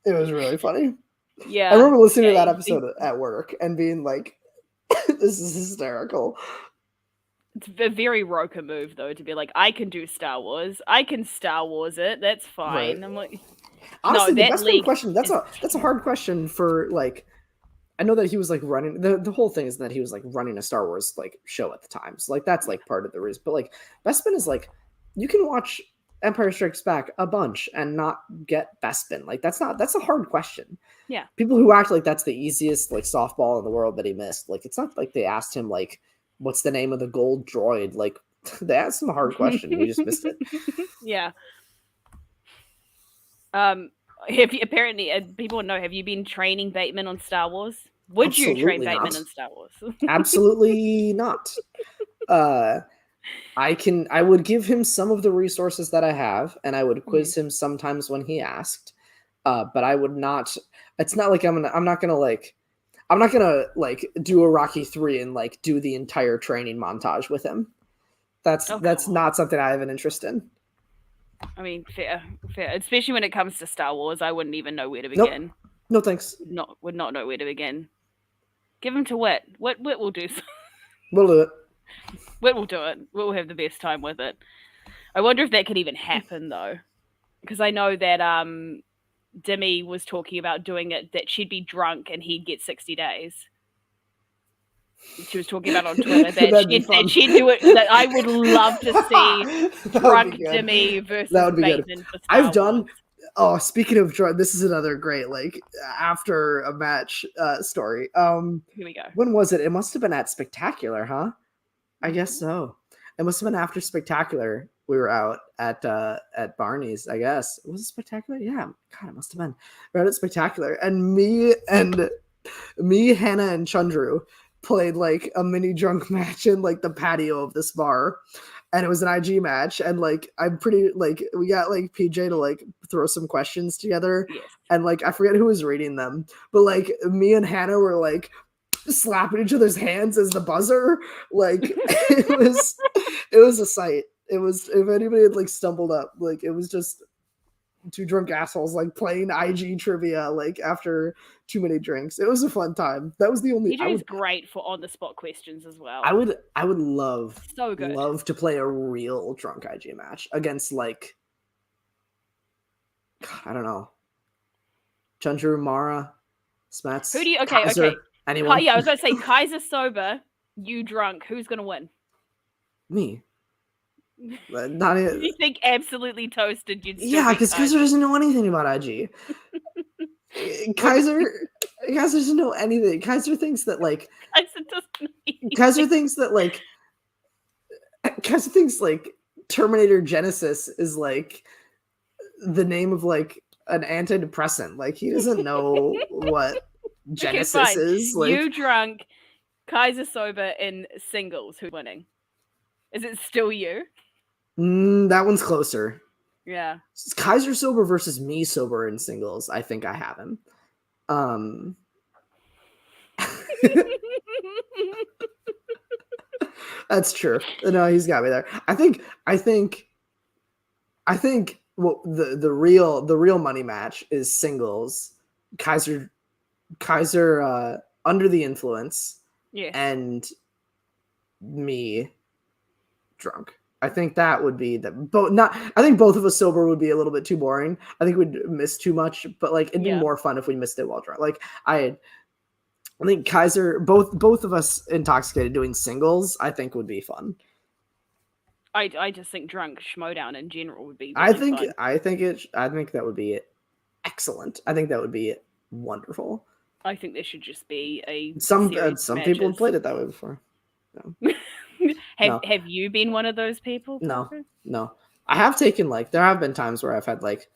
It was really funny. Yeah. I remember listening to that episode at work and being like, this is hysterical. It's a very Roku move, though, to be like, I can do Star Wars. I can Star Wars it. That's fine. Right. I'm like, honestly, the best question. That's a hard question for like. I know that he was like running the whole thing is that he was like running a Star Wars like show at the time. So like that's like part of the reason. But like Bespin is like you can watch Empire Strikes Back a bunch and not get Bespin. Like that's a hard question. Yeah. People who act like that's the easiest like softball in the world that he missed. Like it's not like they asked him like what's the name of the gold droid? Like they asked him a hard question. He just missed it. Yeah. Have you, apparently, people know, have you been training Bateman on Star Wars? Would you train Bateman on Star Wars? Absolutely not. I would give him some of the resources that I have, and I would quiz him sometimes when he asked. But I would not. It's not like I'm not gonna do a Rocky 3 and like do the entire training montage with him. That's not something I have an interest in. I mean, fair. Especially when it comes to Star Wars, I wouldn't even know where to begin. Nope. No thanks. Would not know where to begin. Give him to Wit. Wit will do. We'll do it. Wit will do it. Wit will have the best time with it. I wonder if that could even happen though, because I know that Dimmy was talking about doing it. That she'd be drunk and he'd get 60 days. She was talking about on Twitter that she'd do it. That I would love to see drunk Dimmy versus Bateman for Star Wars. done. Oh, speaking of drunk, this is another great like after a match story. Here we go. When was it? It must have been at Spectacular, huh? I guess so. It must have been after Spectacular. We were out at Barney's, I guess. Was it Spectacular? Yeah. God, it must have been. We were out at Spectacular, and me, Hannah, and Chundru played like a mini drunk match in like the patio of this bar, and it was an IG match, and like I'm pretty like we got like PJ to like throw some questions together, and like I forget who was reading them, but like me and Hannah were like slapping each other's hands as the buzzer. Like it was a sight. It was, if anybody had like stumbled up, like it was just two drunk assholes like playing IG trivia like after too many drinks. It was a fun time. That was the only. PJ is great for on the spot questions as well. I would love to play a real drunk IG match against like, God, I don't know, Chundru, Mara, Smets. Who do you? Kaiser, anyone? Yeah, I was going to say Kaiser sober, you drunk. Who's going to win? Me. Not it. You think absolutely toasted? Yeah, because Kaiser doesn't know anything about IG. Kaiser doesn't know anything. Kaiser thinks that like Kaiser thinks like Terminator Genesis is like the name of like an antidepressant. Like he doesn't know what Genesis is. Like you drunk, Kaiser sober in singles. Who's winning? Is it still you? That one's closer. Yeah. It's Kaiser sober versus me sober in singles. I think I have him. That's true. No, he's got me there. I think well, the real money match is singles. Kaiser under the influence. Yeah. And me drunk. I think that would be I think both of us sober would be a little bit too boring. I think we'd miss too much, but like it'd be more fun if we missed it while drunk. Like I think Kaiser, both of us intoxicated doing singles, I think would be fun. I just think drunk Schmoedown in general would be really fun. I think that would be excellent. I think that would be wonderful. I think there should just be some people have played it that way before. No. Have you been one of those people? No. I have taken like there have been times where I've had like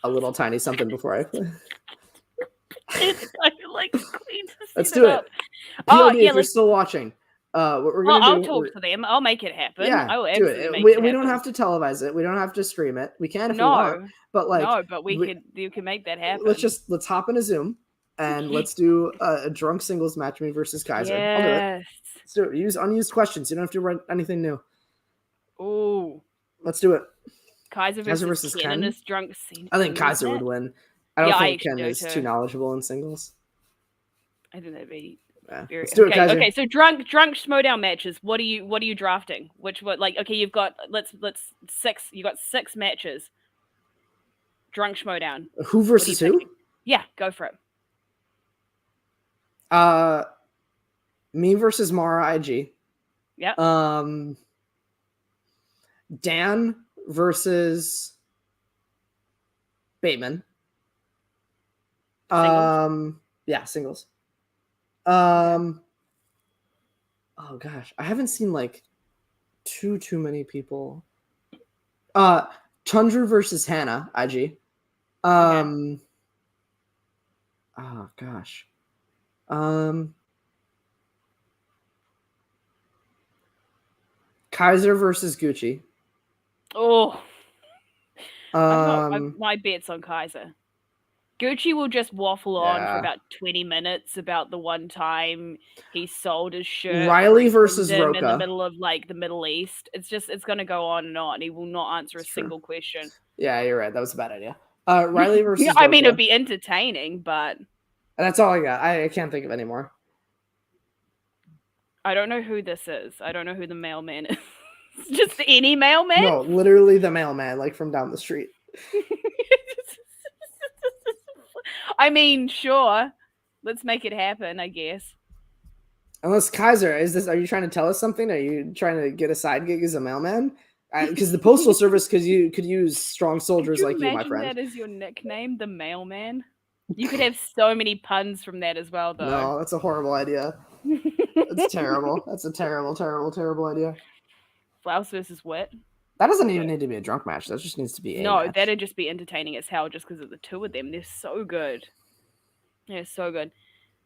a little tiny something before I play. It's kind of like let's do it. POD, if you're still watching, What we're Well, gonna I'll do? talk to them. I'll make it happen. Yeah, I will do absolutely it. make We, it we don't happen. have to televise it. We don't have to stream it. We can if we want. No, But like, no, but you can make that happen. let's hop in a Zoom and let's do a drunk singles match, me versus Kaiser. I'll do it. Yes. Let's do it. Use unused questions. You don't have to write anything new. Ooh, Let's do it. Kaiser versus Ken in this drunk scene. I think Kaiser would win. I don't think Ken is too knowledgeable in singles. I think that'd be very... Let's do it, Kaiser. Okay, so drunk Schmoedown matches. What are you drafting? Okay, you've got let's 6. You got 6 matches. Drunk Schmoedown. Who versus who? Yeah, go for it. Me versus Mara IG. Yeah. Dan versus Bateman. Singles? Yeah, singles. Oh gosh, I haven't seen like too many people. Tundra versus Hannah, IG. Oh gosh. Kaiser versus Gucci. Oh. My bet's on Kaiser. Gucci will just waffle on for about 20 minutes about the one time he sold his shirt. Riley versus Roka. In the middle of like the Middle East. It's going to go on and on. He will not answer a single question. Yeah, you're right. That was a bad idea. Riley versus I mean, it'd be entertaining, but... That's all I got. I can't think of any more. I don't know who this is. I don't know who the mailman is. Just any mailman? No, literally the mailman, like from down the street. I mean, sure. Let's make it happen, I guess. Unless Kaiser, are you trying to tell us something? Are you trying to get a side gig as a mailman? Because the postal service could use strong soldiers like you, my friend. Imagine that is your nickname, the mailman. You could have so many puns from that as well, though. No, that's a horrible idea. That's terrible. That's a terrible, terrible, terrible idea. Flouse versus Wit. That doesn't even need to be a drunk match. That just needs to be a match. That'd just be entertaining as hell just because of the two of them. They're so good. They're so good.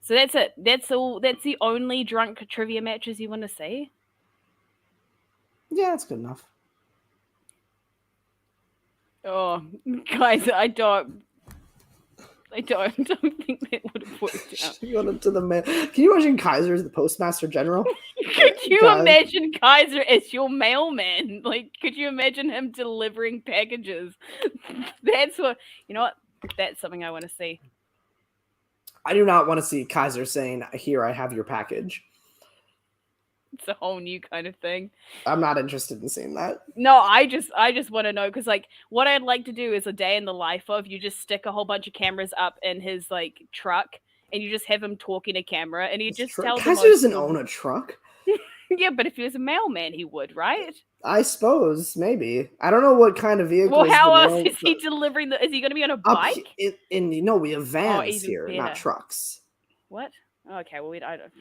So that's it. That's all. That's the only drunk trivia matches you want to see? Yeah, that's good enough. Oh, guys, I don't think that would have worked out. You went to the mail. Can you imagine Kaiser as the postmaster general? Could you imagine Kaiser as your mailman? Like, could you imagine him delivering packages? That's what, you know what? That's something I want to see. I do not want to see Kaiser saying, "Here, I have your package." It's a whole new kind of thing. I'm not interested in seeing that. No, I just want to know, because like what I'd like to do is a day in the life of, you just stick a whole bunch of cameras up in his like truck and you just have him talking to camera and he just tells Kaiser doesn't own a truck. Yeah, but if he was a mailman, he would, right? I suppose, maybe. I don't know what kind of vehicle. Well, how else is he delivering is he going to be on a bike? We have vans here, not trucks. What? Okay, well, I don't...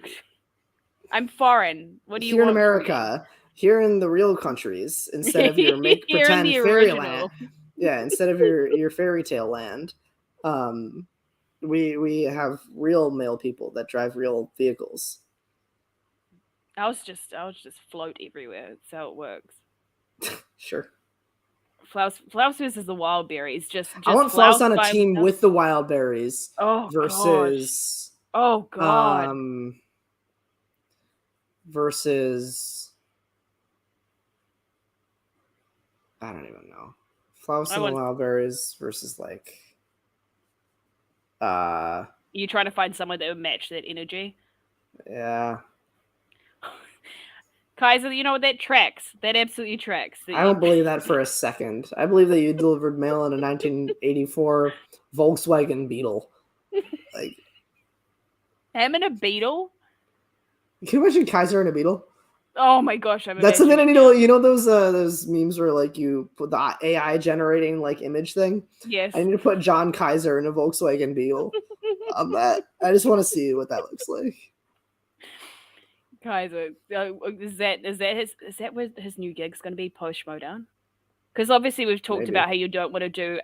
I'm foreign. What do you want? Here in America, here in the real countries, instead of your pretend fairyland. Yeah, instead of your fairy tale land, we have real male people that drive real vehicles. I'll just float everywhere. That's how it works. Sure. Flouse versus the Wildberries. Just I want Flouse on a team with the Wildberries. Versus. Gosh. Oh God. Versus. I don't even know. Flouse and the Wildberries versus like. You trying to find someone that would match that energy? Yeah. Kaiser, you know what, that tracks. That absolutely tracks. I don't believe that for a second. I believe that you delivered mail in a 1984 Volkswagen Beetle. Like, him in a Beetle? Can you imagine Kaiser in a Beetle? Oh my gosh, that's something I need to. You know those memes where like you put the AI generating like image thing. Yes. I need to put John Kaiser in a Volkswagen Beetle on that. I just want to see what that looks like. Kaiser, is that where his new gig's going to be post Schmoedown? Because obviously we've talked about how you don't want to do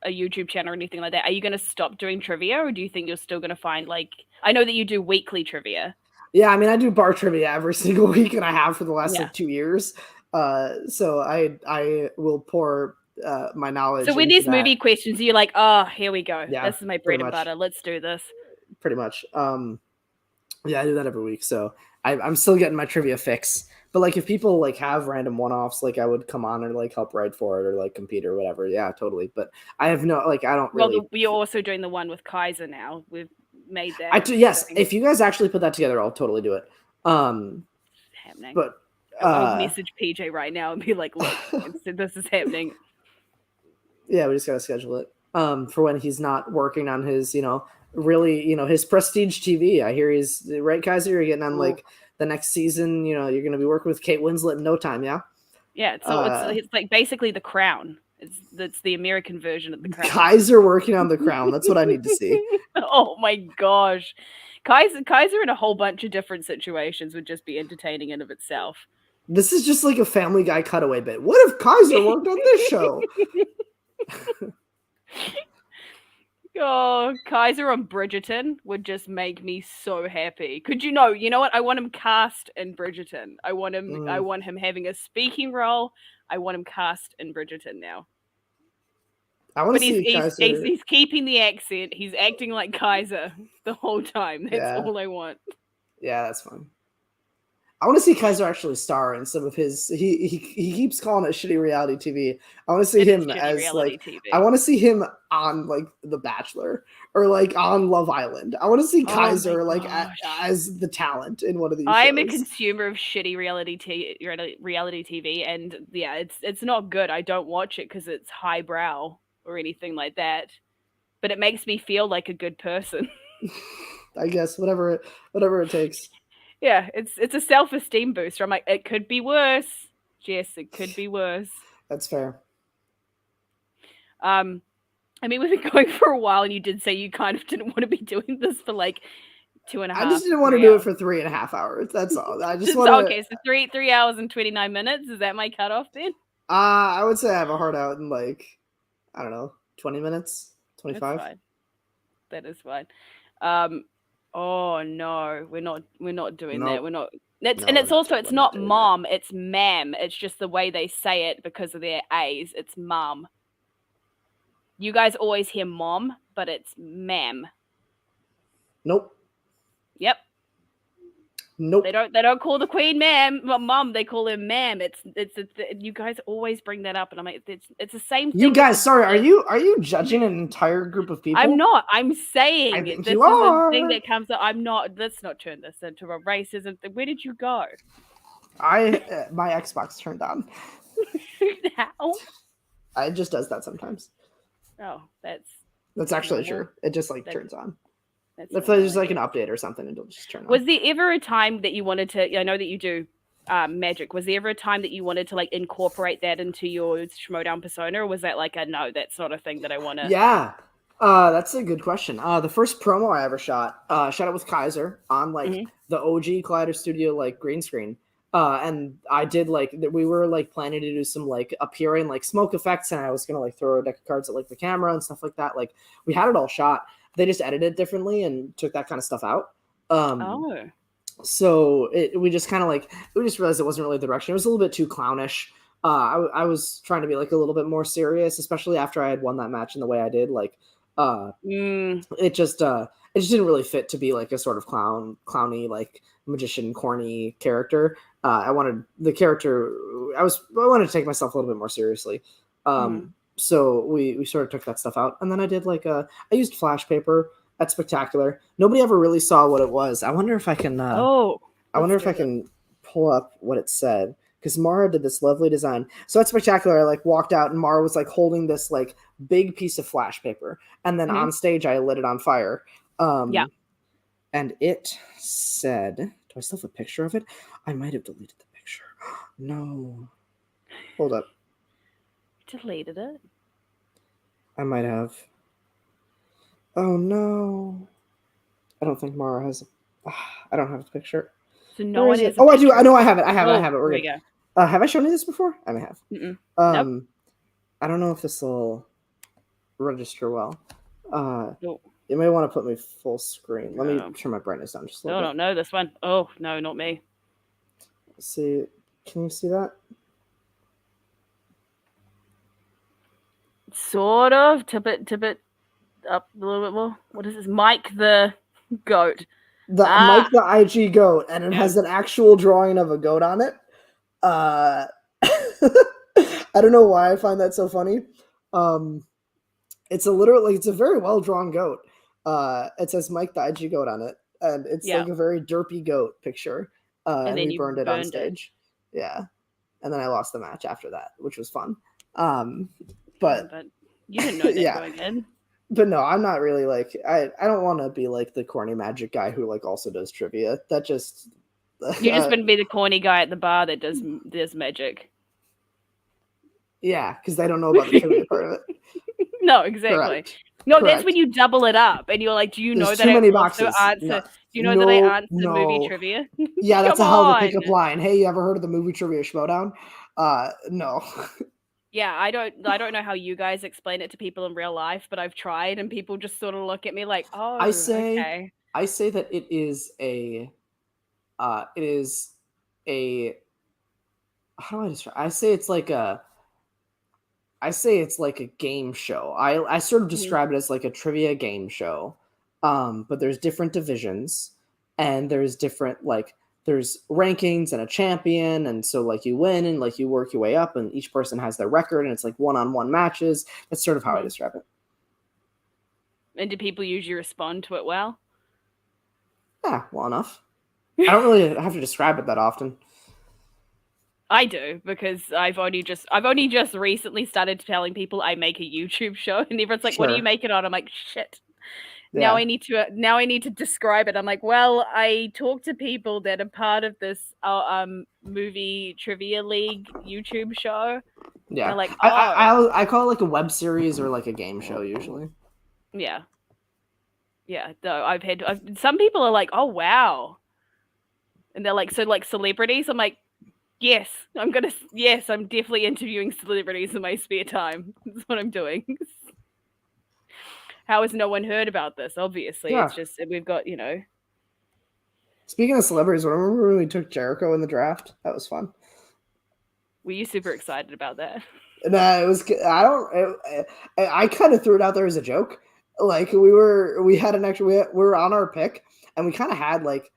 a YouTube channel or anything like that, are you going to stop doing trivia, or do you think you're still going to find like? I know that you do weekly trivia. Yeah, I mean, I do bar trivia every single week, and I have for the last Yeah. like 2 years. So I will pour my knowledge. So when into there's that. movie questions, you're like, oh, here we go. Yeah, This is my bread pretty and much. butter. Let's do this. Pretty much. Yeah, I do that every week. So I'm still getting my trivia fix. But like, if people like have random one-offs, like I would come on and like help write for it or like compete or whatever. Yeah, totally. But I have no like I don't really. Well, we're also doing the one with Kaiser now. We've made that. Yes, if you guys actually put that together, I'll totally do it. Happening. But I'll message PJ right now and be like, look, this is happening. Yeah, we just gotta schedule it. For when he's not working on his, really, his prestige TV. I hear he's right, Kaiser. You're getting on like the next season. You're gonna be working with Kate Winslet in no time. Yeah. Yeah. So it's like basically The Crown. It's the American version of The Crown. Kaiser working on The Crown. That's what I need to see. Oh my gosh, Kaiser in a whole bunch of different situations would just be entertaining in of itself. This is just like a Family Guy cutaway bit. What if Kaiser worked on this show? Oh, Kaiser on Bridgerton would just make me so happy. Could you know what? I want him cast in Bridgerton. I want him having a speaking role. I want him cast in Bridgerton now. I want to see Kaiser. He's keeping the accent. He's acting like Kaiser the whole time. That's all I want. Yeah, that's fun. I want to see Kaiser actually star in some of his. He keeps calling it shitty reality TV. I want to see him as like. TV. I want to see him on like The Bachelor or like on Love Island. I want to see Kaiser like as the talent in one of these. I am a consumer of shitty reality TV, and yeah, it's not good. I don't watch it because it's highbrow or anything like that, but it makes me feel like a good person. I guess whatever it takes. Yeah, it's a self-esteem booster. I'm like, it could be worse. Jess, it could be worse. That's fair. I mean, we've been going for a while, and you did say you kind of didn't want to be doing this for like 2.5. I just didn't want to do it for 3.5 hours. That's all. I just want okay, so 3 hours and 29 minutes. Is that my cutoff then? I would say I have a heart out in like, I don't know, 20 minutes, 25. That's fine. That is fine. Oh no, we're not doing that. We're not. It's not mom. It's ma'am. It's just the way they say it because of their A's. It's mom. You guys always hear mom, but it's ma'am. Nope. Yep. Nope. They don't call the queen mom. They call her ma'am. You guys always bring that up, and I'm like, it's the same thing. You guys, sorry, are you judging an entire group of people? I'm not. I'm saying I think this you is are. the thing that comes up. I'm not. Let's not turn this into a racism. Where did you go? My Xbox turned on. How? It just does that sometimes. Oh, that's actually true. It just like turns on. If there's just like an update or something, it'll just turn on. Was there ever a time that you wanted to? I know that you do magic. Was there ever a time that you wanted to like incorporate that into your Schmoedown persona, or was that like a no? That's not a thing that I want to. Yeah, that's a good question. The first promo I ever shot it with Kaiser on like the OG Collider Studio like green screen. And I did like we were like planning to do some like appearing like smoke effects, and I was gonna like throw a deck of cards at like the camera and stuff like that. Like we had it all shot. They just edited it differently and took that kind of stuff out. So we just kind of like we just realized it wasn't really the direction. It was a little bit too clownish. I was trying to be like a little bit more serious, especially after I had won that match in the way I did. Like it just didn't really fit to be like a sort of clowny like magician corny character. I wanted the character. I wanted to take myself a little bit more seriously. So we sort of took that stuff out, and then I did like I used flash paper at Spectacular. Nobody ever really saw what it was. I wonder if I can. I wonder if I can pull up what it said, because Mara did this lovely design. So at Spectacular, I like walked out, and Mara was like holding this like big piece of flash paper, and then on stage I lit it on fire. And it said, do I still have a picture of it? I might have deleted the picture. No. Hold up. Deleted it? I might have. Oh no. I don't think Mara has. I don't have the picture. So no one has. Oh, I do. I know I have it. I have it. We're good. Have I shown you this before? I may have. Nope. I don't know if this will register well. Oh, You may want to put me full screen. Let me No. turn my brightness down just a no, little no, this one. Oh, no, not me. bit. See, can you see that? Sort of. Tip it up a little bit more. What is this? Mike the goat. Mike the IG goat, and it Yeah. has an actual drawing of a goat on it. I don't know why I find that so funny. It's a very well drawn goat. It says Mike the IG goat on it, and it's Yeah. like a very derpy goat picture. And then we you burned it on burned it. stage. Yeah, and then I lost the match after that, which was fun. But you didn't know that yeah. going in. But no, I'm not really like I don't want to be like the corny magic guy who like also does trivia. That just You just wouldn't be the corny guy at the bar that does magic. yeah, because they don't know about the trivia part of it. No, exactly. Correct. No, Correct. that's when you double it up and you're like, do you know There's that too I many also boxes. answer? No. Do you know that I answer the movie trivia? Yeah, that's a Come hell of a on. pickup line. Hey, you ever heard of the movie trivia Schmoedown? No. Yeah, I don't know how you guys explain it to people in real life, but I've tried and people just sort of look at me like, oh, I say okay. that it is a how do I describe? I say it's like a game show. I sort of describe it as like a trivia game show. But there's different divisions, and there's different like there's rankings and a champion, and so like you win and like you work your way up, and each person has their record, and it's like one-on-one matches. That's sort of how I describe it. And do people usually respond to it well? Yeah, well enough. I don't really have to describe it that often. I do, because I've only just recently started telling people I make a YouTube show, and everyone's like, "What do you make it on?" I'm like, "Shit." Yeah. Now I need to describe it. I'm like, well, I talk to people that are part of this movie trivia league YouTube show. Yeah, they're like, I call it like a web series or like a game show usually. Yeah. No, some people are like, oh wow, and they're like, so like celebrities. I'm like, yes, I'm definitely interviewing celebrities in my spare time. That's what I'm doing. How has no one heard about this? Obviously, It's just we've got, Speaking of celebrities, remember when we took Jericho in the draft? That was fun. Were you super excited about that? No, it was. I kind of threw it out there as a joke. Like we were on our pick, and we kind of had like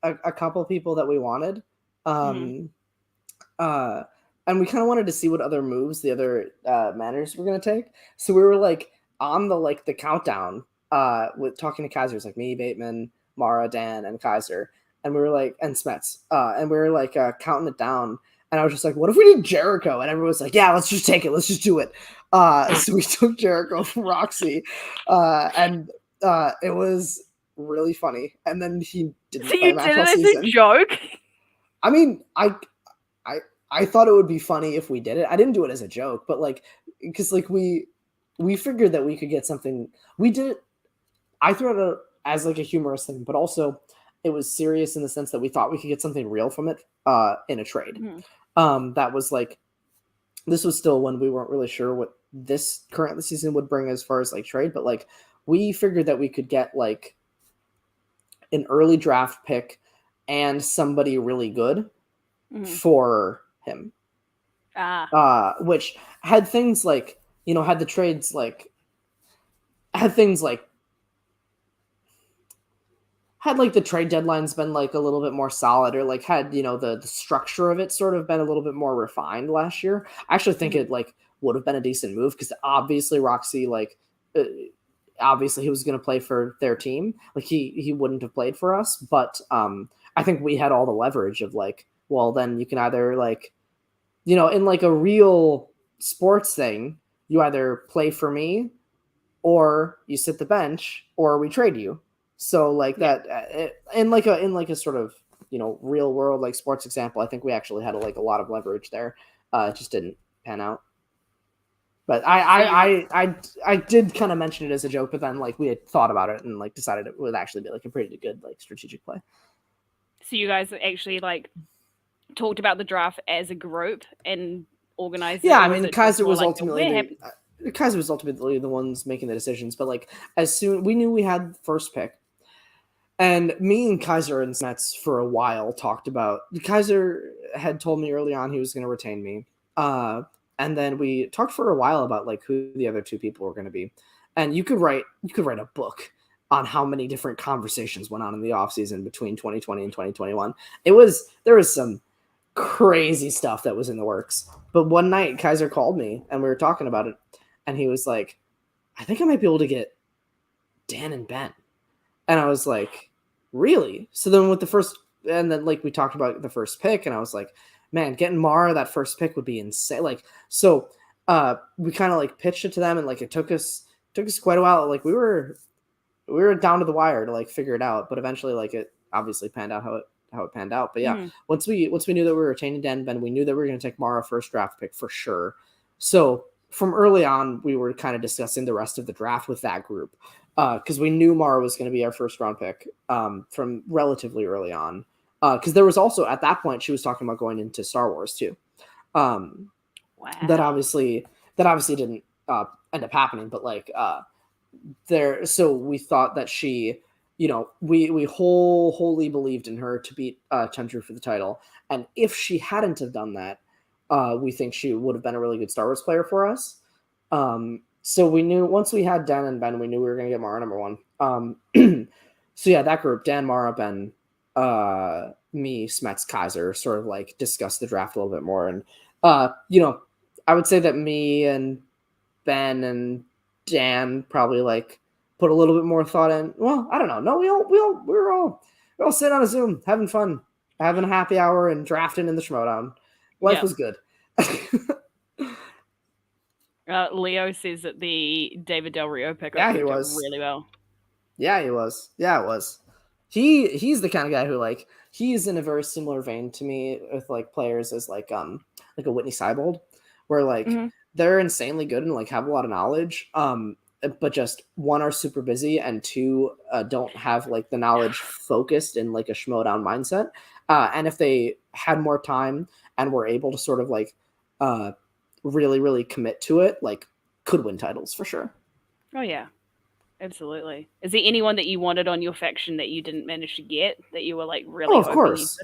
a couple people that we wanted. And we kind of wanted to see what other moves the other managers were going to take. So we were like on the countdown with talking to Kaiser's like me, Bateman, Mara, Dan, and Kaiser, and we were like and Smets, and we were like counting it down. And I was just like, what if we did Jericho? And everyone was like, yeah, let's just take it. Let's just do it. So we took Jericho from Roxy, and it was really funny. And then he didn't play a match all season. So you did it as a joke? I mean, I thought it would be funny if we did it. I didn't do it as a joke, but like, because like we figured that we could get something. We did it. I threw it out as like a humorous thing, but also it was serious in the sense that we thought we could get something real from it in a trade. That was like, this was still when we weren't really sure what this current season would bring as far as like trade, but like we figured that we could get like an early draft pick and somebody really good for him. Which had things like, had the trades like, had like the trade deadlines been like a little bit more solid, or like had, the structure of it sort of been a little bit more refined last year, I actually think it like would have been a decent move, because obviously Roxy, like obviously he was going to play for their team. Like he wouldn't have played for us, but I think we had all the leverage of like, well, then you can either like, in like a real sports thing, you either play for me or you sit the bench or we trade you. So like that in like a sort of, real world, like sports example, I think we actually had like a lot of leverage there. It just didn't pan out. But I did kind of mention it as a joke, but then like we had thought about it and like decided it would actually be like a pretty good like strategic play. So you guys actually like talked about the draft as a group and organized. Yeah, I mean, Kaiser was ultimately Kaiser was ultimately the ones making the decisions, but like as soon we knew we had first pick, and me and Kaiser and Smets for a while talked about. Kaiser had told me early on he was going to retain me, and then we talked for a while about like who the other two people were going to be, and you could write a book on how many different conversations went on in the offseason between 2020 and 2021. There was some crazy stuff that was in the works. But one night Kaiser called me and we were talking about it, and he was like, I think I might be able to get Dan and Ben. And I was like, really? So then with the first, and then like we talked about the first pick, and I was like, man, getting Mara that first pick would be insane. Like, so we kind of like pitched it to them, and like it took us quite a while. Like we were down to the wire to like figure it out, but eventually like it obviously panned out how it panned out. But yeah, once we knew that we were retaining Dan and Ben, we knew that we were going to take Mara first draft pick for sure. So from early on, we were kind of discussing the rest of the draft with that group, because we knew Mara was going to be our first round pick from relatively early on. Because there was also at that point she was talking about going into Star Wars too. Wow. That obviously didn't end up happening, but like there. So we thought that she, you know, we wholly believed in her to beat Chenju for the title, and if she hadn't have done that, we think she would have been a really good Star Wars player for us. So we knew once we had Dan and Ben, we knew we were going to get Mara number one. So yeah, that group, Dan, Mara, Ben, me, Smets, Kaiser, sort of like discussed the draft a little bit more. And, you know, I would say that me and Ben and Dan probably like put a little bit more thought in. Well, I don't know. No, we were all sitting on a Zoom, having fun, having a happy hour and drafting in the Schmoedown. Life was good. Leo says that the David Del Rio pick he was really well. Yeah, he was. Yeah, it was. He's the kind of guy who like he's in a very similar vein to me with like players as like a Whitney Seibold, where like they're insanely good and like have a lot of knowledge, but just one are super busy and two don't have like the knowledge focused in like a Schmoedown mindset. And if they had more time and were able to sort of like really, really commit to it, like could win titles for sure. Oh yeah, absolutely. Is there anyone that you wanted on your faction that you didn't manage to get that you were like really? Oh, of course.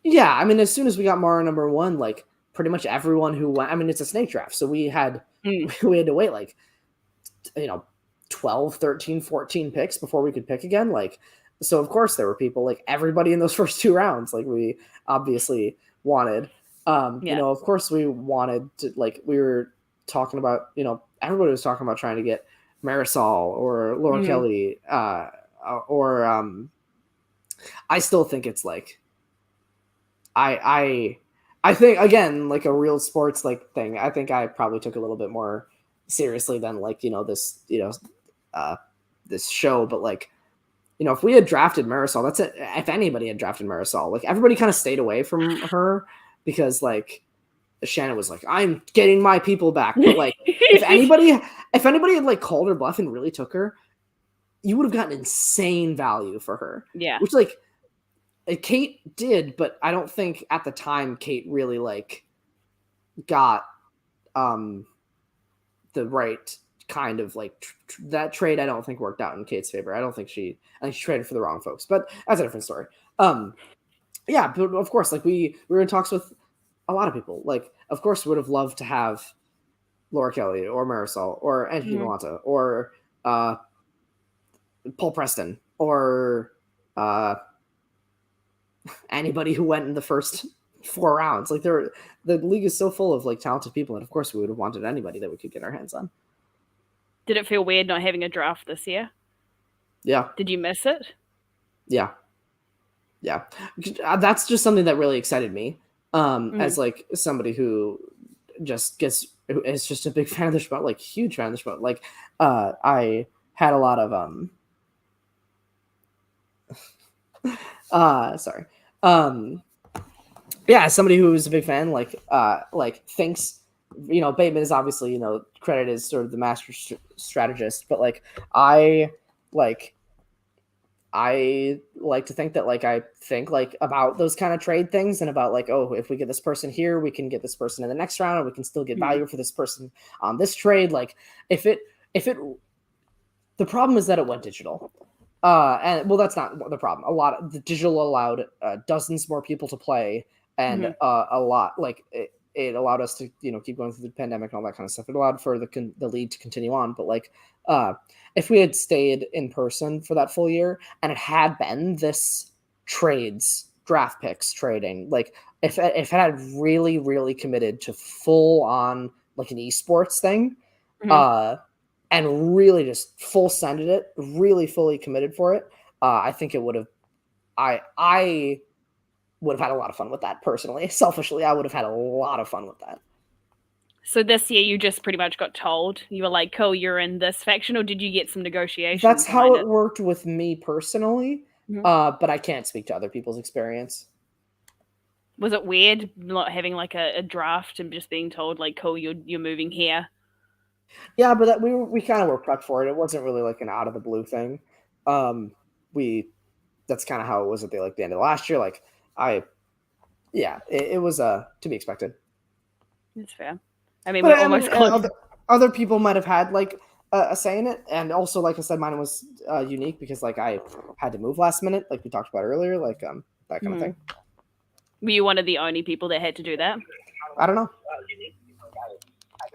Yeah, I mean, as soon as we got Mara number one, like pretty much everyone who went. I mean, it's a snake draft, so we had to wait like 12, 13, 14 picks before we could pick again. Like, so of course there were people like everybody in those first two rounds. Like we obviously wanted. You know, of course we wanted to, like, we were talking about, everybody was talking about trying to get Marisol or Laura Kelly, or I still think it's like, I think, again, like a real sports like thing, I think I probably took a little bit more seriously than like, this show, but like, if we had drafted Marisol, that's it. If anybody had drafted Marisol, like everybody kind of stayed away from her because like Shannon was like, I'm getting my people back. But like, if anybody had like called her bluff and really took her, you would have gotten insane value for her. Yeah. Which like Kate did, but I don't think at the time Kate really like got the right kind of like that trade. I don't think worked out in Kate's favor. I think she traded for the wrong folks, but that's a different story. Yeah, but of course, like we were in talks with a lot of people. Like, of course, we would have loved to have Laura Kelly or Marisol or Anthony Malanta or Paul Preston or anybody who went in the first 4 rounds. Like, the league is so full of like talented people, and of course, we would have wanted anybody that we could get our hands on. Did it feel weird not having a draft this year? Yeah. Did you miss it? Yeah. Yeah. That's just something that really excited me. As like somebody who is just a big fan of the Schmoedown, like huge fan of the Schmoedown. Like, I had a lot of, sorry. Yeah, somebody who was a big fan, like thinks, Bateman is obviously, credited as sort of the master strategist, but like, I like, I like to think that like I think like about those kind of trade things and about like, oh, if we get this person here, we can get this person in the next round, and we can still get value for this person on this trade. Like if it the problem is that it went digital. And well, that's not the problem. The digital allowed dozens more people to play, and a lot like it allowed us to keep going through the pandemic and all that kind of stuff. It allowed for the league to continue on, but like if we had stayed in person for that full year and it had been this draft picks trading, like if it had really committed to full on like an esports thing, and really just full sended it, really fully committed for it, I think it would have. I would have had a lot of fun with that personally. Selfishly, I would have had a lot of fun with that. So this year, you just pretty much got told you were like, "Cool, you're in this faction," or did you get some negotiations? That's how it worked with me personally, but I can't speak to other people's experience. Was it weird not having like a draft and just being told like, "Cool, you're moving here"? Yeah, but we kind of were prepped for it. It wasn't really like an out of the blue thing. That's kind of how it was at the end of last year. Like it was to be expected. That's fair. I mean, we're almost other people might have had like a say in it, and also like I said, mine was unique because like I had to move last minute, like we talked about earlier, like that kind of thing. Were you one of the only people that had to do that? I don't know.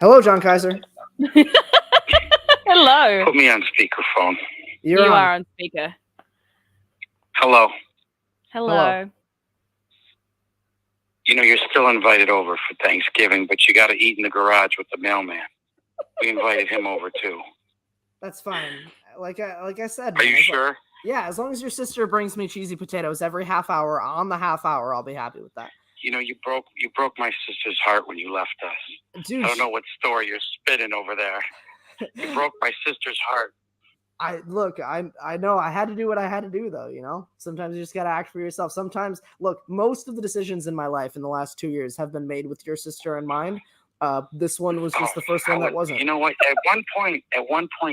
Hello, John Kaiser. Hello. Put me on speakerphone. You are on speaker. Hello. Hello. You're still invited over for Thanksgiving, but you got to eat in the garage with the mailman. We invited him over too. That's fine. Like I said. Are you sure? Yeah, as long as your sister brings me cheesy potatoes every half hour on the half hour, I'll be happy with that. You broke my sister's heart when you left us. Dude, I don't know what story you're spitting over there. You broke my sister's heart. I know I had to do what I had to do though, Sometimes you just got to act for yourself. Sometimes, look, most of the decisions in my life in the last 2 years have been made with your sister in mind. This one was just the first one that wasn't. You know what? At one point,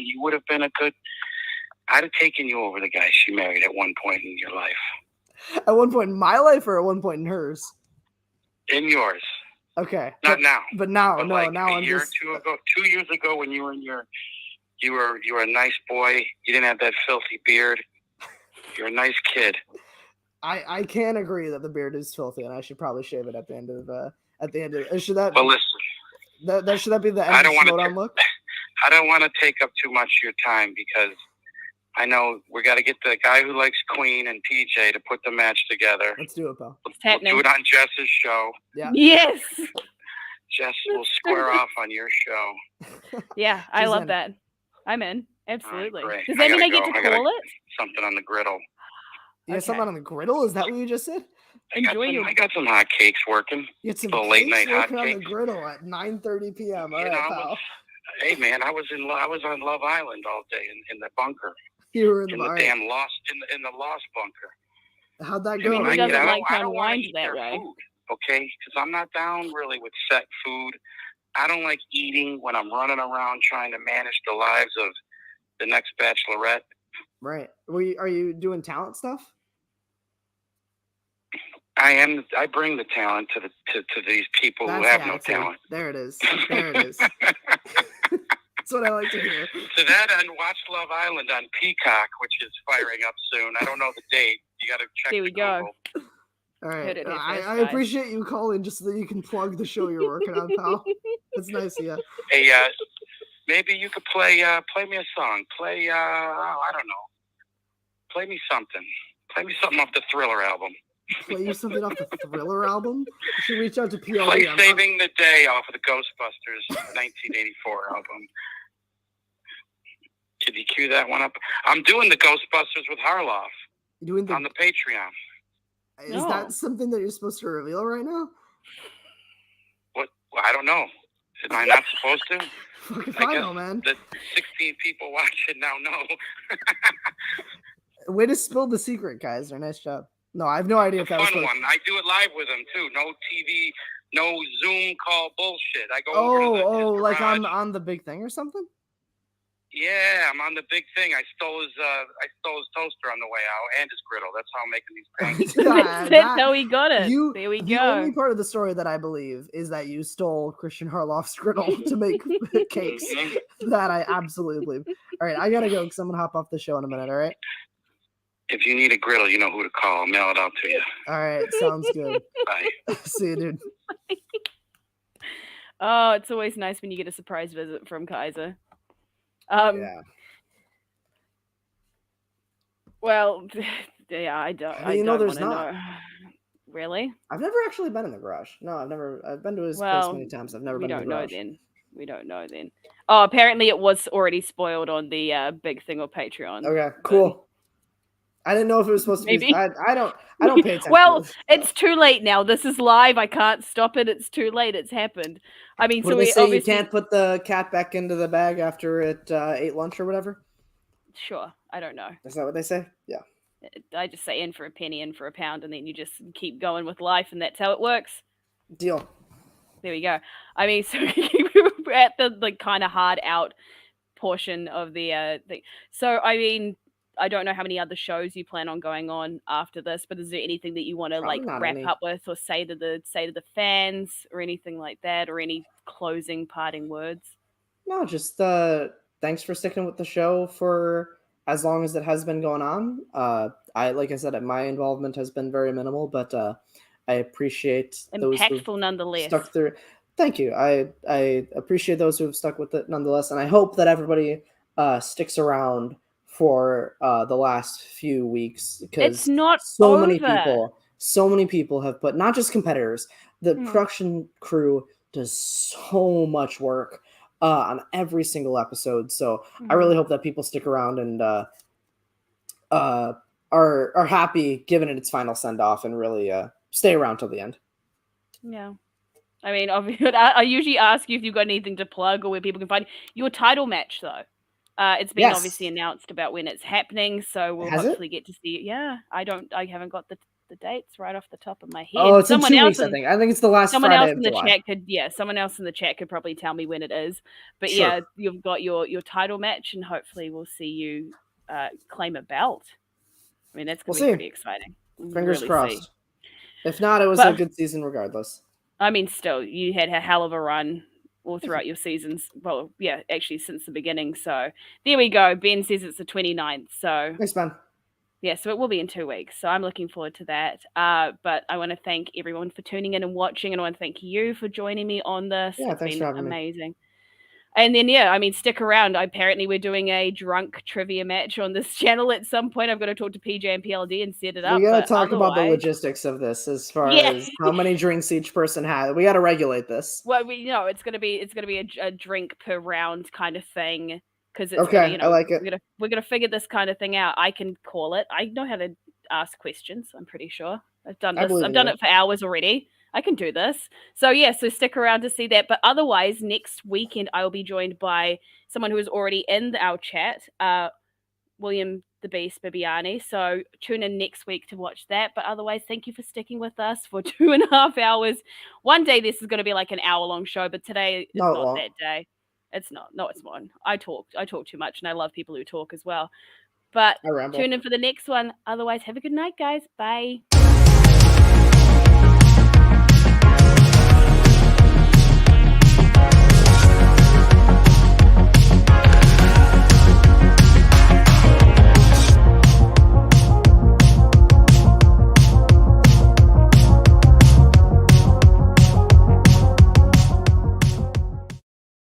you would have been I'd have taken you over the guy she married at one point in your life. At one point in my life, or at one point in hers? In yours. Okay. Not now. But now, but no, like now a I'm year just... or 2 years ago when you were you were a nice boy. You didn't have that filthy beard. You're a nice kid. I can agree that the beard is filthy, and I should probably shave it at the end of. Should that? Well, listen. Should that be the end of Schmoedown look? I don't want to take up too much of your time because I know we got to get the guy who likes Queen and PJ to put the match together. Let's do it, pal. We'll do it on Jess's show. Yeah. Yes. Jess will square off on your show. Yeah, I love that. I'm in. Absolutely. Right, does that mean I get to call it? Something on the griddle. Yeah, something on the griddle? Is that what you just said? I got some hot cakes working. You had some late night hot on cakes the griddle at 9:30 p.m. All right, pal. Hey man, I was on Love Island all day in the bunker. You were in the damn lost in the lost bunker. How'd that go? Who doesn't like to unwind that way? Food, okay, because I'm not down really with set food. I don't like eating when I'm running around trying to manage the lives of the next bachelorette. Right. Are you doing talent stuff? I am. I bring the talent to these people who have no talent. There it is. There it is. That's what I like to hear. To that end, watch Love Island on Peacock, which is firing up soon. I don't know the date. You got to check. Here we go. All right. I appreciate you calling just so that you can plug the show you're working on, pal. That's nice of you. Hey, maybe you could play me a song. I don't know. Play me something. Play me something off the Thriller album. Play you something off the Thriller album? You should reach out to PLE. Play Saving the Day off of the Ghostbusters 1984 album. Could you cue that one up? I'm doing the Ghostbusters with Harloff on the Patreon. Is that something that you're supposed to reveal right now? What? Well, I don't know. Am I not supposed to? Fucking fine, man. The 16 people watching now know. Way to spill the secret, guys. Nice job. No, I have no idea if that was fun one. I do it live with them too. No TV, no Zoom call bullshit. I go over to the like on the big thing or something? Yeah, I'm on the big thing. I stole his toaster on the way out and his griddle. That's how I'm making these pancakes. That's how he got it. There we The go. only part of the story that I believe is that you stole Christian Harloff's griddle to make cakes. That I absolutely believe. All right, I gotta go because I'm gonna hop off the show in a minute. All right. If you need a griddle, you know who to call. I'll mail it out to you. All right, sounds good. Bye. See you, dude. Oh, it's always nice when you get a surprise visit from Kaiser. Yeah. Well, yeah, I don't. You know, don't there's wanna not. know. Really? I've never actually been in the garage. No, I've never. I've been to his place Well, many times. I've never we been in don't the know garage. then. We don't know then. Oh, apparently it was already spoiled on the big thing on Patreon. Okay, cool. I didn't know if it was supposed to Maybe. be. I don't pay attention. Well, to this. it's too late now. This is live. I can't stop it. It's too late. It's happened. I mean, What so do they we say? obviously You can't put the cat back into the bag after it ate lunch or whatever. Sure. I don't know. Is that what they say? Yeah. I just say in for a penny, in for a pound, and then you just keep going with life, and that's how it works. Deal. There we go. I mean, so we're at the kind of hard out portion of the thing. So I mean, I don't know how many other shows you plan on going on after this, but is there anything that you want to Probably like not wrap any. up with, or say to the fans, or anything like that, or any closing parting words? No, just thanks for sticking with the show for as long as it has been going on. Like I said, my involvement has been very minimal, but I appreciate those who've Impactful nonetheless. stuck through. Thank you. I appreciate those who have stuck with it nonetheless, and I hope that everybody sticks around for the last few weeks because It's not so many over. people have put, not just competitors, the production crew does so much work on every single episode. So I really hope that people stick around and are happy giving it its final send off and really stay around till the end. Yeah. I mean, obviously, I usually ask you if you've got anything to plug or where people can find your title match, though. It's been obviously announced about when it's happening, so we'll hopefully get to see it. Yeah, I haven't got the dates right off the top of my head. Oh, it's in 2 weeks, I think. I think it's the last someone Friday else of in the July. chat someone else in the chat could probably tell me when it is. But yeah, you've got your title match, and hopefully we'll see you claim a belt. I mean, that's going to be pretty exciting. Fingers really crossed. See. If not, it was a good season regardless. I mean, still, you had a hell of a run all throughout your seasons. Well, yeah, actually, since the beginning. So there we go. Ben says it's the 29th. So thanks, Ben. Yeah, so it will be in 2 weeks. So I'm looking forward to that. But I want to thank everyone for tuning in and watching. And I want to thank you for joining me on this. Yeah, it's thanks been for having amazing. Me. And then, yeah, I mean, stick around. Apparently, we're doing a drunk trivia match on this channel at some point. I've got to talk to PJ and PLD and set it up. We got to talk about the logistics of this as far as how many drinks each person has. We got to regulate this. Well, it's gonna be a drink per round kind of thing because it's okay. I like it. We're gonna figure this kind of thing out. I can call it. I know how to ask questions. I'm pretty sure I've done this. I've done it for hours already. I can do this. So yeah, so stick around to see that. But otherwise, next weekend I will be joined by someone who is already in our chat, William the Beast Bibiani. So tune in next week to watch that. But otherwise, thank you for sticking with us for 2.5 hours. One day this is going to be like an hour-long show, but today it's not that day. It's not. No, it's not. I talk too much, and I love people who talk as well. But tune in for the next one. Otherwise, have a good night, guys. Bye.